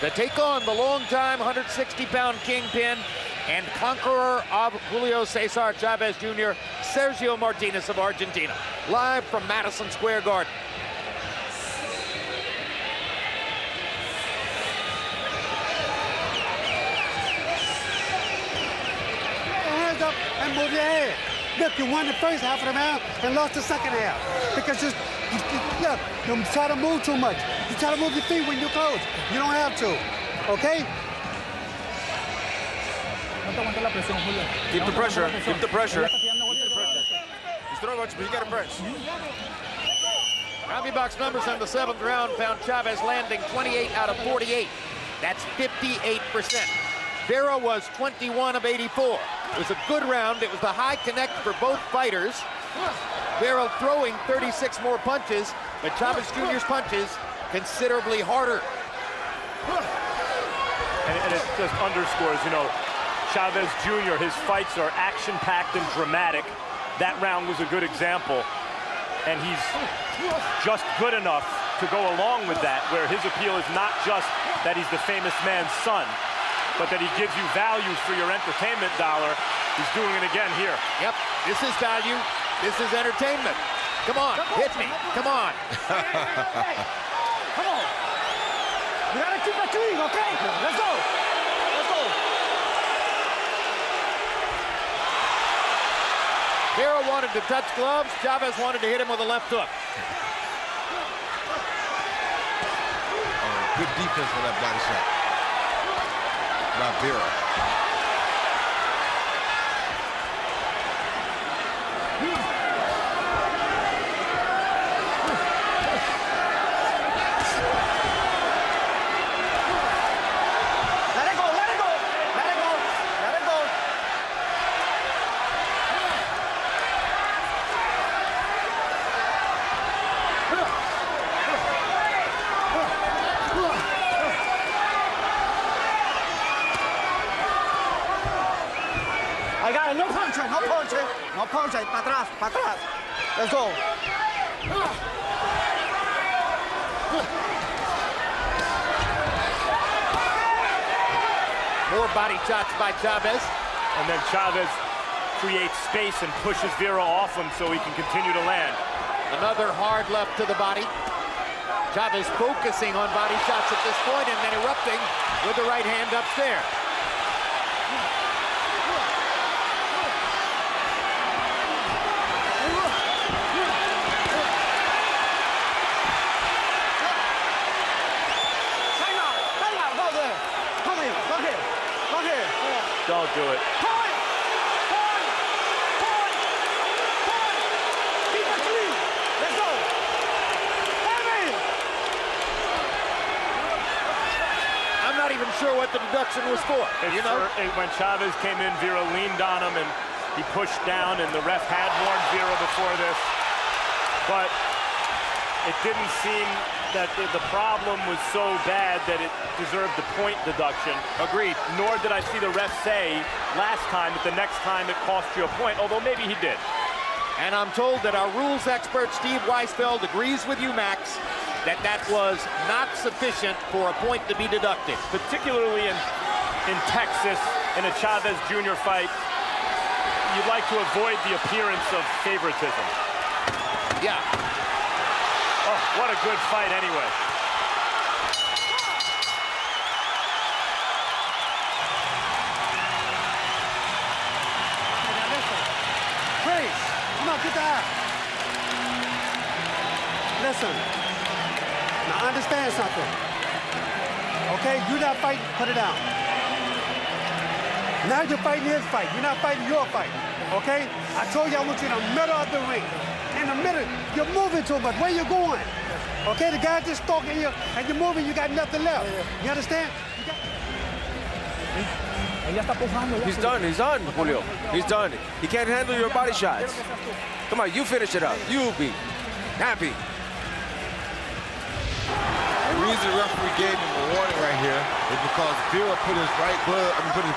to take on the longtime 160-pound kingpin and conqueror of Julio Cesar Chavez Jr., Sergio Martinez of Argentina. Live from Madison Square Garden. Hands up and move your head. Look, you won the first half of the round and lost the second half. Because look, you try to move too much. You try to move your feet when you're close. You don't have to, okay? Keep the pressure, keep the pressure. He's throwing much, but you got to press. Robbie Box numbers on the 7th round found Chavez landing 28 out of 48. That's 58%. Vera was 21 of 84. It was a good round. It was the high connect for both fighters. Vera throwing 36 more punches, but Chavez Jr.'s punches considerably harder. And it just underscores, Chavez Jr., his fights are action-packed and dramatic. That round was a good example. And he's just good enough to go along with that, where his appeal is not just that he's the famous man's son, but that he gives you value for your entertainment dollar. He's doing it again here. Yep, this is value. This is entertainment. Come on, hit me. Come on. Come on. You gotta keep it clean, okay? Let's go. Let's go. Vera wanted to touch gloves. Chavez wanted to hit him with a left hook. Good defense for that body shot by Vera. punching, no punching, no punching. Para atrás, para atrás. Let's go. More body shots by Chavez. And then Chavez creates space and pushes Vera off him so he can continue to land. Another hard left to the body. Chavez focusing on body shots at this point and then erupting with the right hand upstairs. Don't do it. I'm not even sure what the deduction was for. When Chavez came in, Vera leaned on him and he pushed down, and the ref had warned Vera before this. But it didn't seem that the problem was so bad that it deserved the point deduction. Agreed. Nor did I see the ref say last time that the next time it cost you a point, although maybe he did. And I'm told that our rules expert, Steve Weisfeld, agrees with you, Max, that that was not sufficient for a point to be deducted. Particularly in Texas, in a Chavez Jr. fight, you'd like to avoid the appearance of favoritism. Yeah. Oh, what a good fight anyway. Freeze. Come on, get the eye. Listen. Now understand something. Okay, you're not fighting, put it down. Now you're fighting his fight. You're not fighting your fight. Okay? I told you I want you in the middle of the ring. In the middle, you're moving too much. Where you going? Okay, the guy just stalking you and you're moving, you got nothing left. You understand? He's done, Julio. He's done. He can't handle your body shots. Come on, you finish it up. You'll be happy. The reason the referee gave him a warning right here is because Vera put his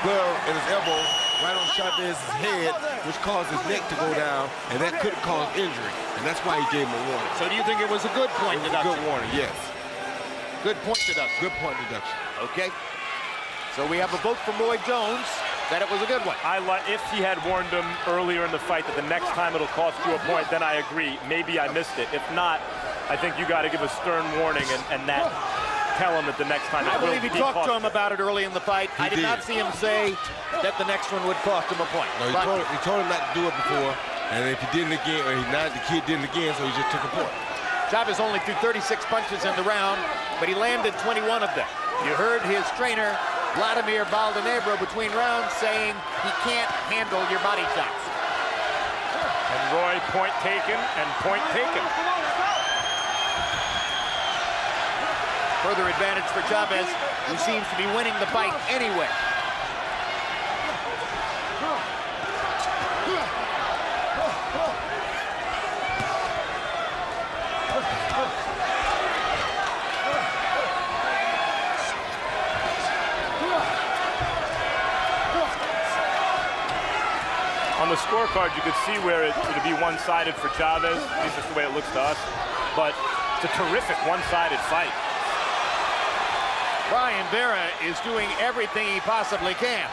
glove in his elbow right on Chavez's head, which caused his neck to go down, and that could cause injury. And that's why he gave him a warning. So do you think it was a good point deduction? Good warning, yes. Good point deduction. Good point deduction. Okay. So we have a vote from Roy Jones that it was a good one. If he had warned him earlier in the fight that the next time it'll cost you a point, then I agree. Maybe I missed it. If not, I think you got to give a stern warning and that tell him that the next time it will be. I believe he talked to him about it early in the fight. I did not see him say that the next one would cost him a point. No, he told him not to do it before, and if he did it again, or the kid did it again, so he just took a point. Chavez only threw 36 punches in the round, but he landed 21 of them. You heard his trainer, Vladimir Valdenebro, between rounds saying he can't handle your body shots. And Roy, point taken and point taken. Further advantage for Chavez, who seems to be winning the fight anyway. On the scorecard, you could see where it would be one-sided for Chavez. At least that's the way it looks to us. But it's a terrific one-sided fight. Brian Vera is doing everything he possibly can.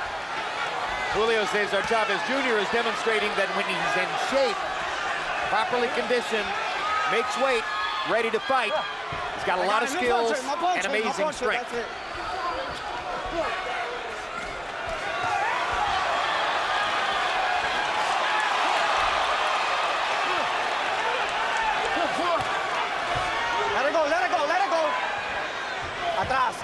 Julio Cesar Chavez Jr. is demonstrating that when he's in shape, properly conditioned, makes weight, ready to fight, he's got a lot of skills and amazing strength. Let it go. Atrás.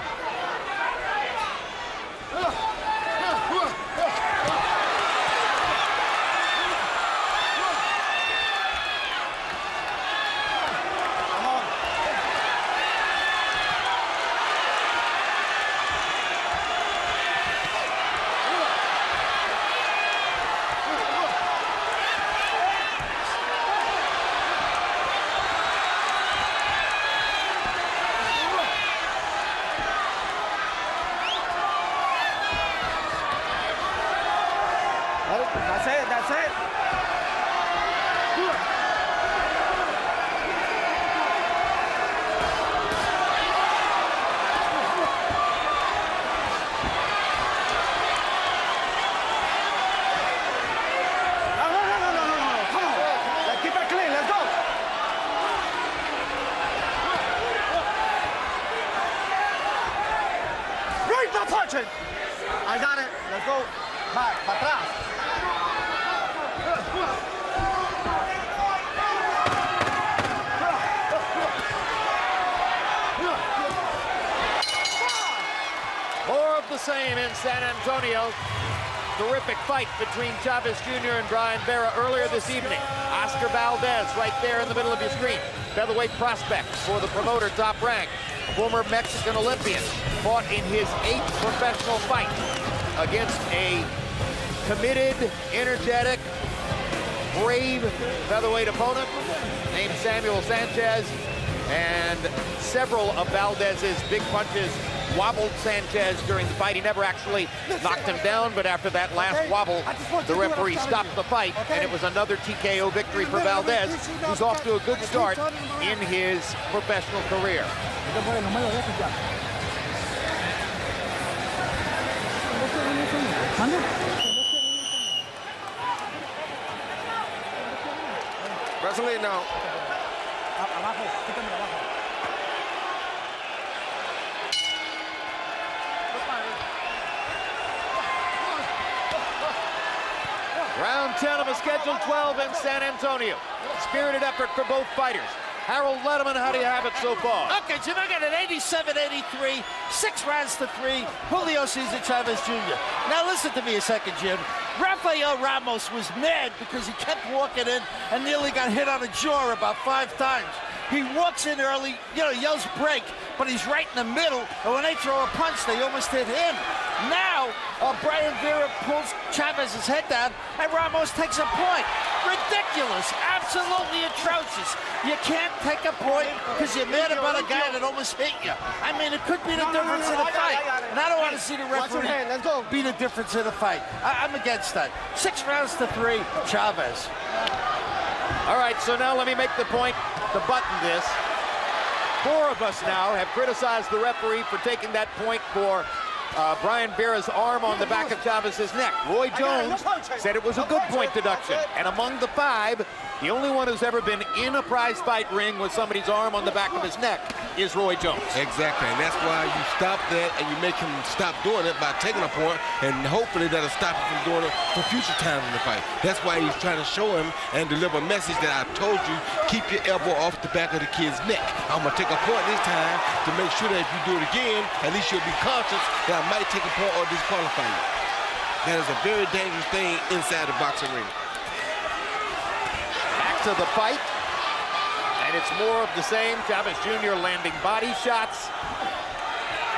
That's it. para atrás. More of the same in San Antonio. Terrific fight between Chavez Jr. and Brian Vera earlier this evening. Oscar Valdez right there in the middle of your screen. Featherweight prospect for the promoter Top Rank. Former Mexican Olympian. Fought in his 8th professional fight against a committed, energetic, brave featherweight opponent named Samuel Sanchez. And several of Valdez's big punches wobbled Sanchez during the fight. He never actually knocked him down, but after that last wobble, the referee stopped the fight, and it was another TKO victory for Valdez, who's off to a good start in his professional career. Vasily now. Round 10 of a scheduled 12 in San Antonio. Spirited effort for both fighters. Harold Letterman, how do you have it so far? Okay, Jim, I got an 87-83, 6 rounds to 3, Julio Cesar Chavez Jr. Now listen to me a second, Jim. Rafael Ramos was mad because he kept walking in and nearly got hit on the jaw about 5 times. He walks in early, yells break, but he's right in the middle, and when they throw a punch, they almost hit him. Now, Brian Vera pulls Chavez's head down, and Ramos takes a point. Ridiculous, absolutely atrocious. You can't take a point because you're mad about a guy that almost hit you. I mean, it could be the difference in the fight, and I don't want to see the referee be the difference in the fight. I'm against that. 6 rounds to 3, Chavez. All right, so now let me make the point to button this. 4 of us now have criticized the referee for taking that point for Brian Vera's arm on the back of Chavez's neck. Roy Jones said it was a good point deduction. And among the 5, the only one who's ever been in a prize fight ring with somebody's arm on the back of his neck is Roy Jones. Exactly, and that's why you stop that and you make him stop doing it by taking a point, and hopefully that'll stop him from doing it for future times in the fight. That's why he's trying to show him and deliver a message that I told you, keep your elbow off the back of the kid's neck. I'm gonna take a point this time to make sure that if you do it again, at least you'll be conscious that I might take a point or disqualify you. That is a very dangerous thing inside the boxing ring. Back to the fight. And it's more of the same. Chavez Jr. landing body shots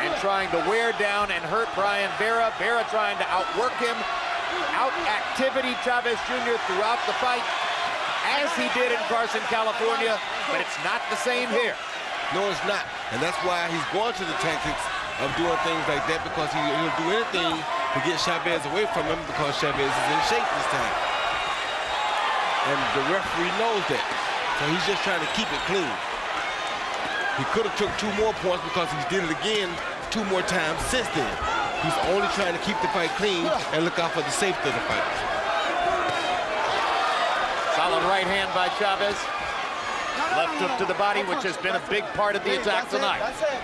and trying to wear down and hurt Brian Vera. Vera trying to outwork him. Out-activity Chavez Jr. throughout the fight, as he did in Carson, California, but it's not the same here. No, it's not. And that's why he's going to the tactics of doing things like that, because he'll do anything to get Chavez away from him, because Chavez is in shape this time. And the referee knows that. So he's just trying to keep it clean. He could have took 2 more points because he did it again 2 more times since then. He's only trying to keep the fight clean and look out for the safety of the fight. Solid right hand by Chavez. Left hook to the body, which has been a big part of the attack tonight. That's it.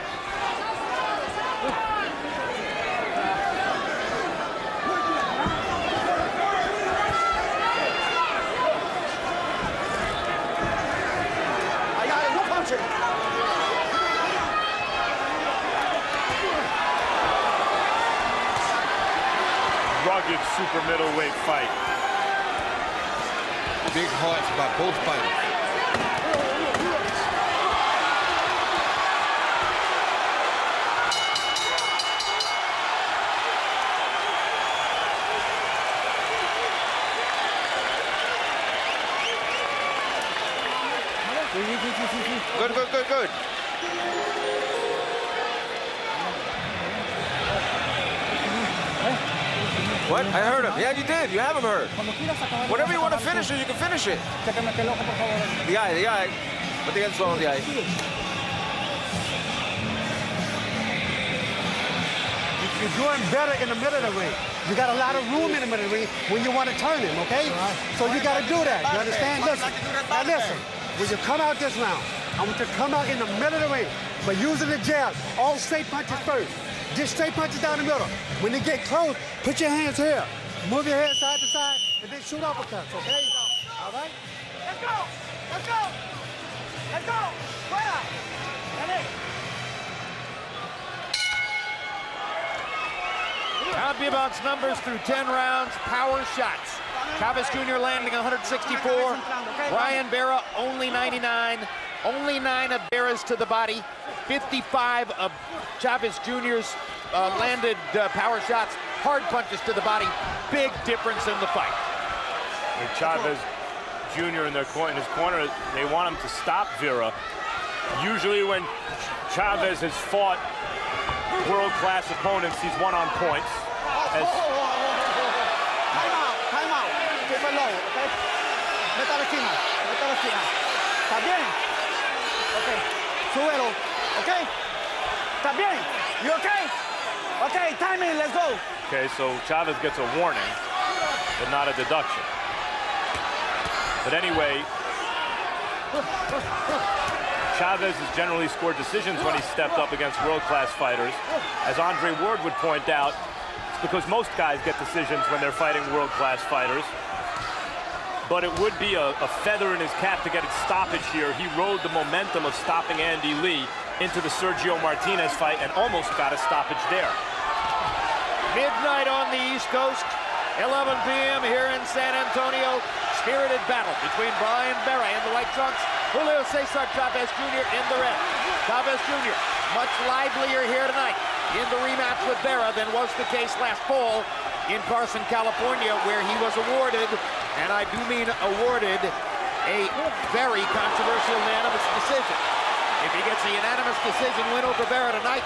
Rugged super middleweight fight. Big hearts by both fighters. Good, good, good, good. What? I heard him. Yeah, you did. You have him heard. Whatever you want to finish it, you can finish it. The eye. Ba't the on the eye? You're doing better in the middle of the ring. You got a lot of room in the middle of the ring when you want to turn him, okay? So you got to do that. You understand? Listen. Now listen. When you come out this round, I want you to come out in the middle of the ring, but using the jab. All straight punches first. Just straight punches down the middle. When they get close, put your hands here. Move your head side to side, and then shoot uppercuts, okay? All right? Let's go! Let's go! Let's go! Fuera! Dale! Abibant's numbers through 10 rounds, power shots. Chavez Jr. landing 164. Brian Vera only 99. Only 9 of Vera's to the body. 55 of Chavez Jr.'s landed power shots. Hard punches to the body. Big difference in the fight. With Chavez Jr. in his corner, they want him to stop Vera. Usually when Chavez has fought world-class opponents, he's won on points. Time out. Keep it low, okay? Vete a la esquina. ¿Está bien? Okay. Súbelo, okay? ¿Está bien? You okay? Okay, timing, let's go. Okay, so Chavez gets a warning, but not a deduction. But anyway, Chavez has generally scored decisions when he's stepped up against world-class fighters. As Andre Ward would point out, it's because most guys get decisions when they're fighting world-class fighters. But it would be a feather in his cap to get a stoppage here. He rode the momentum of stopping Andy Lee into the Sergio Martinez fight and almost got a stoppage there. Midnight on the East Coast, 11 p.m. here in San Antonio. Spirited battle between Brian Vera in the white trunks, Julio Cesar Chavez Jr. in the red. Chavez Jr. much livelier here tonight in the rematch with Vera than was the case last fall in Carson, California, where he was awarded, and I do mean awarded, a very controversial unanimous decision. If he gets a unanimous decision win over Vera tonight,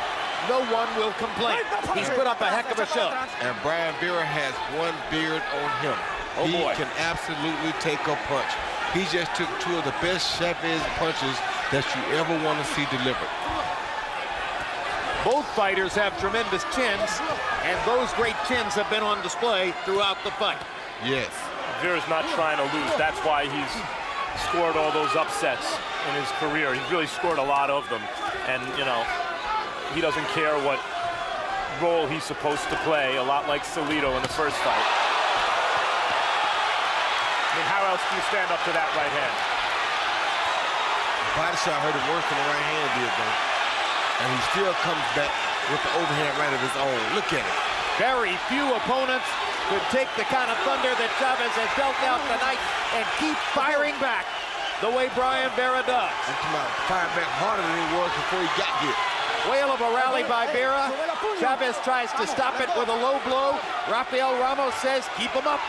no one will complain. He's put up a heck of a show. And Brian Vera has one beard on him. Oh, he boy. can absolutely take a punch. He just took 2 of the best Chavez punches that you ever want to see delivered. Both fighters have tremendous chins, and those great chins have been on display throughout the fight. Yes. Vera's not trying to lose. That's why he's scored all those upsets in his career. He's really scored a lot of them. And, you know, he doesn't care what role he's supposed to play, a lot like Salido in the first fight. I mean, how else do you stand up to that right hand? The body shot hurt him worse than the right hand did, though. And he still comes back with the overhand right of his own. Look at it. Very few opponents could take the kind of thunder that Chavez has dealt out tonight and keep firing back the way Brian Vera does. And come out, fire back harder than he was before he got here. Whale of a rally by Vera. Chavez tries to stop it with a low blow. Rafael Ramos says, keep him up.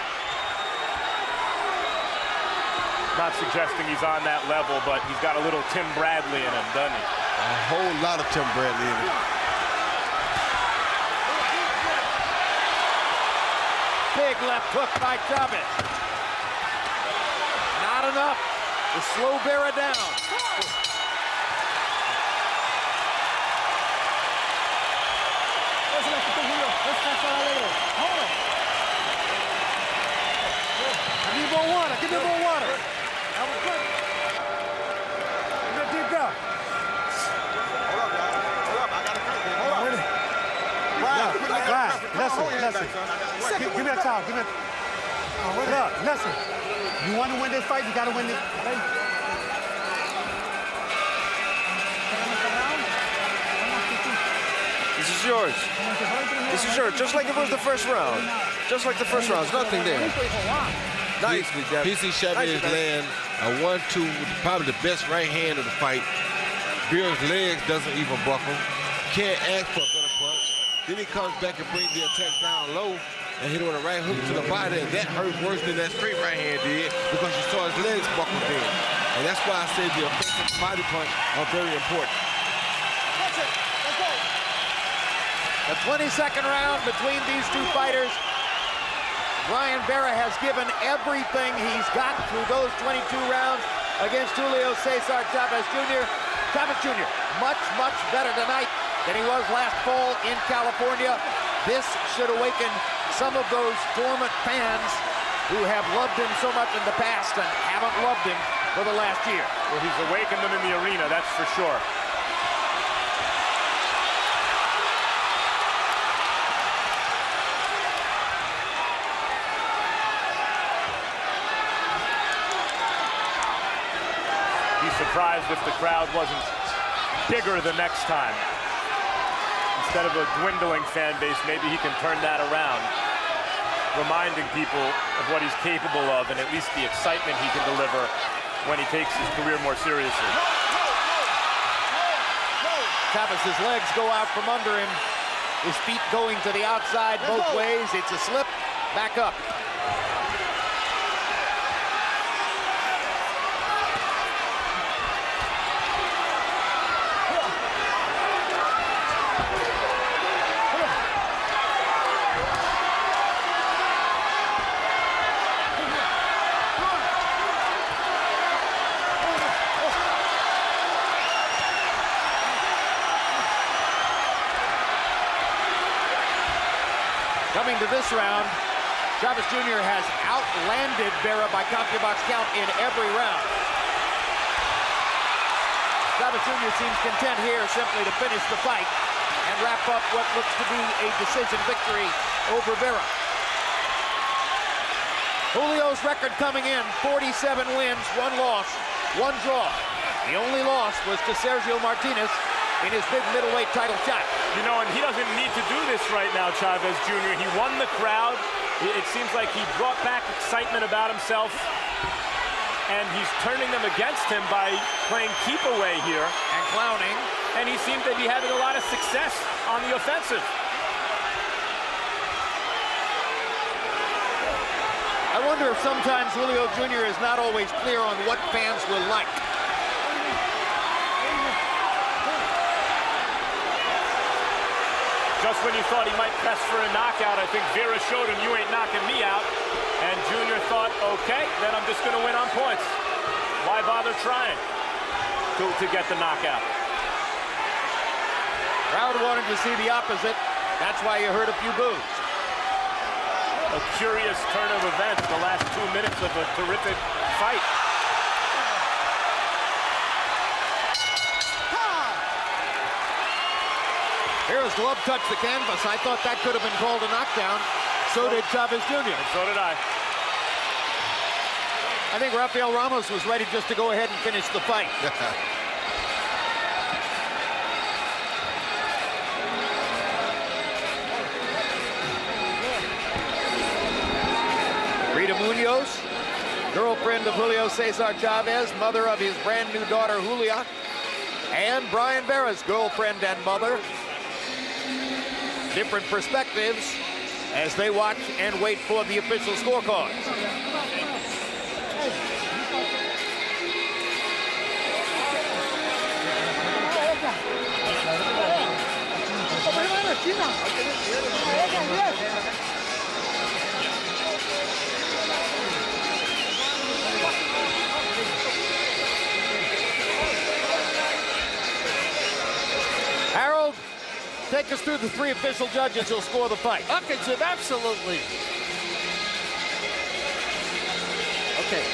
Not suggesting he's on that level, but he's got a little Tim Bradley in him, doesn't he? A whole lot of Tim Bradley in him. Big left hook by Chavez. Not enough to slow Vera down. Give me more water. Give me more water. That was good. Give me a deep breath. Hold up. I got to cut it. Hold on. Listen. Give me a towel. Give me a... Look, listen. You want to win this fight, you got to win it. Okay? This is yours. This is yours, just like it was the first round. Just like the first round, there's nothing there. Nicely done. PC Chavez land a 1-2 with probably the best right hand of the fight. Vera's legs doesn't even buckle. Can't ask for a better punch. Then he comes back and brings the attack down low and hit him with a right hook to the body, and that hurt worse than that straight right hand did because you saw his legs buckle then. And that's why I say the offensive body punch are very important. The 22nd round between these two fighters. Brian Vera has given everything he's got through those 22 rounds against Julio Cesar Chavez Jr. Chavez Jr. much better tonight than he was last fall in California. This should awaken some of those dormant fans who have loved him so much in the past and haven't loved him for the last year. Well, he's awakened them in the arena, that's for sure. be surprised if the crowd wasn't bigger the next time. Instead of a dwindling fan base, maybe he can turn that around, reminding people of what he's capable of and at least the excitement he can deliver when he takes his career more seriously. Chavez's legs go out from under him. His feet going to the outside both ways. It's a slip, back up. Coming to this round, Chavez Jr. has outlanded Vera by CompuBox count in every round. Chavez Jr. seems content here simply to finish the fight and wrap up what looks to be a decision victory over Vera. Julio's record coming in, 47 wins, 1 loss, 1 draw. The only loss was to Sergio Martinez in his big middleweight title shot. You know, and he doesn't need to do this right now, Chavez Jr. He won the crowd. It seems like he brought back excitement about himself, and he's turning them against him by playing keep away here. And clowning. And he seems to be having a lot of success on the offensive. I wonder if sometimes Julio Jr. is not always clear on what fans will like. Just when you thought he might press for a knockout, I think Vera showed him, you ain't knocking me out. And Junior thought, okay, then I'm just going to win on points. Why bother trying to get the knockout? Crowd wanted to see the opposite. That's why you heard a few boos. A curious turn of events, the last 2 minutes of a terrific fight. Here his glove touched the canvas. I thought that could have been called a knockdown. So did Chavez Jr. And so did I. I think Rafael Ramos was ready just to go ahead and finish the fight. Rita Munoz, girlfriend of Julio Cesar Chavez, mother of his brand new daughter Julia, and Brian Vera's girlfriend and mother. Different perspectives as they watch and wait for the official scorecards. Harold, take us through the 3 official judges who'll score the fight. Okay, Jim, absolutely. Okay.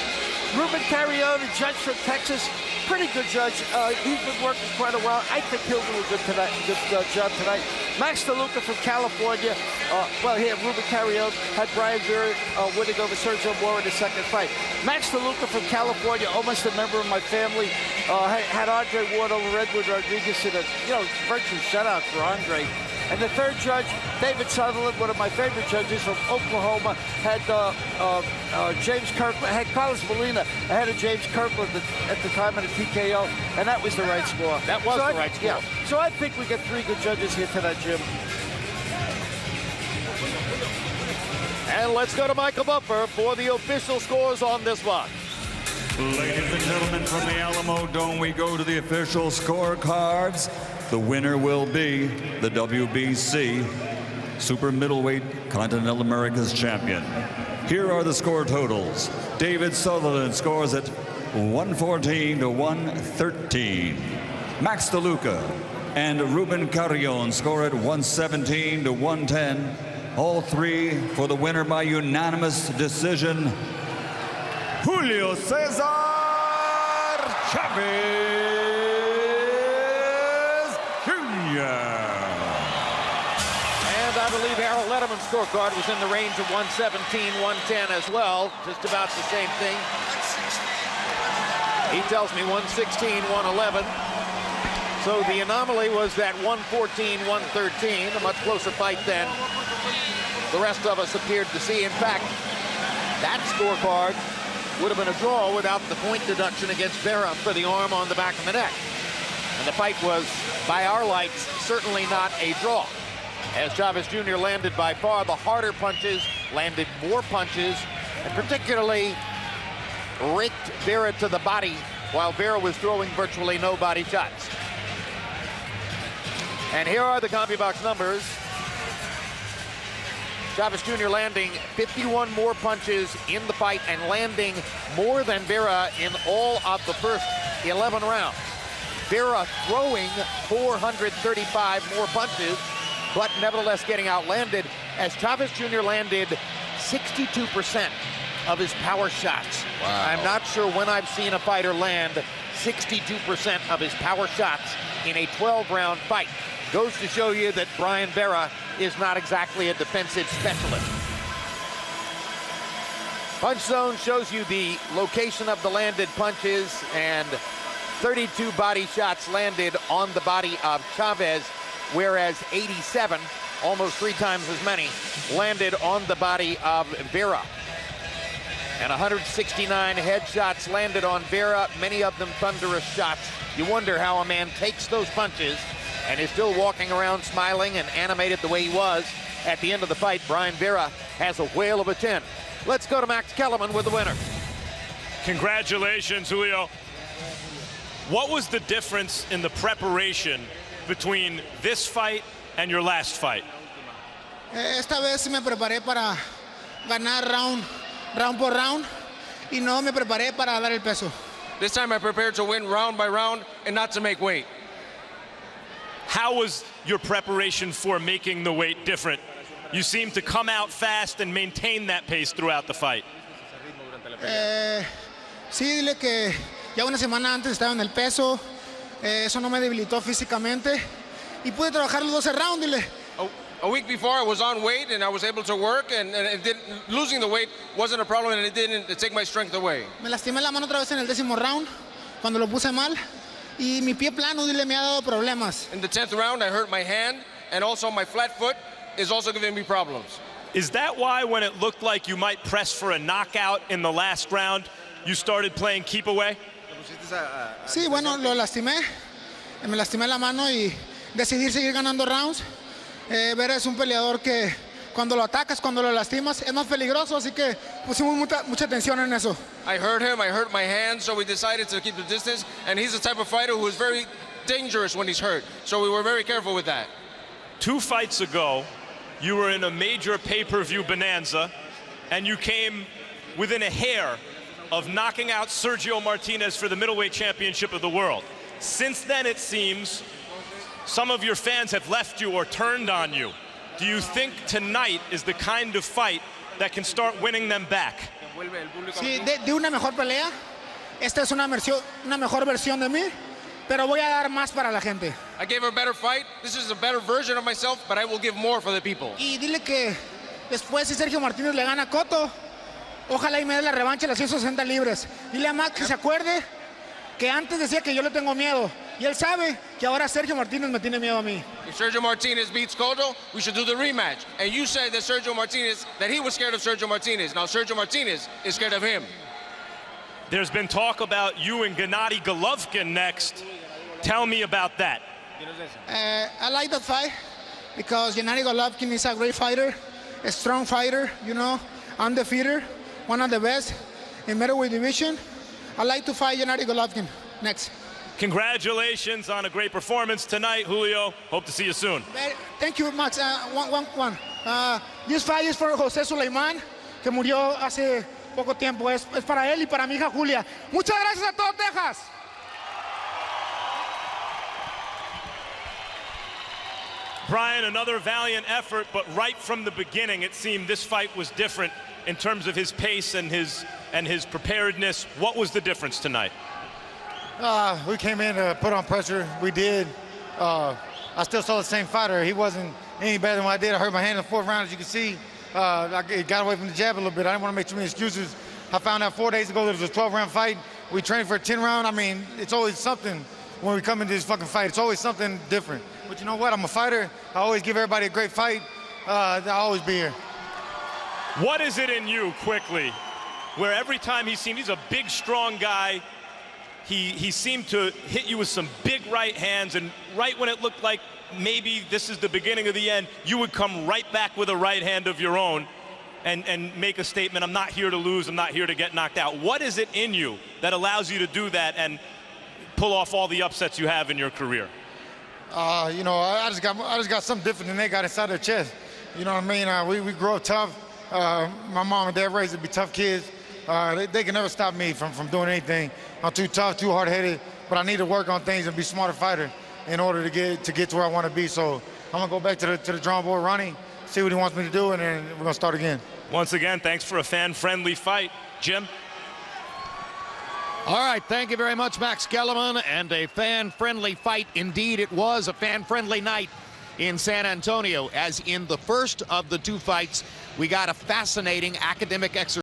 Ruben Carrion, a judge from Texas. Pretty good judge. He's been working quite a while. I think he'll do a good job tonight. Max DeLuca from California. Well, here, Ruben Carrion had Brian Vera winning over Sergio Mora in the second fight. Max DeLuca from California, almost a member of my family, had Andre Ward over Edward Rodriguez in a, virtual shutout for Andre. And the third judge, David Sutherland, one of my favorite judges from Oklahoma, had James Kirkland, had Carlos Molina ahead of James Kirkland at the time of the TKO, and that was the right score. That was the right score. Yeah. So I think we get 3 good judges here tonight, Jim. And let's go to Michael Buffer for the official scores on this one. Ladies and gentlemen, from the Alamo Dome, we go to the official scorecards. The winner will be the WBC Super Middleweight Continental America's champion. Here are the score totals. David Sutherland scores at 114 to 113. Max DeLuca and Ruben Carrion score at 117 to 110. All 3 for the winner by unanimous decision, Julio Cesar Chavez Jr. And I believe Harold Letterman's scorecard was in the range of 117, 110 as well. Just about the same thing. He tells me 116, 111. So the anomaly was that 114, 113, a much closer fight than the rest of us appeared to see. In fact, that scorecard would have been a draw without the point deduction against Vera for the arm on the back of the neck. And the fight was, by our lights, certainly not a draw. As Chavez Jr. landed by far the harder punches, landed more punches, and particularly raked Vera to the body while Vera was throwing virtually no body shots. And here are the CompuBox numbers. Chavez Jr. landing 51 more punches in the fight and landing more than Vera in all of the first 11 rounds. Vera throwing 435 more punches, but nevertheless getting outlanded as Chavez Jr. landed 62% of his power shots. Wow. I'm not sure when I've seen a fighter land 62% of his power shots in a 12-round fight. Goes to show you that Brian Vera is not exactly a defensive specialist. Punch Zone shows you the location of the landed punches, and 32 body shots landed on the body of Chavez, whereas 87, almost 3 times as many, landed on the body of Vera. And 169 headshots landed on Vera, many of them thunderous shots. You wonder how a man takes those punches and is still walking around smiling and animated the way he was at the end of the fight. Brian Vera has a whale of a chin. Let's go to Max Kellerman with the winner. Congratulations, Julio. What was the difference in the preparation between this fight and your last fight? Esta vez me preparé para ganar round por round, y no me preparé para dar el peso. This time I prepared to win round by round and not to make weight. How was your preparation for making the weight different? You seemed to come out fast and maintain that pace throughout the fight. Sí, dile que ya una semana antes estaba en el peso, eso no me debilitó físicamente y pude trabajar los 12 rounds, dile. A week before I was on weight and I was able to work, and losing the weight wasn't a problem, and it didn't take my strength away. Me lastimé la mano otra vez en el 10º round cuando lo puse mal, y mi pie plano, dile, me ha dado problemas. In the 10th round I hurt my hand, and also my flat foot is also giving me problems. Is that why when it looked like you might press for a knockout in the last round, you started playing keep away? Sí, bueno, lo lastimé, me lastimé la mano y decidí seguir ganando rounds. Vera es un peleador que cuando lo atacas, cuando lo lastimas, es más peligroso, así que pusimos mucha atención en eso. I hurt him, I hurt my hand, so we decided to keep the distance, and he's the type of fighter who is very dangerous when he's hurt, so we were very careful with that. 2 fights ago, you were in a major pay-per-view bonanza, and you came within a hair of knocking out Sergio Martinez for the middleweight championship of the world. Since then, it seems, some of your fans have left you or turned on you. Do you think tonight is the kind of fight that can start winning them back? Sí, de una mejor pelea. Esta es una mejor versión de mí, pero voy a dar más para la gente. I gave a better fight. This is a better version of myself, but I will give more for the people. Y dile que después si Sergio Martínez le gana a Cotto, ojalá y me dé la revancha de las 160 libras. Dile a Max que se acuerde que antes decía que yo le tengo miedo, y él sabe que ahora Sergio Martínez me tiene miedo a mí. If Sergio Martinez beats Cotto, we should do the rematch. And you said that Sergio Martinez, that he was scared of Sergio Martinez. Now Sergio Martinez is scared of him. There's been talk about you and Gennady Golovkin next. Tell me about that. I like that fight because Gennady Golovkin is a great fighter, a strong fighter, you know, undefeated, one of the best in middleweight division. I like to fight Gennady Golovkin next. Congratulations on a great performance tonight, Julio. Hope to see you soon. Thank you, Max. One. This fight is for José Suleiman, que murió hace poco tiempo. Es para él y para mi hija Julia. Muchas gracias a todo Texas. Brian, another valiant effort, but right from the beginning, it seemed this fight was different in terms of his pace and his preparedness. What was the difference tonight? We came in to put on pressure. We did. I still saw the same fighter. He wasn't any better than what I did. I hurt my hand in the 4th round, as you can see. I got away from the jab a little bit. I didn't want to make too many excuses. I found out 4 days ago there was a 12-round fight. we train for a 10 round. I mean, it's always something when we come into this fucking fight. It's always something different. But you know what? I'm a fighter. I always give everybody a great fight. I'll always be here. What is it in you, quickly, where every time he's a big, strong guy, he seemed to hit you with some big right hands, and right when it looked like maybe this is the beginning of the end, you would come right back with a right hand of your own and make a statement, I'm not here to lose, I'm not here to get knocked out. What is it in you that allows you to do that and pull off all the upsets you have in your career? You know, I just got something different than they got inside their chest. You know what I mean? We grew up tough. My mom and dad raised to be tough kids. They can never stop me from doing anything. I'm too tough, too hard-headed, but I need to work on things and be a smarter fighter in order to get to where I want to be. So I'm gonna go back to the drawing board, Ronnie, see what he wants me to do, and then we're gonna start again. Once again, thanks for a fan-friendly fight, Jim. All right, thank you very much, Max Kellerman, and a fan-friendly fight. Indeed, it was a fan-friendly night in San Antonio, as in the first of the two fights, we got a fascinating academic exercise.